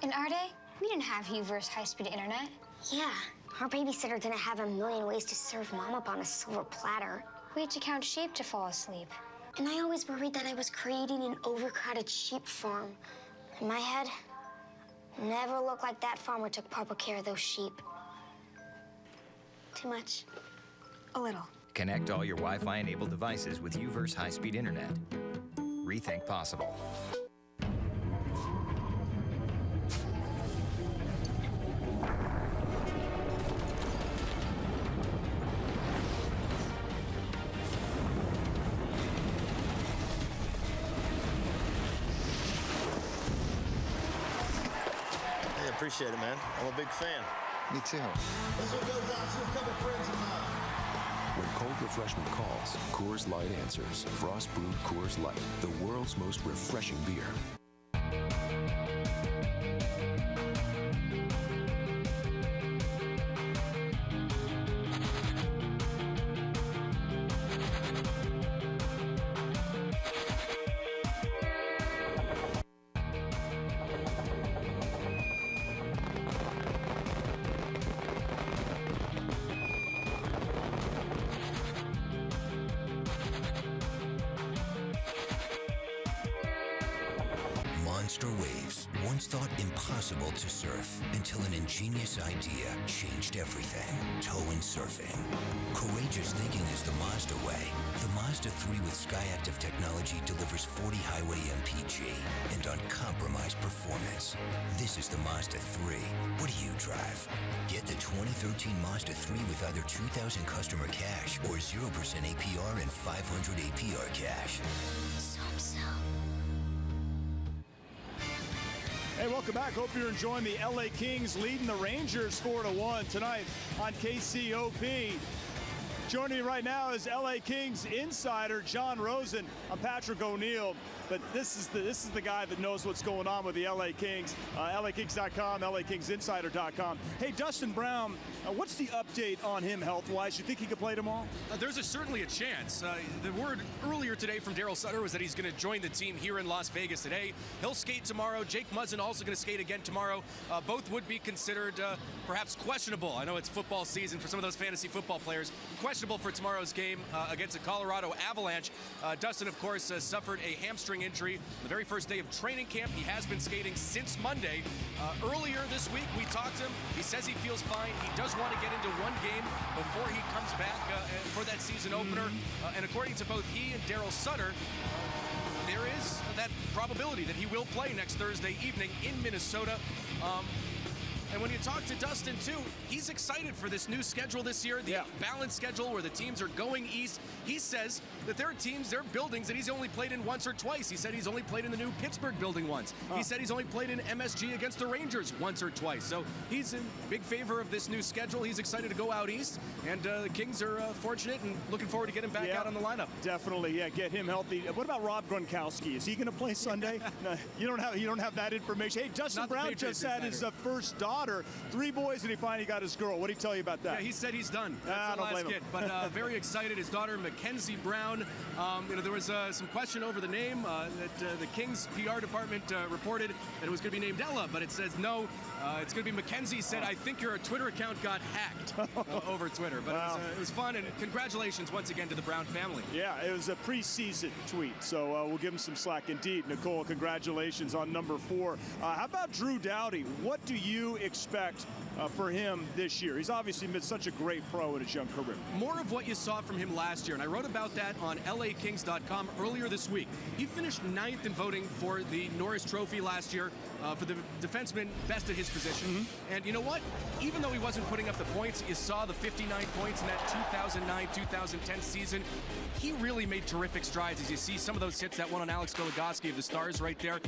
Speaker 24: In our day, we didn't have Uverse high-speed internet.
Speaker 22: Yeah, our babysitter didn't have a million ways to serve mom up on a silver platter.
Speaker 24: We had to count sheep to fall asleep.
Speaker 22: And I always worried that I was creating an overcrowded sheep farm. In my head, never looked like that farmer took proper care of those sheep. Too much.
Speaker 24: A little.
Speaker 29: Connect all your Wi-Fi enabled devices with Uverse high-speed internet. Rethink possible.
Speaker 12: appreciate it, man. I'm a big fan.
Speaker 14: Me too.
Speaker 15: This one goes out to a couple friends of mine.
Speaker 21: When cold refreshment calls, Coors Light answers. Frost brewed Coors Light, the world's most refreshing beer.
Speaker 16: Monster waves, once thought impossible to surf, until an ingenious idea changed everything. Tow-in surfing. Courageous thinking is the Mazda way. The Mazda 3 with Skyactiv technology delivers 40 highway MPG and uncompromised performance. This is the Mazda 3. What do you drive? Get the 2013 Mazda 3 with either $2,000 customer cash or 0% APR and $500 APR cash.
Speaker 11: Hey, welcome back. Hope you're enjoying the LA Kings leading the Rangers 4-1 tonight on KCOP. Joining me right now is LA Kings insider John Rosen. I'm Patrick O'Neill, but this is the guy that knows what's going on with the LA Kings. LAKings.com, LAKingsInsider.com. Hey, Dustin Brown, what's the update on him health-wise? You think he could play tomorrow?
Speaker 23: There's certainly a chance. The word earlier today from Daryl Sutter was that he's going to join the team here in Las Vegas today. He'll skate tomorrow. Jake Muzzin also going to skate again tomorrow. Both would be considered perhaps questionable. I know it's football season for some of those fantasy football players. Questionable for tomorrow's game against the Colorado Avalanche. Dustin, of course, suffered a hamstring injury the very first day of training camp. He has been skating since Monday. Earlier this week, we talked to him. He says he feels fine. He does want to get into one game before he comes back for that season opener. And according to both he and Daryl Sutter, there is that probability that he will play next Thursday evening in Minnesota. And when you talk to Dustin, too, he's excited for this new schedule this year, the balanced schedule where the teams are going east. He says that there are teams, there are buildings that he's only played in once or twice. He said he's only played in the new Pittsburgh building once. He said he's only played in MSG against the Rangers once or twice. So he's in big favor of this new schedule. He's excited to go out east, and the Kings are fortunate and looking forward to getting him back out on the lineup.
Speaker 11: Definitely, get him healthy. What about Rob Gronkowski? Is he going to play Sunday? No, you don't have that information. Hey, Dustin Brown just had his first daughter. 3 boys, and he finally got his girl. What did he tell you about that?
Speaker 23: Yeah, he said he's done. That's the last kid. But very excited. His daughter, Mackenzie Brown. There was some question over the name that the Kings PR department reported that it was going to be named Ella, but it says no. It's going to be Mackenzie. Said, I think your Twitter account got hacked over Twitter. But it was fun, and congratulations once again to the Brown family.
Speaker 11: Yeah, it was a preseason tweet, so we'll give him some slack indeed. Nicole, congratulations on number 4. How about Drew Doughty? What do you expect for him this year? He's obviously been such a great pro in his young career.
Speaker 23: More of what you saw from him last year, and I wrote about that on LAKings.com earlier this week. He finished 9th in voting for the Norris Trophy last year for the defenseman best at his position. And you know what? Even though he wasn't putting up the points, you saw the 59 points in that 2009-2010 season. He really made terrific strides, as you see some of those hits, that one on Alex Goligoski of the Stars right there.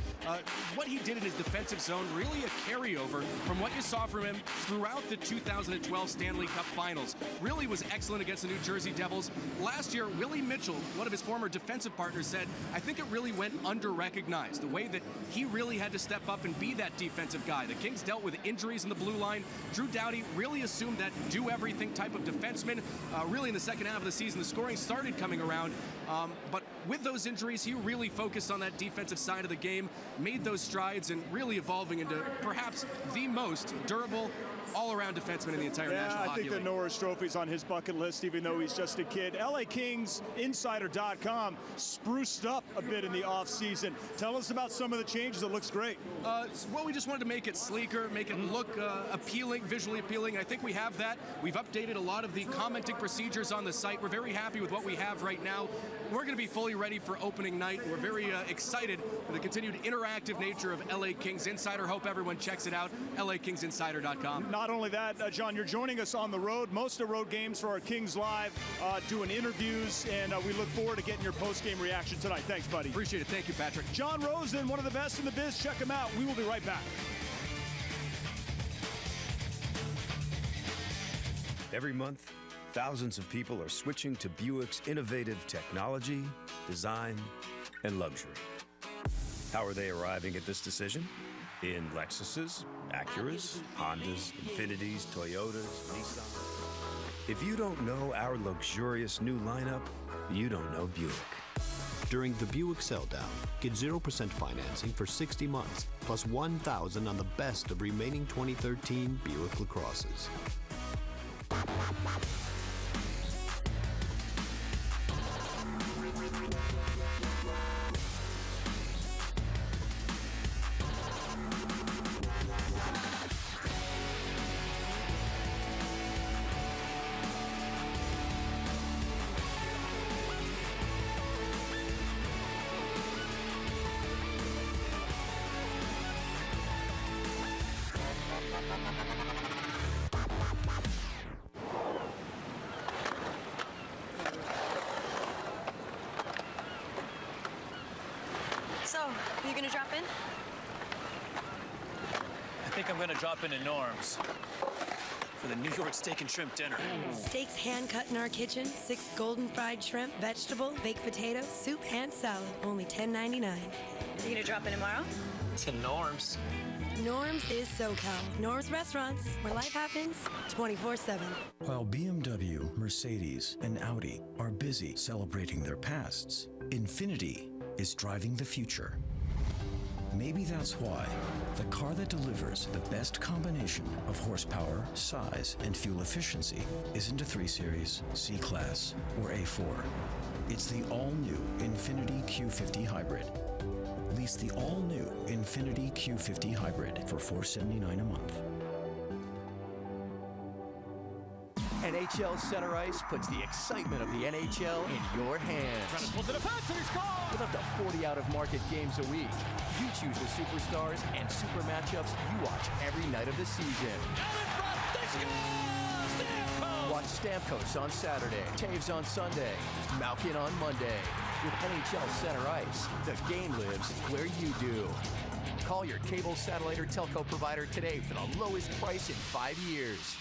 Speaker 23: What he did in his defensive zone, really a carryover from what you saw from him throughout the 2012 Stanley Cup Finals. Really was excellent against the New Jersey Devils. Last year, Willie Mitchell, one of his former defensive partners, said, I think it really went under-recognized, the way that he really had to step up and be that defensive guy. The Kings dealt with injuries in the blue line. Drew Doughty really assumed that do-everything type of defenseman. Really in the second half of the season, the scoring started coming around. But with those injuries, he really focused on that defensive side of the game, made those strides, and really evolving into perhaps the most durable all-around defenseman in the entire National Hockey League.
Speaker 11: I think the Norris Trophy's on his bucket list, even though he's just a kid. LAKingsInsider.com spruced up a bit in the offseason. Tell us about some of the changes. It looks great.
Speaker 23: Well, we just wanted to make it sleeker, make it look appealing, visually appealing. I think we have that. We've updated a lot of the commenting procedures on the site. We're very happy with what we have right now. We're going to be fully ready for opening night. We're very excited for the continued interactive nature of LA Kings Insider. Hope everyone checks it out, LAKingsInsider.com.
Speaker 11: Not only that, John, you're joining us on the road. Most of the road games for our Kings Live, doing interviews, and we look forward to getting your post-game reaction tonight. Thanks, buddy.
Speaker 23: Appreciate it. Thank you, Patrick.
Speaker 11: John Rosen, one of the best in the biz. Check him out. We will be right back.
Speaker 2: Every month, thousands of people are switching to Buick's innovative technology, design, and luxury. How are they arriving at this decision? In Lexuses, Acuras, Hondas, Infinitis, Toyotas, Nissan. If you don't know our luxurious new lineup, you don't know Buick.
Speaker 5: During the Buick sell-down, get 0% financing for 60 months, plus $1,000 on the best of remaining 2013 Buick LaCrosses.
Speaker 8: So, are you gonna drop in?
Speaker 13: I think I'm gonna drop into Norm's for the New York steak and shrimp dinner.
Speaker 8: Steaks hand-cut in our kitchen, 6 golden fried shrimp, vegetable, baked potato, soup, and salad. Only $10.99. Are you gonna drop in tomorrow?
Speaker 13: To Norm's.
Speaker 8: Norm's is SoCal. Norm's Restaurants, where life happens 24/7.
Speaker 21: While BMW, Mercedes, and Audi are busy celebrating their pasts, Infiniti is driving the future. Maybe that's why the car that delivers the best combination of horsepower, size, and fuel efficiency isn't a 3 Series, C-Class, or A4. It's the all-new Infiniti Q50 Hybrid. Lease the all-new Infiniti Q50 Hybrid for $479 a month.
Speaker 14: NHL Center Ice puts the excitement of the NHL in your hands.
Speaker 11: Trying to pull to the fence and he scores!
Speaker 14: With up to 40 out-of-market games a week, you choose the superstars and super matchups you watch every night of the season. Watch Stamkos on Saturday, Taves on Sunday, Malkin on Monday. With NHL Center Ice, the game lives where you do. Call your cable, satellite, or telco provider today for the lowest price in 5 years.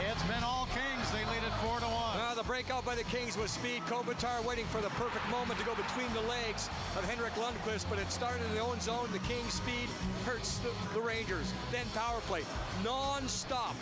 Speaker 4: It's been all Kings. They lead it 4-1.
Speaker 7: The breakout by the Kings was speed. Kopitar waiting for the perfect moment to go between the legs of Henrik Lundqvist, but it started in the own zone. The Kings' speed hurts the Rangers. Then power play, non-stop.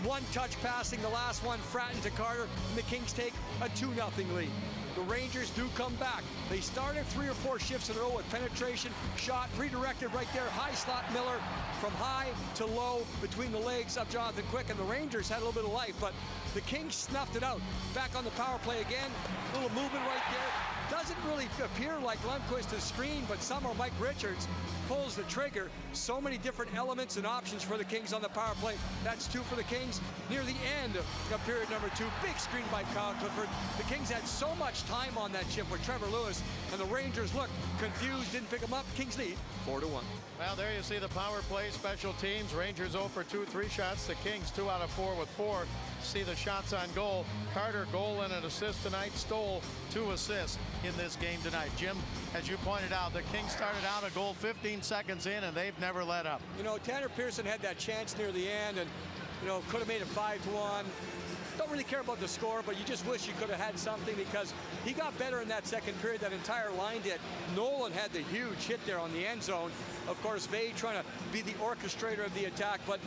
Speaker 7: One-touch passing, the last one, Fratton to Carter, and the Kings take a 2-0 lead. The Rangers do come back. They started 3 or 4 shifts in a row with penetration, shot, redirected right there, high slot Miller, from high to low between the legs of Jonathan Quick, and the Rangers had a little bit of life, but the Kings snuffed it out. Back on the power play again, a little movement right there. Doesn't really appear like Lundqvist is screened, but somehow Mike Richards pulls the trigger. So many different elements and options for the Kings on the power play. That's 2 for the Kings. Near the end of period number 2, big screen by Kyle Clifford. The Kings had so much time on that chip with Trevor Lewis, and the Rangers looked confused, didn't pick them up. Kings lead 4-1.
Speaker 4: Well, there you see the power play, special teams. Rangers 0 for 2, 3 shots. The Kings 2 out of 4 with 4. See the shots on goal. Carter, goal and an assist tonight. Stoll, 2 assists in this game tonight. Jim, as you pointed out, the Kings started out a goal 15 seconds in, and they've never let up.
Speaker 7: You know, Tanner Pearson had that chance near the end, and, you know, could have made it 5-1. Don't really care about the score, but you just wish you could have had something, because he got better in that second period. That entire line did. Nolan had the huge hit there on the end zone. Of course, Vay trying to be the orchestrator of the attack, but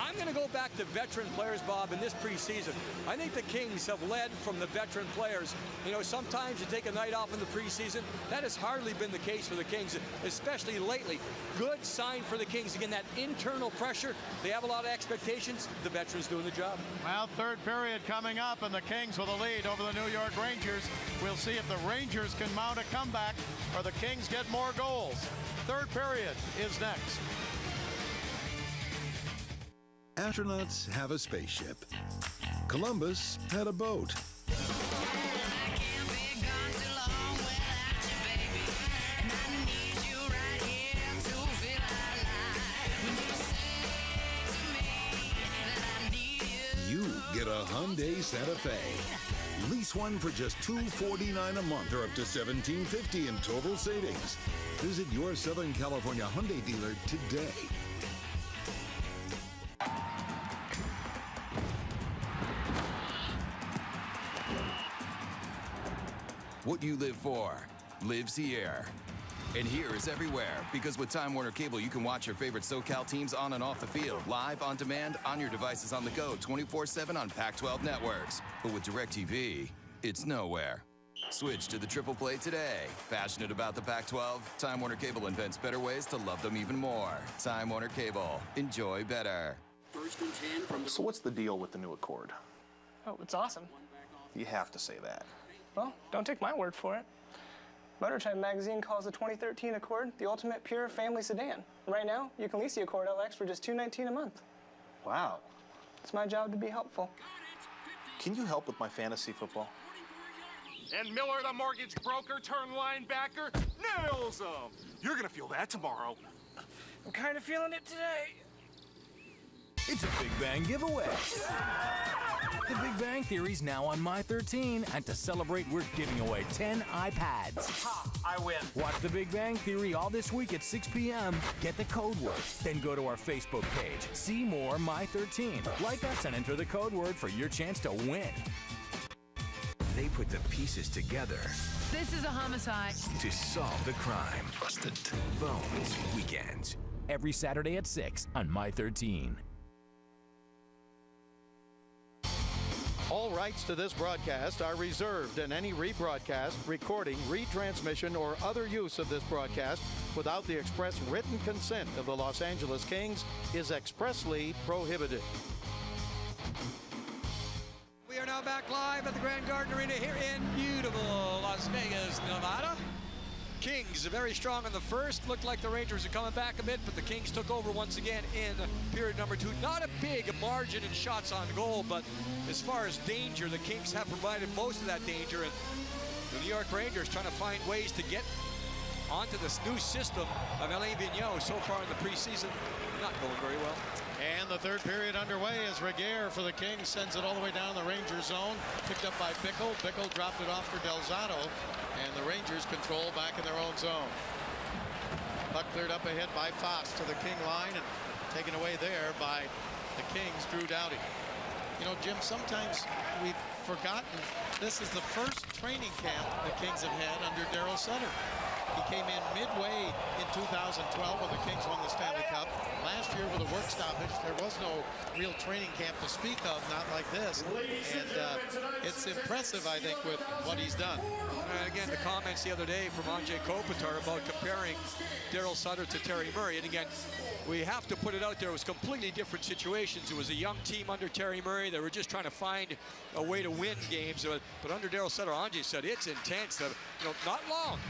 Speaker 7: I'm going to go back to veteran players, Bob, in this preseason. I think the Kings have led from the veteran players. You know, sometimes you take a night off in the preseason. That has hardly been the case for the Kings, especially lately. Good sign for the Kings. Again, that internal pressure. They have a lot of expectations. The veterans doing the job.
Speaker 4: Well, third period coming up, and the Kings with a lead over the New York Rangers. We'll see if the Rangers can mount a comeback or the Kings get more goals. Third period is next.
Speaker 17: Astronauts have a spaceship. Columbus had a boat. You get a Hyundai Santa Fe. Lease one for just $249 a month or up to $1,750 in total savings. Visit your Southern California Hyundai dealer today.
Speaker 1: What you live for lives here. And here is everywhere, because with Time Warner Cable, you can watch your favorite SoCal teams on and off the field, live, on demand, on your devices on the go, 24/7 on Pac-12 networks. But with DirecTV, it's nowhere. Switch to the Triple Play today. Passionate about the Pac-12? Time Warner Cable invents better ways to love them even more. Time Warner Cable. Enjoy better.
Speaker 6: So what's the deal with the new Accord?
Speaker 10: Oh, it's awesome.
Speaker 6: You have to say that.
Speaker 10: Well, don't take my word for it. Motor Trend magazine calls the 2013 Accord the ultimate pure family sedan. Right now, you can lease the Accord LX for just $219 a month.
Speaker 6: Wow.
Speaker 10: It's my job to be helpful.
Speaker 6: Can you help with my fantasy football?
Speaker 11: And Miller, the mortgage broker turned linebacker, nails him. You're going to feel that tomorrow.
Speaker 10: I'm kind of feeling it today.
Speaker 18: It's a Big Bang giveaway. The Big Bang Theory's now on My13, and to celebrate, we're giving away 10 iPads.
Speaker 10: Ha! I win.
Speaker 18: Watch The Big Bang Theory all this week at 6 p.m. Get the code word. Then go to our Facebook page. See more My13. Like us and enter the code word for your chance to win.
Speaker 21: They put the pieces together
Speaker 20: This is a homicide.
Speaker 21: to solve the crime. Busted. Bones Weekends.
Speaker 18: Every Saturday at 6 on My13.
Speaker 4: All rights to this broadcast are reserved, and any rebroadcast, recording, retransmission, or other use of this broadcast without the express written consent of the Los Angeles Kings is expressly prohibited.
Speaker 7: We are now back live at the Grand Garden Arena here in beautiful Las Vegas, Nevada. Kings very strong in the first. Looked like the Rangers are coming back a bit, but the Kings took over once again in period number 2. Not a big margin in shots on goal, but as far as danger, the Kings have provided most of that danger, and the New York Rangers trying to find ways to get onto this new system of Alain Vigneault. So far in the preseason, not going very well.
Speaker 4: And the third period underway as Reguer for the Kings sends it all the way down the Ranger zone. Picked up by Bickle. Bickle dropped it off for Delzato. And the Rangers control back in their own zone. Puck cleared up ahead by Foss to the King line and taken away there by the Kings' Drew Doughty. You know, Jim, sometimes we've forgotten this is the first training camp the Kings have had under Daryl Sutter. He came in midway in 2012 when the Kings won the Stanley Cup. Last year with a work stoppage, there was no real training camp to speak of, not like this. And it's impressive, I think, with what he's done.
Speaker 7: And again, the comments the other day from Andrei Kopitar about comparing Daryl Sutter to Terry Murray. And again, we have to put it out there. It was completely different situations. It was a young team under Terry Murray. They were just trying to find a way to win games. But under Daryl Sutter, Andrei said it's intense. Not long.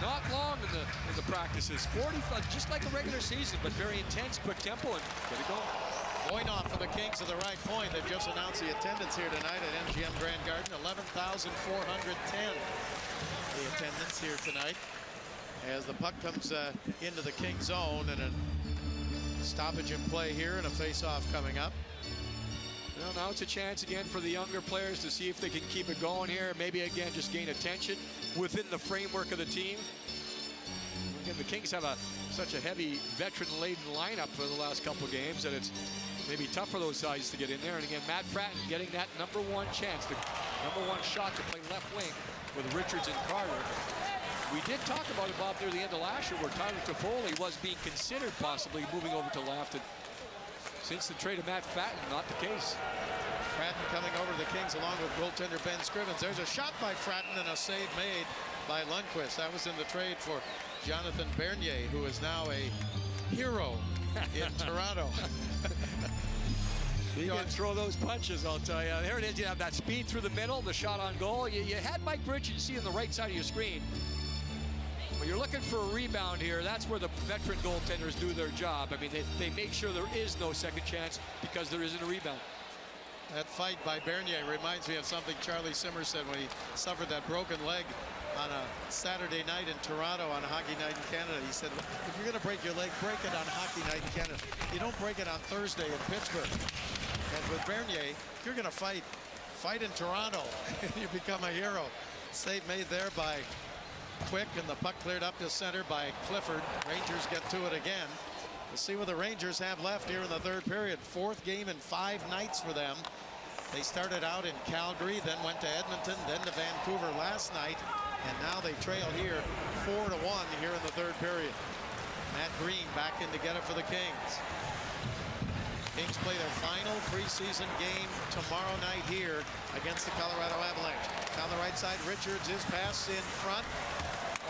Speaker 7: Not long in the practices. 45, just like a regular season, but very intense, quick tempo, and get it going.
Speaker 4: Going off for the Kings at the right point. They've just announced the attendance here tonight at MGM Grand Garden. 11,410 the attendance here tonight. As the puck comes into the King zone, and a stoppage in play here and a face-off coming up.
Speaker 7: Well, now it's a chance again for the younger players to see if they can keep it going here. Maybe again just gain attention within the framework of the team. Again, the Kings have such a heavy veteran-laden lineup for the last couple games that it's maybe tough for those guys to get in there. And again, Matt Fratton getting that number 1 chance, the number 1 shot to play left wing with Richards and Carter. We did talk about it, Bob, near the end of last year where Tyler Toffoli was being considered possibly moving over to left. And since the trade of Matt Fratton, not the case.
Speaker 4: Fratton coming over to the Kings along with goaltender Ben Scrivens. There's a shot by Fratton and a save made by Lundqvist. That was in the trade for Jonathan Bernier, who is now a hero in Toronto.
Speaker 7: You can throw those punches, I'll tell you. There it is. You have that speed through the middle, the shot on goal. You had Mike Richards, see on the right side of your screen. When you're looking for a rebound here, that's where the veteran goaltenders do their job. I mean, they make sure there is no second chance because there isn't a rebound.
Speaker 4: That fight by Bernier reminds me of something Charlie Simmer said when he suffered that broken leg on a Saturday night in Toronto on a Hockey Night in Canada. He said, if you're going to break your leg, break it on Hockey Night in Canada. You don't break it on Thursday in Pittsburgh. And with Bernier, if you're going to fight in Toronto. You become a hero. Save made there by Quick, and the puck cleared up to center by Clifford. Rangers get to it again. We'll see what the Rangers have left here in the third period. 4th game in 5 nights for them. They started out in Calgary, then went to Edmonton, then to Vancouver last night, and now they trail here 4-1 here in the third period. Matt Green back in to get it for the Kings. Kings play their final preseason game tomorrow night here against the Colorado Avalanche. Down the right side, Richards, his pass in front.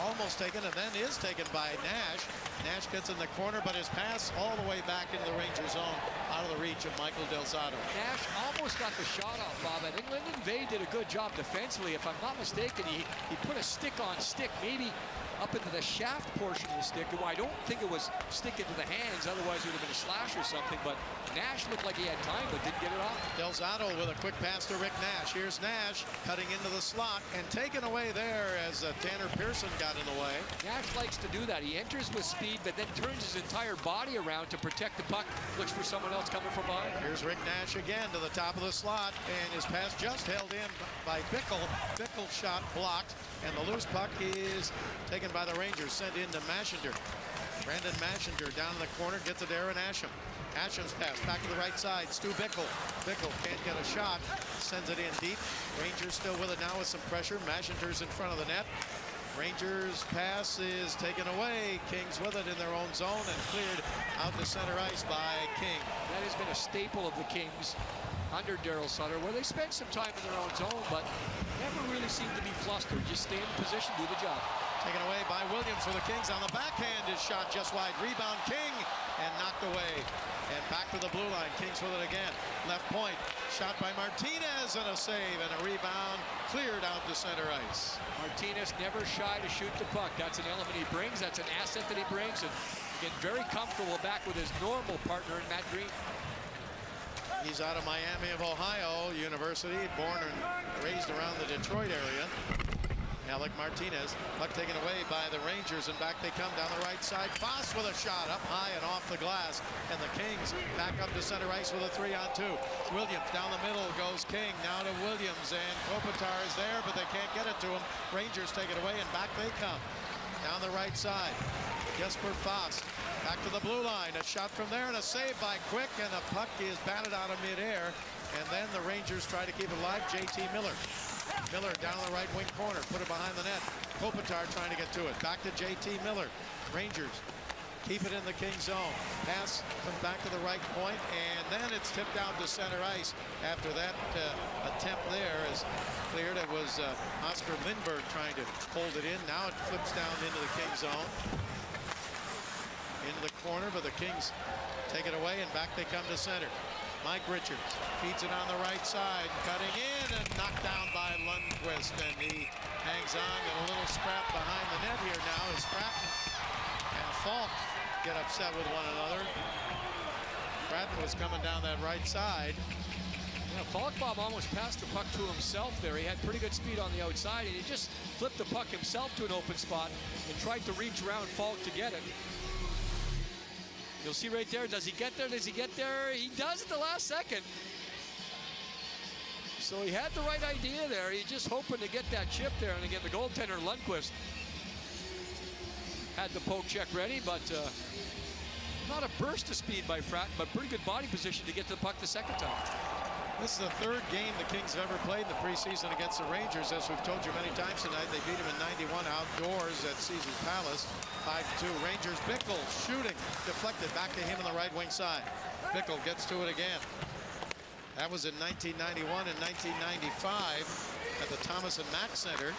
Speaker 4: Almost taken, and then is taken by Nash. Nash gets in the corner, but his pass all the way back into the Ranger zone, out of the reach of Michael Del Zotto.
Speaker 7: Nash almost got the shot off, Bob. I think Lyndon Vay did a good job defensively. If I'm not mistaken, he put a stick on stick, maybe up into the shaft portion of the stick. I don't think it was stick into the hands, otherwise it would have been a slash or something, but Nash looked like he had time but didn't get it off.
Speaker 4: Del Zotto with a quick pass to Rick Nash. Here's Nash cutting into the slot and taken away there as Tanner Pearson got in the way.
Speaker 7: Nash likes to do that. He enters with speed but then turns his entire body around to protect the puck, looks for someone else coming from behind.
Speaker 4: Here's Rick Nash again to the top of the slot, and his pass just held in by Bickle. Bickle's shot blocked, and the loose puck is taken by the Rangers, sent into Mashinger. Brandon Mashinger down in the corner, gets it to Aaron Asham. Asham's pass back to the right side. Stu Bickle. Bickle can't get a shot, sends it in deep. Rangers still with it now with some pressure. Mashinger's in front of the net. Rangers pass is taken away. Kings with it in their own zone and cleared out to center ice by King.
Speaker 7: That has been a staple of the Kings under Daryl Sutter, where they spend some time in their own zone, but never really seem to be flustered. Just stay in position, do the job.
Speaker 4: Taken away by Williams for the Kings on the backhand. Is shot just wide. Rebound King and knocked away. And back to the blue line. Kings with it again. Left point. Shot by Martinez and a save and a rebound. Cleared out to center ice.
Speaker 7: Martinez never shy to shoot the puck. That's an element he brings. That's an asset that he brings. And again, very comfortable back with his normal partner in Matt Green.
Speaker 4: He's out of Miami of Ohio University, born and raised around the Detroit area. Alec Martinez, puck taken away by the Rangers, and back they come down the right side. Foss with a shot up high and off the glass, and the Kings back up to center ice with a 3-on-2. Williams down the middle goes King, now to Williams, and Kopitar is there, but they can't get it to him. Rangers take it away, and back they come. Down the right side, Jesper Foss back to the blue line. A shot from there and a save by Quick, and the puck is batted out of midair, and then the Rangers try to keep it alive. JT Miller. Miller down the right wing corner, put it behind the net. Kopitar trying to get to it. Back to JT Miller. Rangers keep it in the King zone. Pass comes back to the right point, and then it's tipped down to center ice. After that attempt there is cleared. It was Oscar Lindberg trying to hold it in. Now it flips down into the King zone. Into the corner, but the Kings take it away, and back they come to center. Mike Richards feeds it on the right side, cutting in and knocked down by Lundqvist, and he hangs on. And a little scrap behind the net here now as Stratton and Falk get upset with one another. Stratton was coming down that right side.
Speaker 7: Yeah, Falkbaum almost passed the puck to himself there. He had pretty good speed on the outside, and he just flipped the puck himself to an open spot and tried to reach around Falk to get it. You'll see right there, does he get there? Does he get there? He does at the last second. So he had the right idea there. He's just hoping to get that chip there. And again, the goaltender, Lundqvist, had the poke check ready, but not a burst of speed by Fratton, but pretty good body position to get to the puck the second time.
Speaker 4: This is the third game the Kings have ever played in the preseason against the Rangers. As we've told you many times tonight, they beat them in 91 outdoors at Caesars Palace. 5-2. Rangers. Bickle shooting. Deflected back to him on the right wing side. Bickle gets to it again. That was in 1991 and 1995 at the Thomas and Mack Center.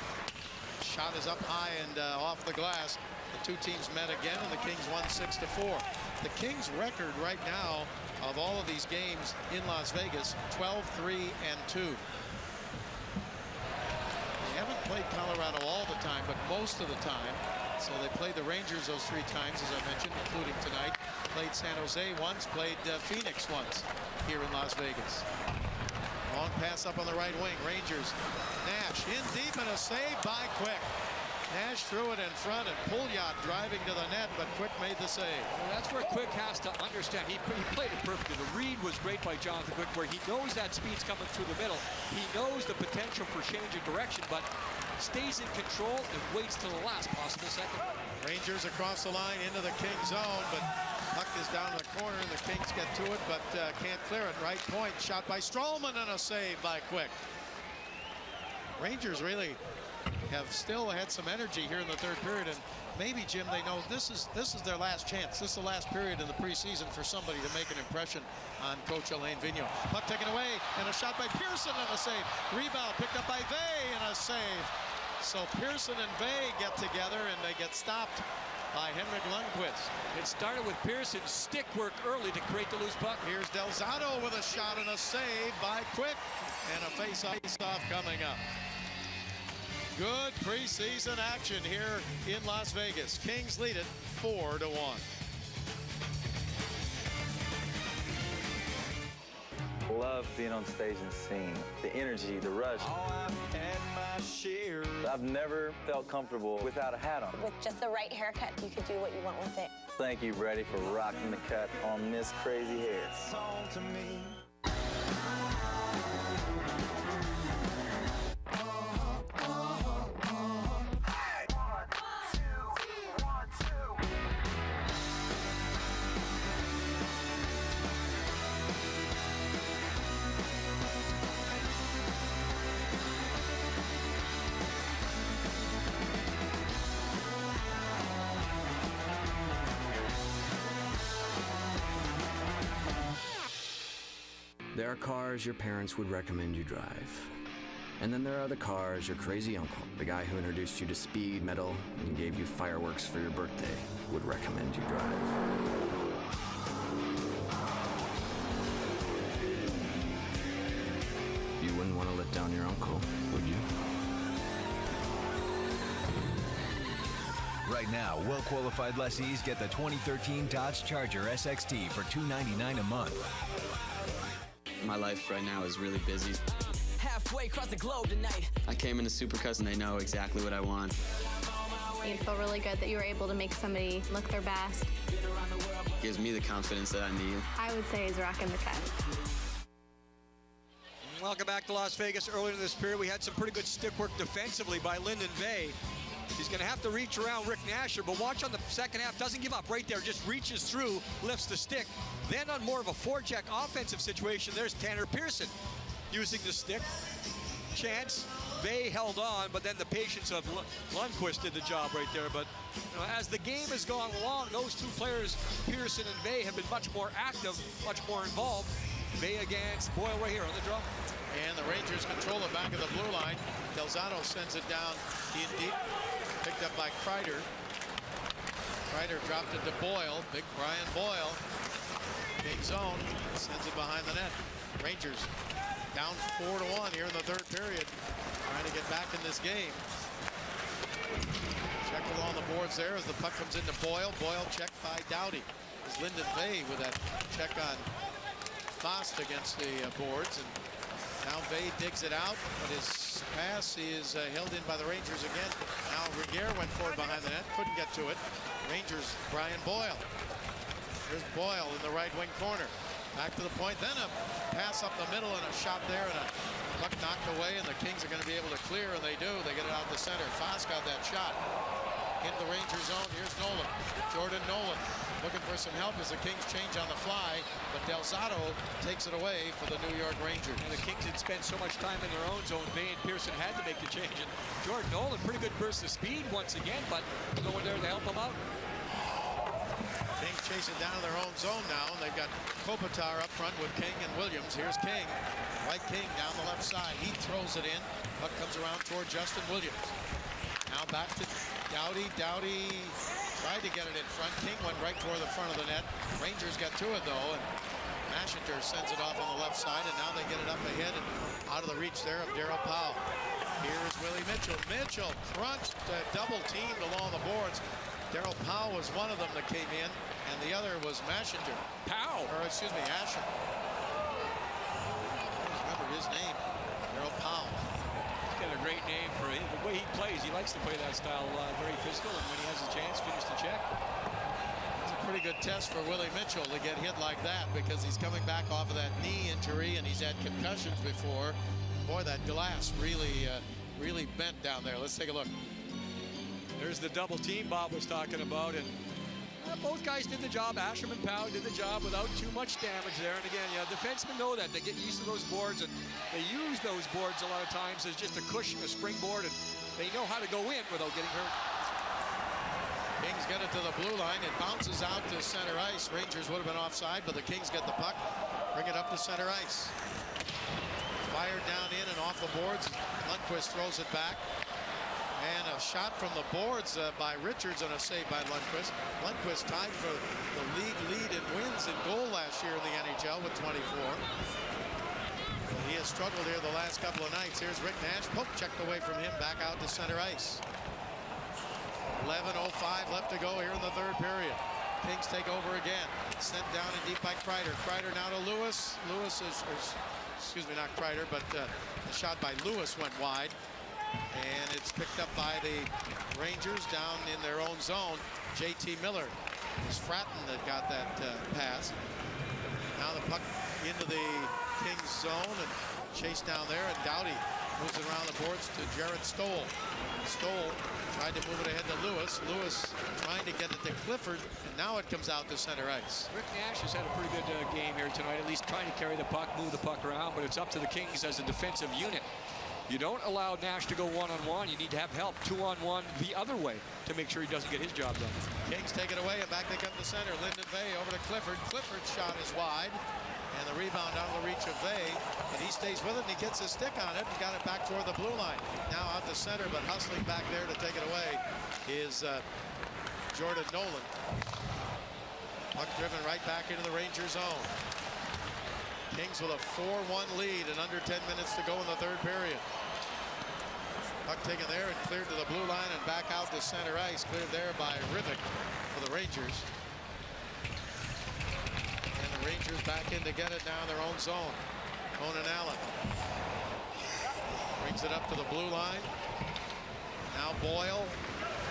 Speaker 4: Shot is up high and off the glass. The two teams met again, and the Kings won 6-4. The Kings' record right now of all of these games in Las Vegas, 12-3-2. They haven't played Colorado all the time, but most of the time. So they played the Rangers those 3 times, as I mentioned, including tonight. Played San Jose once, played Phoenix once here in Las Vegas. Long pass up on the right wing. Rangers. Nash in deep and a save by Quick. Nash threw it in front, and Pouliot driving to the net, but Quick made the save.
Speaker 7: Well, that's where Quick has to understand. He played it perfectly. The read was great by Jonathan Quick, where he knows that speed's coming through the middle. He knows the potential for change of direction, but stays in control and waits till the last possible second.
Speaker 4: Rangers across the line into the King zone, but Puck is down in the corner, and the Kings get to it, but can't clear it. Right point, shot by Stroman, and a save by Quick. Rangers really have still had some energy here in the third period, and maybe, Jim, they know this is their last chance. This is the last period in the preseason for somebody to make an impression on Coach Alain Vigneault. Puck taken away, and a shot by Pearson, and a save. Rebound picked up by Vey, and a save. So Pearson and Vey get together, and they get stopped by Henrik Lundqvist.
Speaker 7: It started with Pearson's stick work early to create the loose puck.
Speaker 4: Here's Del Zotto with a shot and a save by Quick, and a face-off coming up. Good preseason action here in Las Vegas. Kings lead it 4-1.
Speaker 3: Love being on stage and singing. The energy, the rush. I've never felt comfortable without a hat on.
Speaker 9: With just the right haircut, you could do what you want with it.
Speaker 3: Thank you, Brady, for rocking the cut on this crazy hair.
Speaker 19: There are cars your parents would recommend you drive. And then there are the cars your crazy uncle, the guy who introduced you to speed, metal, and gave you fireworks for your birthday, would recommend you drive. You wouldn't want to let down your uncle, would you?
Speaker 22: Right now, well-qualified lessees get the 2013 Dodge Charger SXT for $299 a month.
Speaker 24: My life right now is really busy.
Speaker 25: Halfway across the globe tonight.
Speaker 24: I came into Supercuts and they know exactly what I want.
Speaker 26: You feel really good that you were able to make somebody look their best.
Speaker 24: Gives me the confidence that I need.
Speaker 26: I would say he's rocking the cut.
Speaker 7: Welcome back to Las Vegas. Earlier in this period, we had some pretty good stick work defensively by Lyndon Vey. He's going to have to reach around Rick Nasher, but watch on the second half, doesn't give up right there, just reaches through, lifts the stick. Then on more of a forecheck offensive situation, there's Tanner Pearson using the stick. Chance, Vey held on, but then the patience of Lundqvist did the job right there. But you know, as the game has gone along, those two players, Pearson and Vey, have been much more active, much more involved. Vey against Boyle right here on the draw.
Speaker 4: And the Rangers control the back of the blue line. Del Zotto sends it down in deep. Picked up by Kreider. Kreider dropped it to Boyle. Big Brian Boyle. Big zone. Sends it behind the net. Rangers down 4-1 here in the third period. Trying to get back in this game. Check along the boards there as the puck comes into Boyle. Boyle checked by Doughty. As Lyndon Vey with that check on Fast against the boards. And now Vey digs it out, but his pass is held in by the Rangers again. Now Regier went forward behind the net, couldn't get to it. Rangers, Brian Boyle. Here's Boyle in the right wing corner. Back to the point, then a pass up the middle and a shot there, and a puck knocked away, and the Kings are going to be able to clear, and they do. They get it out the center. Foss got that shot into the Ranger zone. Here's Nolan, Jordan Nolan, looking for some help as the Kings change on the fly, but Del Zotto takes it away for the New York Rangers.
Speaker 7: And the Kings had spent so much time in their own zone. Vey and Pearson had to make the change, and Jordan Nolan, pretty good burst of speed once again, but going there to help him out.
Speaker 4: Kings chasing down to their own zone now, and they've got Kopitar up front with King and Williams. Here's King, right King down the left side. He throws it in. Puck comes around toward Justin Williams. Now back to Doughty. Doughty tried to get it in front. King went right toward the front of the net. Rangers got to it though, and Mashinter sends it off on the left side, and now they get it up ahead and out of the reach there of Darryl Powell. Here's Willie Mitchell. Mitchell crunched, double teamed along the boards. Darryl Powell was one of them that came in, and the other was Mashinter.
Speaker 7: Powell.
Speaker 4: Or excuse me, Asher. I don't remember his name. Darryl Powell.
Speaker 7: He's got a great name for him. The way he plays, he likes to play that style, very physical, and when he has a chance, finish the check.
Speaker 4: It's a pretty good test for Willie Mitchell to get hit like that, because he's coming back off of that knee injury, and he's had concussions before. Boy, that glass really, really bent down there. Let's take a look.
Speaker 7: There's the double team Bob was talking about, and Both guys did the job. Asham and Powell did the job without too much damage there. And again, defensemen know that. They get used to those boards, and they use those boards a lot of times as just a cushion, a springboard, and they know how to go in without getting hurt.
Speaker 4: Kings get it to the blue line. It bounces out to center ice. Rangers would have been offside, but the Kings get the puck, bring it up to center ice. Fired down in and off the boards. Lundqvist throws it back. And a shot from the boards by Richards and a save by Lundqvist. Lundqvist tied for the league lead in wins in goal last year in the NHL with 24. He has struggled here the last couple of nights. Here's Rick Nash. Poke checked away from him, back out to center ice. 11:05 left to go here in the third period. Kings take over again. Sent down and deep by Kreider. Kreider now to Lewis. Lewis is, excuse me, not Kreider, but the shot by Lewis went wide. And it's picked up by the Rangers down in their own zone. J.T. Miller. It was Fratton that got that pass. Now the puck into the Kings zone and chased down there, and Doughty moves it around the boards to Jarrett Stoll. Stoll tried to move it ahead to Lewis. Lewis trying to get it to Clifford, and now it comes out to center ice.
Speaker 7: Rick Nash has had a pretty good game here tonight, at least trying to carry the puck, move the puck around, but it's up to the Kings as a defensive unit. You don't allow Nash to go one-on-one. You need to have help two-on-one the other way to make sure he doesn't get his job done.
Speaker 4: Kings take it away, and back they come to center. Lyndon Vey over to Clifford. Clifford's shot is wide, and the rebound out of the reach of Vey, and he stays with it, and he gets his stick on it and got it back toward the blue line. Now out to center, but hustling back there to take it away is Jordan Nolan. Puck driven right back into the Ranger zone. Kings with a 4-1 lead and under 10 minutes to go in the third period. Puck taken there and cleared to the blue line and back out to center ice. Cleared there by Rivik for the Rangers. And the Rangers back in to get it now in their own zone. Conan Allen brings it up to the blue line. Now Boyle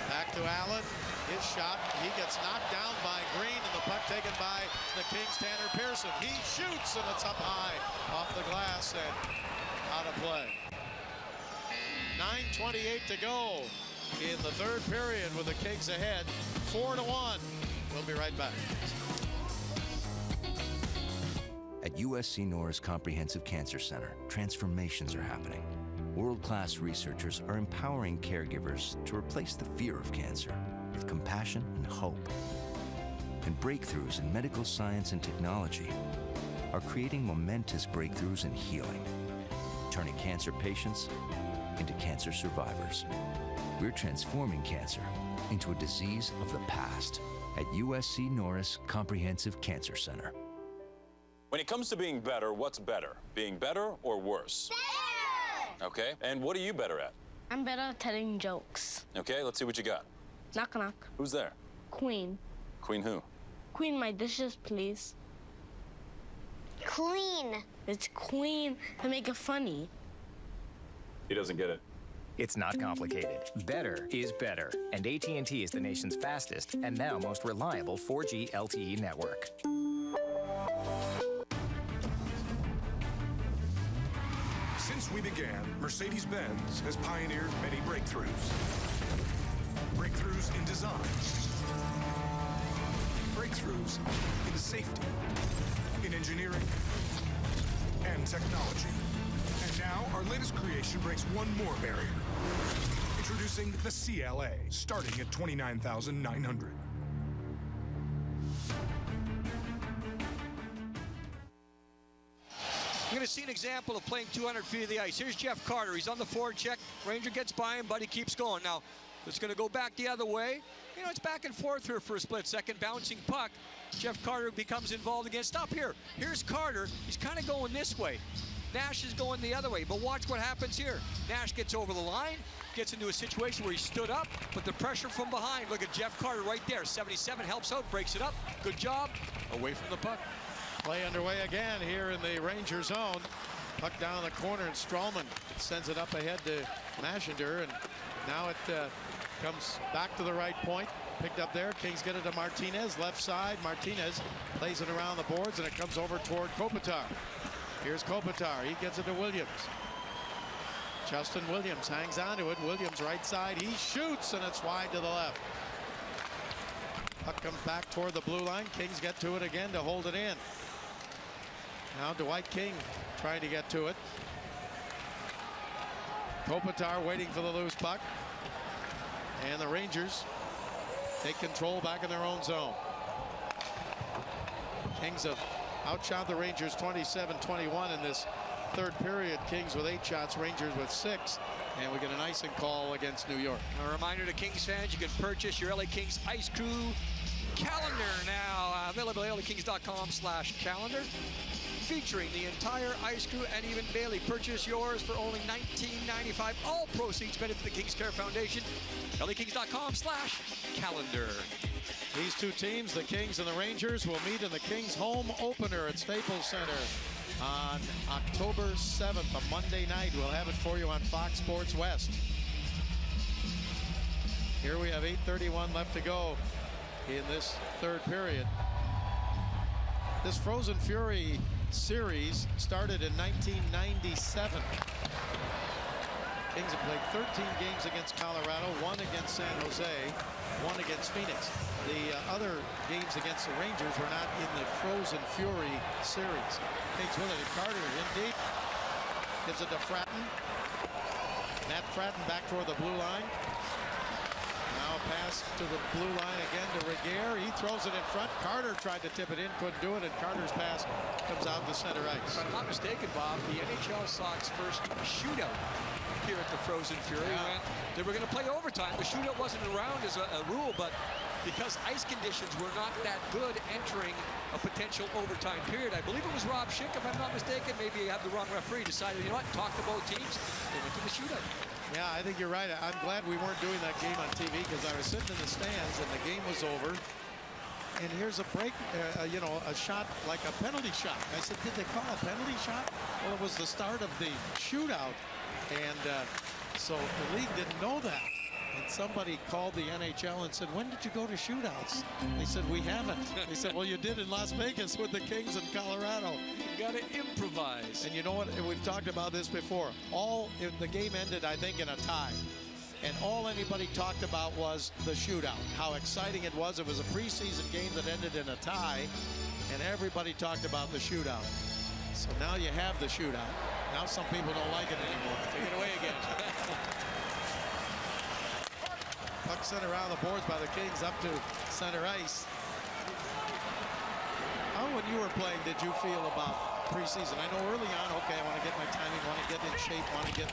Speaker 4: back to Allen. His shot, he gets knocked down by Green, and the puck taken by the Kings' Tanner Pearson. He shoots, and it's up high off the glass and out of play. 9:28 to go in the third period with the Kings ahead, 4-1. We'll be right back.
Speaker 2: At USC Norris Comprehensive Cancer Center, transformations are happening. World-class researchers are empowering caregivers to replace the fear of cancer with compassion and hope. And breakthroughs in medical science and technology are creating momentous breakthroughs in healing, turning cancer patients into cancer survivors. We're transforming cancer into a disease of the past at USC Norris Comprehensive Cancer Center.
Speaker 5: When it comes to being better, what's better? Being better or worse?
Speaker 26: Better!
Speaker 5: Okay, and what are you better at?
Speaker 26: I'm better at telling jokes.
Speaker 5: Okay, let's see what you got.
Speaker 26: Knock, knock.
Speaker 5: Who's there?
Speaker 26: Queen.
Speaker 5: Queen who?
Speaker 26: Queen, my dishes, please.
Speaker 9: Queen.
Speaker 26: It's Queen to make it funny.
Speaker 5: He doesn't get it.
Speaker 12: It's not complicated. Better is better. And AT&T is the nation's fastest and now most reliable 4G LTE network.
Speaker 15: Since we began, Mercedes-Benz has pioneered many breakthroughs. Breakthroughs in design. Breakthroughs in safety, in engineering, and technology. And now, our latest creation breaks one more barrier. Introducing the CLA, starting at $29,900.
Speaker 7: You're going to see an example of playing 200 feet of the ice. Here's Jeff Carter. He's on the forward check. Ranger gets by him, but he keeps going. Now, it's going to go back the other way. You know, it's back and forth here for a split second. Bouncing puck. Jeff Carter becomes involved again. Stop here. Here's Carter. He's kind of going this way. Nash is going the other way, but watch what happens here. Nash gets over the line, gets into a situation where he stood up, but the pressure from behind. Look at Jeff Carter right there. 77 helps out, breaks it up. Good job. Away from the puck.
Speaker 4: Play underway again here in the Ranger zone. Puck down in the corner, and Strawman sends it up ahead to Mashinder, and now it comes back to the right point. Picked up there. Kings get it to Martinez, left side. Martinez plays it around the boards, and it comes over toward Kopitar. Here's Kopitar. He gets it to Williams. Justin Williams hangs on to it. Williams right side. He shoots, and it's wide to the left. Puck comes back toward the blue line. Kings get to it again to hold it in. Now Dwight King trying to get to it. Kopitar waiting for the loose puck. And the Rangers take control back in their own zone. Kings have outshot the Rangers 27-21 in this third period. Kings with 8 shots, Rangers with 6. And we get an icing call against New York.
Speaker 7: A reminder to Kings fans, you can purchase your LA Kings Ice Crew calendar now. Available at LAKings.com/calendar. Featuring the entire Ice Crew and even Bailey. Purchase yours for only $19.95. All proceeds benefit the Kings Care Foundation. LAKings.com/calendar.
Speaker 4: These two teams, the Kings and the Rangers, will meet in the Kings home opener at Staples Center on October 7th, a Monday night. We'll have it for you on Fox Sports West. Here we have 8:31 left to go in this third period. This Frozen Fury series started in 1997. Kings have played 13 games against Colorado, 1 against San Jose, 1 against Phoenix. The other games against the Rangers were not in the Frozen Fury series. Takes with it, Carter in deep. Gives it to Fratton. Matt Fratton back toward the blue line. Now pass to the blue line again to Regehr. He throws it in front. Carter tried to tip it in, couldn't do it, and Carter's pass comes out to center ice.
Speaker 7: If I'm not mistaken, Bob, the NHL Sox first shootout here at the Frozen Fury. Yeah. They were going to play overtime. The shootout wasn't around as a rule, but because ice conditions were not that good entering a potential overtime period, I believe it was Rob Schick, if I'm not mistaken, maybe I have the wrong referee, decided, you know what, talk to both teams, they went to the shootout.
Speaker 4: Yeah, I think you're right. I'm glad we weren't doing that game on TV because I was sitting in the stands and the game was over. And here's a break, you know, a shot like a penalty shot. I said, did they call a penalty shot? Well, it was the start of the shootout. And so the league didn't know that. And somebody called the NHL and said, when did you go to shootouts? They said, we haven't. They said, well, you did in Las Vegas with the Kings in Colorado.
Speaker 7: You got to improvise.
Speaker 4: And you know what? We've talked about this before. The game ended, I think, in a tie. And all anybody talked about was the shootout, how exciting it was. It was a preseason game that ended in a tie, and everybody talked about the shootout. So now you have the shootout. Now some people don't like it anymore.
Speaker 7: Take it away again.
Speaker 4: Puck sent around the boards by the Kings up to center ice. How, when you were playing, did you feel about preseason? I know early on, okay, I want to get my timing, want to get in shape, want to get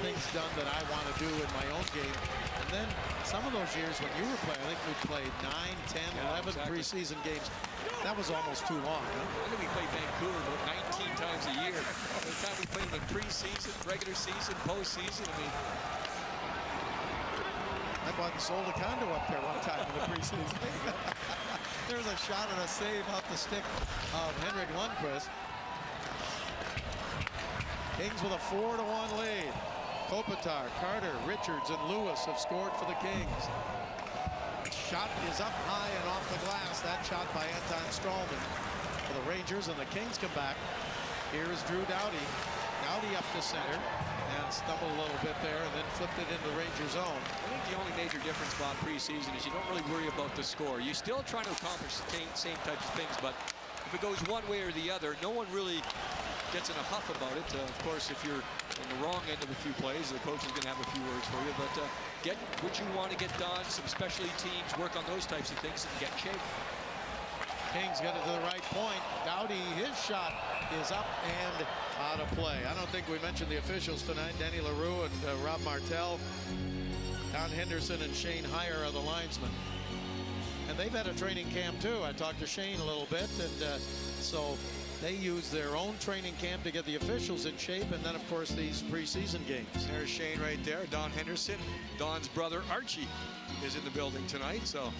Speaker 4: things done that I want to do in my own game. And then some of those years when you were playing, I think we played 9, 10, 11 preseason games. That was almost too long, huh?
Speaker 7: I think we played Vancouver about 19 times a year. By the time we played in the preseason, regular season, postseason, I mean,
Speaker 4: I bought and sold a condo up there one time in the preseason. There's a shot and a save off the stick of Henrik Lundqvist. Kings with a 4-1 lead. Kopitar, Carter, Richards, and Lewis have scored for the Kings. Shot is up high and off the glass. That shot by Anton Stralman for the Rangers, and the Kings come back. Here is Drew Doughty. Doughty up to center and stumbled a little bit there and then flipped it into Ranger zone.
Speaker 7: I think the only major difference about preseason is you don't really worry about the score. You're still trying to accomplish the same types of things, but if it goes one way or the other, no one really gets in a huff about it. Of course, if you're on the wrong end of a few plays, the coach is going to have a few words for you, but get what you want to get done, some specialty teams, work on those types of things and get in shape.
Speaker 4: Kings get it to the right point. Doughty, his shot is up and out of play. I don't think we mentioned the officials tonight. Denny LaRue and Rob Martel. Don Henderson and Shane Heyer are the linesmen. And they've had a training camp too. I talked to Shane a little bit, and so they use their own training camp to get the officials in shape, and then of course these preseason games.
Speaker 7: There's Shane right there. Don Henderson, Don's brother Archie, is in the building tonight. So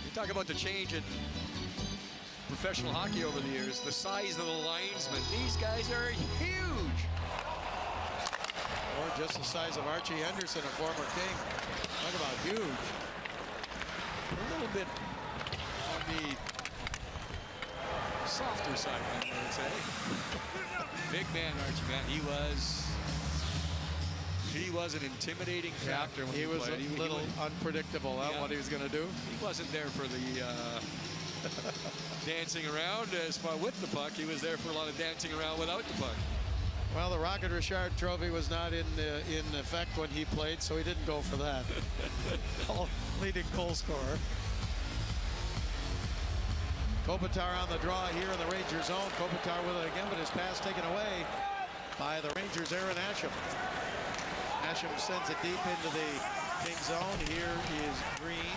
Speaker 7: you talk about the change in professional hockey over the years, the size of the linesmen. These guys are huge.
Speaker 4: Or just the size of Archie Henderson, a former King. Talk about huge.
Speaker 7: A little bit on the softer side, I would say. Big man, Archie, man. He was He was an intimidating factor when
Speaker 4: he was
Speaker 7: played.
Speaker 4: a little unpredictable on what he was going to do.
Speaker 7: He wasn't there for the dancing around as far with the puck. He was there for a lot of dancing around without the puck.
Speaker 4: Well, the Rocket Richard Trophy was not in effect when he played, so he didn't go for that. Leading goal scorer. Kopitar on the draw here in the Rangers zone. Kopitar with it again, but his pass taken away by the Rangers' Aaron Asham. Asham sends it deep into the King zone. Here is Green.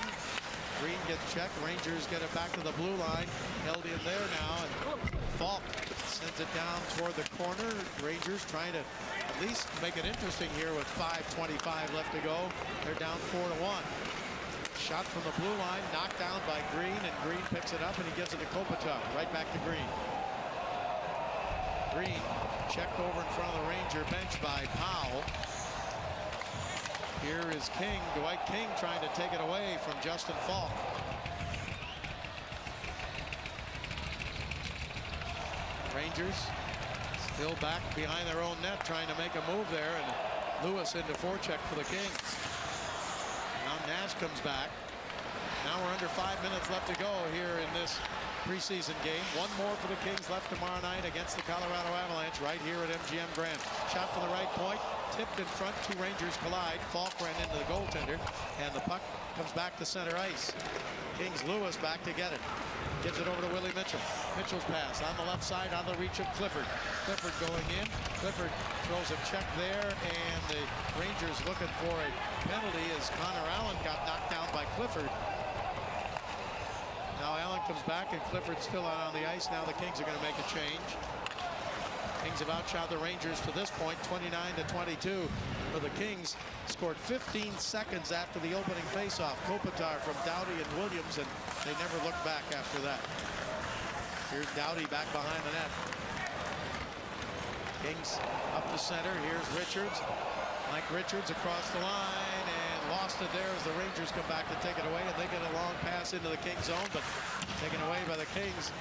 Speaker 4: Green gets checked. Rangers get it back to the blue line. Held in there now, and Falk sends it down toward the corner. Rangers trying to at least make it interesting here with 5:25 left to go. They're down 4-1. Shot from the blue line, knocked down by Green, and Green picks it up and he gives it to Kopitar. Right back to Green. Green checked over in front of the Ranger bench by Powell. Here is King, Dwight King, trying to take it away from Justin Falk. Rangers still back behind their own net, trying to make a move there, and Lewis into forecheck for the Kings. Now Nash comes back. Now we're under 5 minutes left to go here in this preseason game. One more for the Kings left tomorrow night against the Colorado Avalanche right here at MGM Grand. Shot from the right point, tipped in front, two Rangers collide. Falk ran into the goaltender, and the puck comes back to center ice. Kings Lewis back to get it. Gives it over to Willie Mitchell. Mitchell's pass on the left side, on the reach of Clifford. Clifford going in. Clifford throws a check there, and the Rangers looking for a penalty as Connor Allen got knocked down by Clifford. Now Allen comes back, and Clifford's still out on the ice. Now the Kings are going to make a change. Kings have outshot the Rangers to this point, 29-22. But the Kings scored 15 seconds after the opening faceoff. Kopitar from Doughty and Williams, and they never looked back after that. Here's Doughty back behind the net. Kings up the center. Here's Richards. Mike Richards across the line, and lost it there as the Rangers come back to take it away, and they get a long pass into the Kings zone, but taken away by the Kings.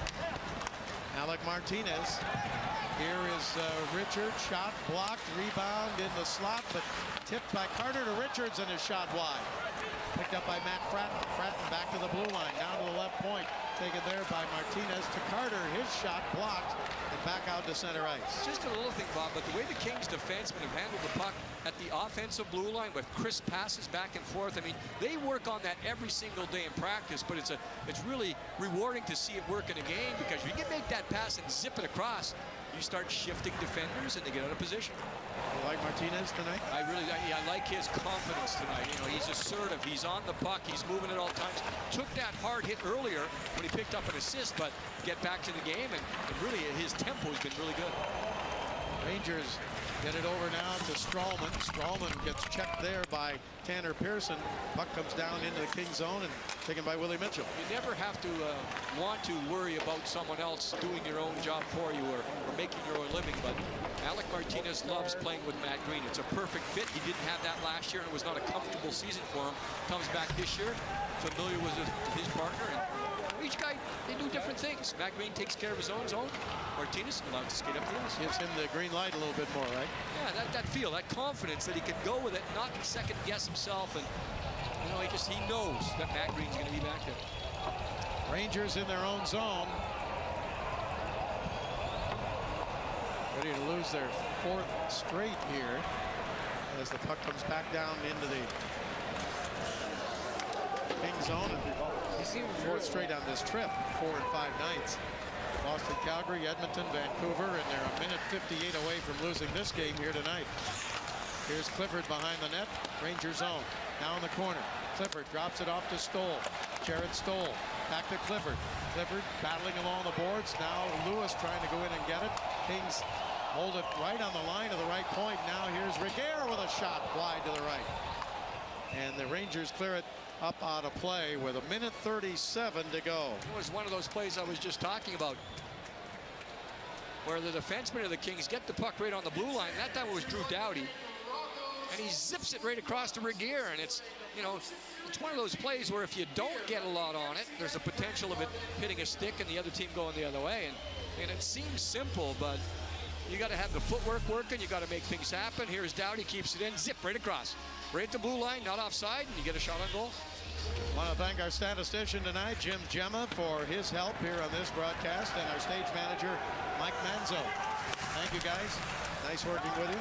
Speaker 4: Alec Martinez. Here is Richards, shot blocked, rebound in the slot, but tipped by Carter to Richards, and a shot wide. Picked up by Matt Fratton. Fratton back to the blue line, down to the left point. Taken there by Martinez to Carter. His shot blocked, and back out to center ice.
Speaker 7: Just a little thing, Bob, but the way the Kings defensemen have handled the puck at the offensive blue line with crisp passes back and forth, I mean, they work on that every single day in practice, but it's really rewarding to see it work in a game, because if you can make that pass and zip it across, you start shifting defenders and they get out of position.
Speaker 4: You like Martinez tonight?
Speaker 7: I like his confidence tonight. You know, he's assertive, he's on the puck, he's moving at all times. Took that hard hit earlier when he picked up an assist, but get back to the game, and really his tempo has been really good.
Speaker 4: Rangers get it over now to Stralman. Stralman gets checked there by Tanner Pearson. Puck comes down into the King zone and taken by Willie Mitchell.
Speaker 7: You never have to want to worry about someone else doing your own job for you or making your own living, but Alec Martinez loves playing with Matt Green. It's a perfect fit. He didn't have that last year, and it was not a comfortable season for him. Comes back this year, familiar with his partner, and each guy, they do different things. Matt Green takes care of his own zone. Martinez allowed to skate up the ice.
Speaker 4: Gives him the green light a little bit more, right?
Speaker 7: Yeah, that feel, that confidence that he can go with it, not second guess himself, and you know, he knows that Matt Green's going to be back there.
Speaker 4: Rangers in their own zone. Ready to lose their fourth straight here as the puck comes back down into the King zone. And fourth straight on this trip, 4 and 5 nights. Boston, Calgary, Edmonton, Vancouver, and they're a minute 58 away from losing this game here tonight. Here's Clifford behind the net, Ranger zone. Now in the corner, Clifford drops it off to Stoll. Jared Stoll, back to Clifford. Clifford battling along the boards. Now Lewis trying to go in and get it. Kings hold it right on the line of the right point. Now here's Regehr with a shot wide to the right. And the Rangers clear it up out of play with a minute 37 to go.
Speaker 7: It was one of those plays I was just talking about, where the defensemen of the Kings get the puck right on the blue line. That time it was Drew Doughty, and he zips it right across to Regehr. And it's, you know, it's one of those plays where if you don't get a lot on it, there's a potential of it hitting a stick and the other team going the other way. And it seems simple, but You got to have the footwork working. You got to make things happen. Here's Doughty, keeps it in, zip right across. Right at the blue line, not offside, and you get a shot on goal.
Speaker 4: I want to thank our statistician tonight, Jim Gemma, for his help here on this broadcast, and our stage manager, Mike Manzo. Thank you, guys. Nice working with you.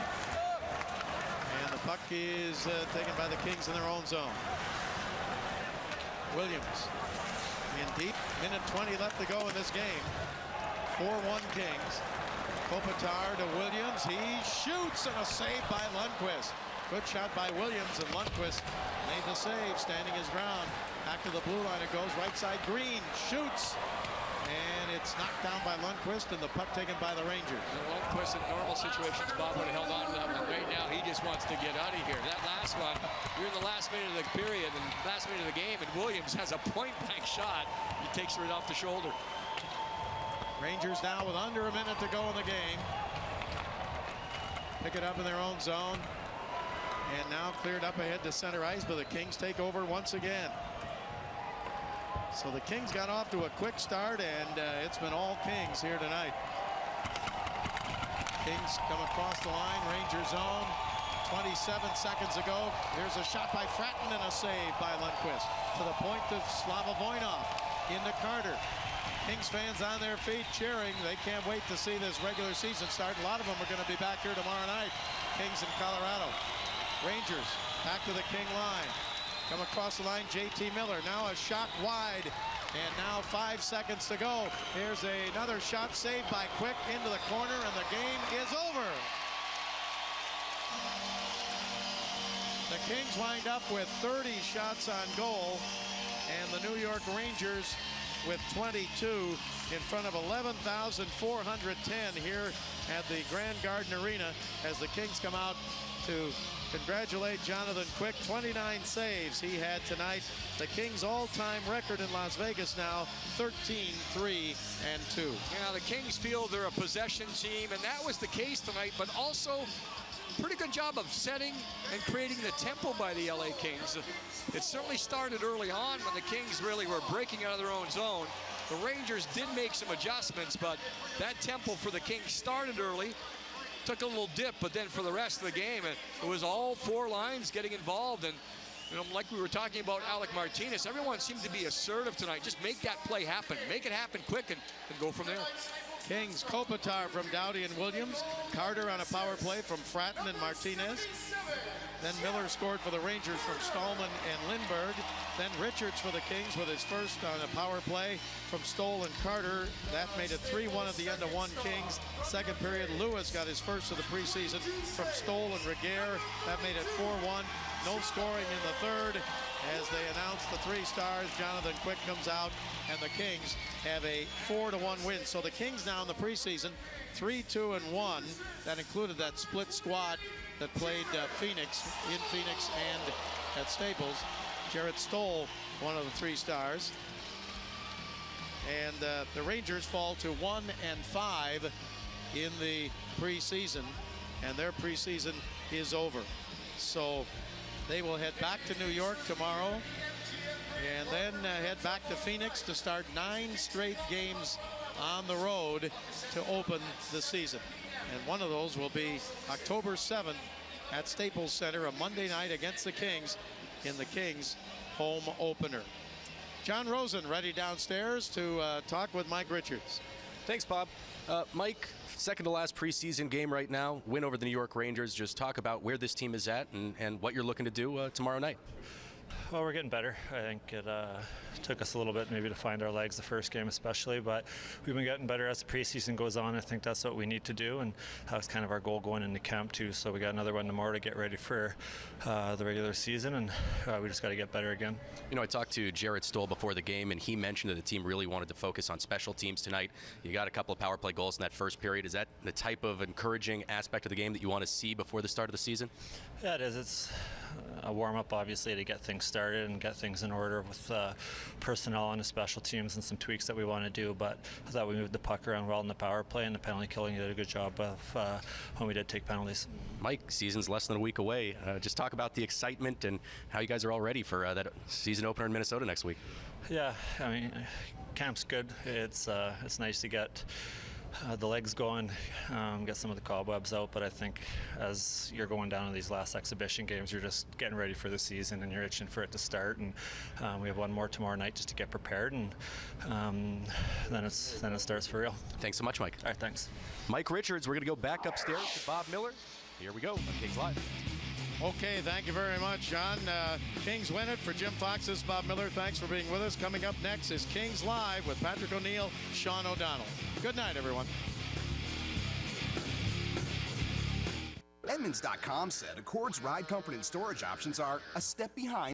Speaker 4: And the puck is taken by the Kings in their own zone. Williams in deep. Minute 20 left to go in this game. 4-1 Kings. Kopitar to Williams. He shoots, and a save by Lundqvist. Good shot by Williams, and Lundqvist made the save, standing his ground. Back to the blue line it goes, right side. Green shoots, and it's knocked down by Lundqvist, and the puck taken by the Rangers.
Speaker 7: And Lundqvist in normal situations, Bob would have held on to that one. Right now, he just wants to get out of here. That last one, you're in the last minute of the period and last minute of the game, and Williams has a point-blank shot. He takes it right off the shoulder.
Speaker 4: Rangers now with under a minute to go in the game. Pick it up in their own zone. And now cleared up ahead to center ice, but the Kings take over once again. So the Kings got off to a quick start, and it's been all Kings here tonight. Kings come across the line, Ranger zone. 27 seconds ago, here's a shot by Fratton and a save by Lundqvist. To the point of Slava Voinov into Carter. Kings fans on their feet cheering. They can't wait to see this regular season start. A lot of them are going to be back here tomorrow night. Kings in Colorado. Rangers back to the King line. Come across the line, JT Miller. Now a shot wide. And now 5 seconds to go. Here's another shot saved by Quick into the corner, and the game is over. The Kings wind up with 30 shots on goal, and the New York Rangers with 22 in front of 11,410 here at the Grand Garden Arena as the Kings come out to congratulate Jonathan Quick. 29 saves he had tonight. The Kings' all-time record in Las Vegas now 13-3-2.
Speaker 7: Yeah, the Kings feel they're a possession team, and that was the case tonight, but also pretty good job of setting and creating the tempo by the LA Kings. It certainly started early on when the Kings really were breaking out of their own zone. The Rangers did make some adjustments, but that tempo for the Kings started early. Took a little dip, but then for the rest of the game, it was all four lines getting involved. And you know, like we were talking about Alec Martinez, everyone seemed to be assertive tonight. Just make that play happen. Make it happen quick and go from there.
Speaker 4: Kings, Kopitar from Doughty and Williams. Carter on a power play from Fratton and Martinez. Then Miller scored for the Rangers from Stallman and Lindbergh. Then Richards for the Kings with his first on a power play from Stoll and Carter. That made it 3-1 at the end of 1 Kings. Second period, Lewis got his first of the preseason from Stoll and Regehr. That made it 4-1. No scoring in the third. As they announce the 3 stars, Jonathan Quick comes out, and the Kings have a 4-1 win. So the Kings now in the preseason, 3-2-1. That included that split squad that played Phoenix and at Staples. Jarrett Stoll, one of the 3 stars. And the Rangers fall to 1-5 in the preseason, and their preseason is over. So they will head back to New York tomorrow and then head back to Phoenix to start 9 straight games on the road to open the season. And one of those will be October 7th at Staples Center, a Monday night against the Kings in the Kings home opener. John Rosen ready downstairs to talk with Mike Richards.
Speaker 8: Thanks, Bob. Mike, second to last preseason game right now, win over the New York Rangers. Just talk about where this team is at and what you're looking to do tomorrow night.
Speaker 13: Well, we're getting better. I think it took us a little bit maybe to find our legs the first game especially, but we've been getting better as the preseason goes on. I think that's what we need to do, and that was kind of our goal going into camp too. So we got another one tomorrow to get ready for the regular season, and we just got to get better again.
Speaker 8: You know, I talked to Jarrett Stoll before the game, and he mentioned that the team really wanted to focus on special teams tonight. You got a couple of power play goals in that first period. Is that the type of encouraging aspect of the game that you want to see before the start of the season?
Speaker 13: Yeah, it is. It's a warm-up, obviously, to get things started and get things in order with personnel on the special teams and some tweaks that we want to do. But I thought we moved the puck around well in the power play, and the penalty killing did a good job of when we did take penalties.
Speaker 8: Mike, season's less than a week away. Just talk about the excitement and how you guys are all ready for that season opener in Minnesota next week.
Speaker 13: Yeah, I mean, camp's good. It's nice to get the legs going, get some of the cobwebs out. But I think as you're going down to these last exhibition games, you're just getting ready for the season and you're itching for it to start. And we have one more tomorrow night just to get prepared, and then it starts for real.
Speaker 8: Thanks so much, Mike.
Speaker 13: All right, thanks.
Speaker 8: Mike Richards, we're going to go back upstairs to Bob Miller. Here we go on Kings Live.
Speaker 4: Okay, thank you very much, John. Kings win it. For Jim Fox's Bob Miller, thanks for being with us. Coming up next is Kings Live with Patrick O'Neill, Sean O'Donnell. Good night, everyone.
Speaker 1: Edmunds.com said Accord's ride, comfort, and storage options are a step behind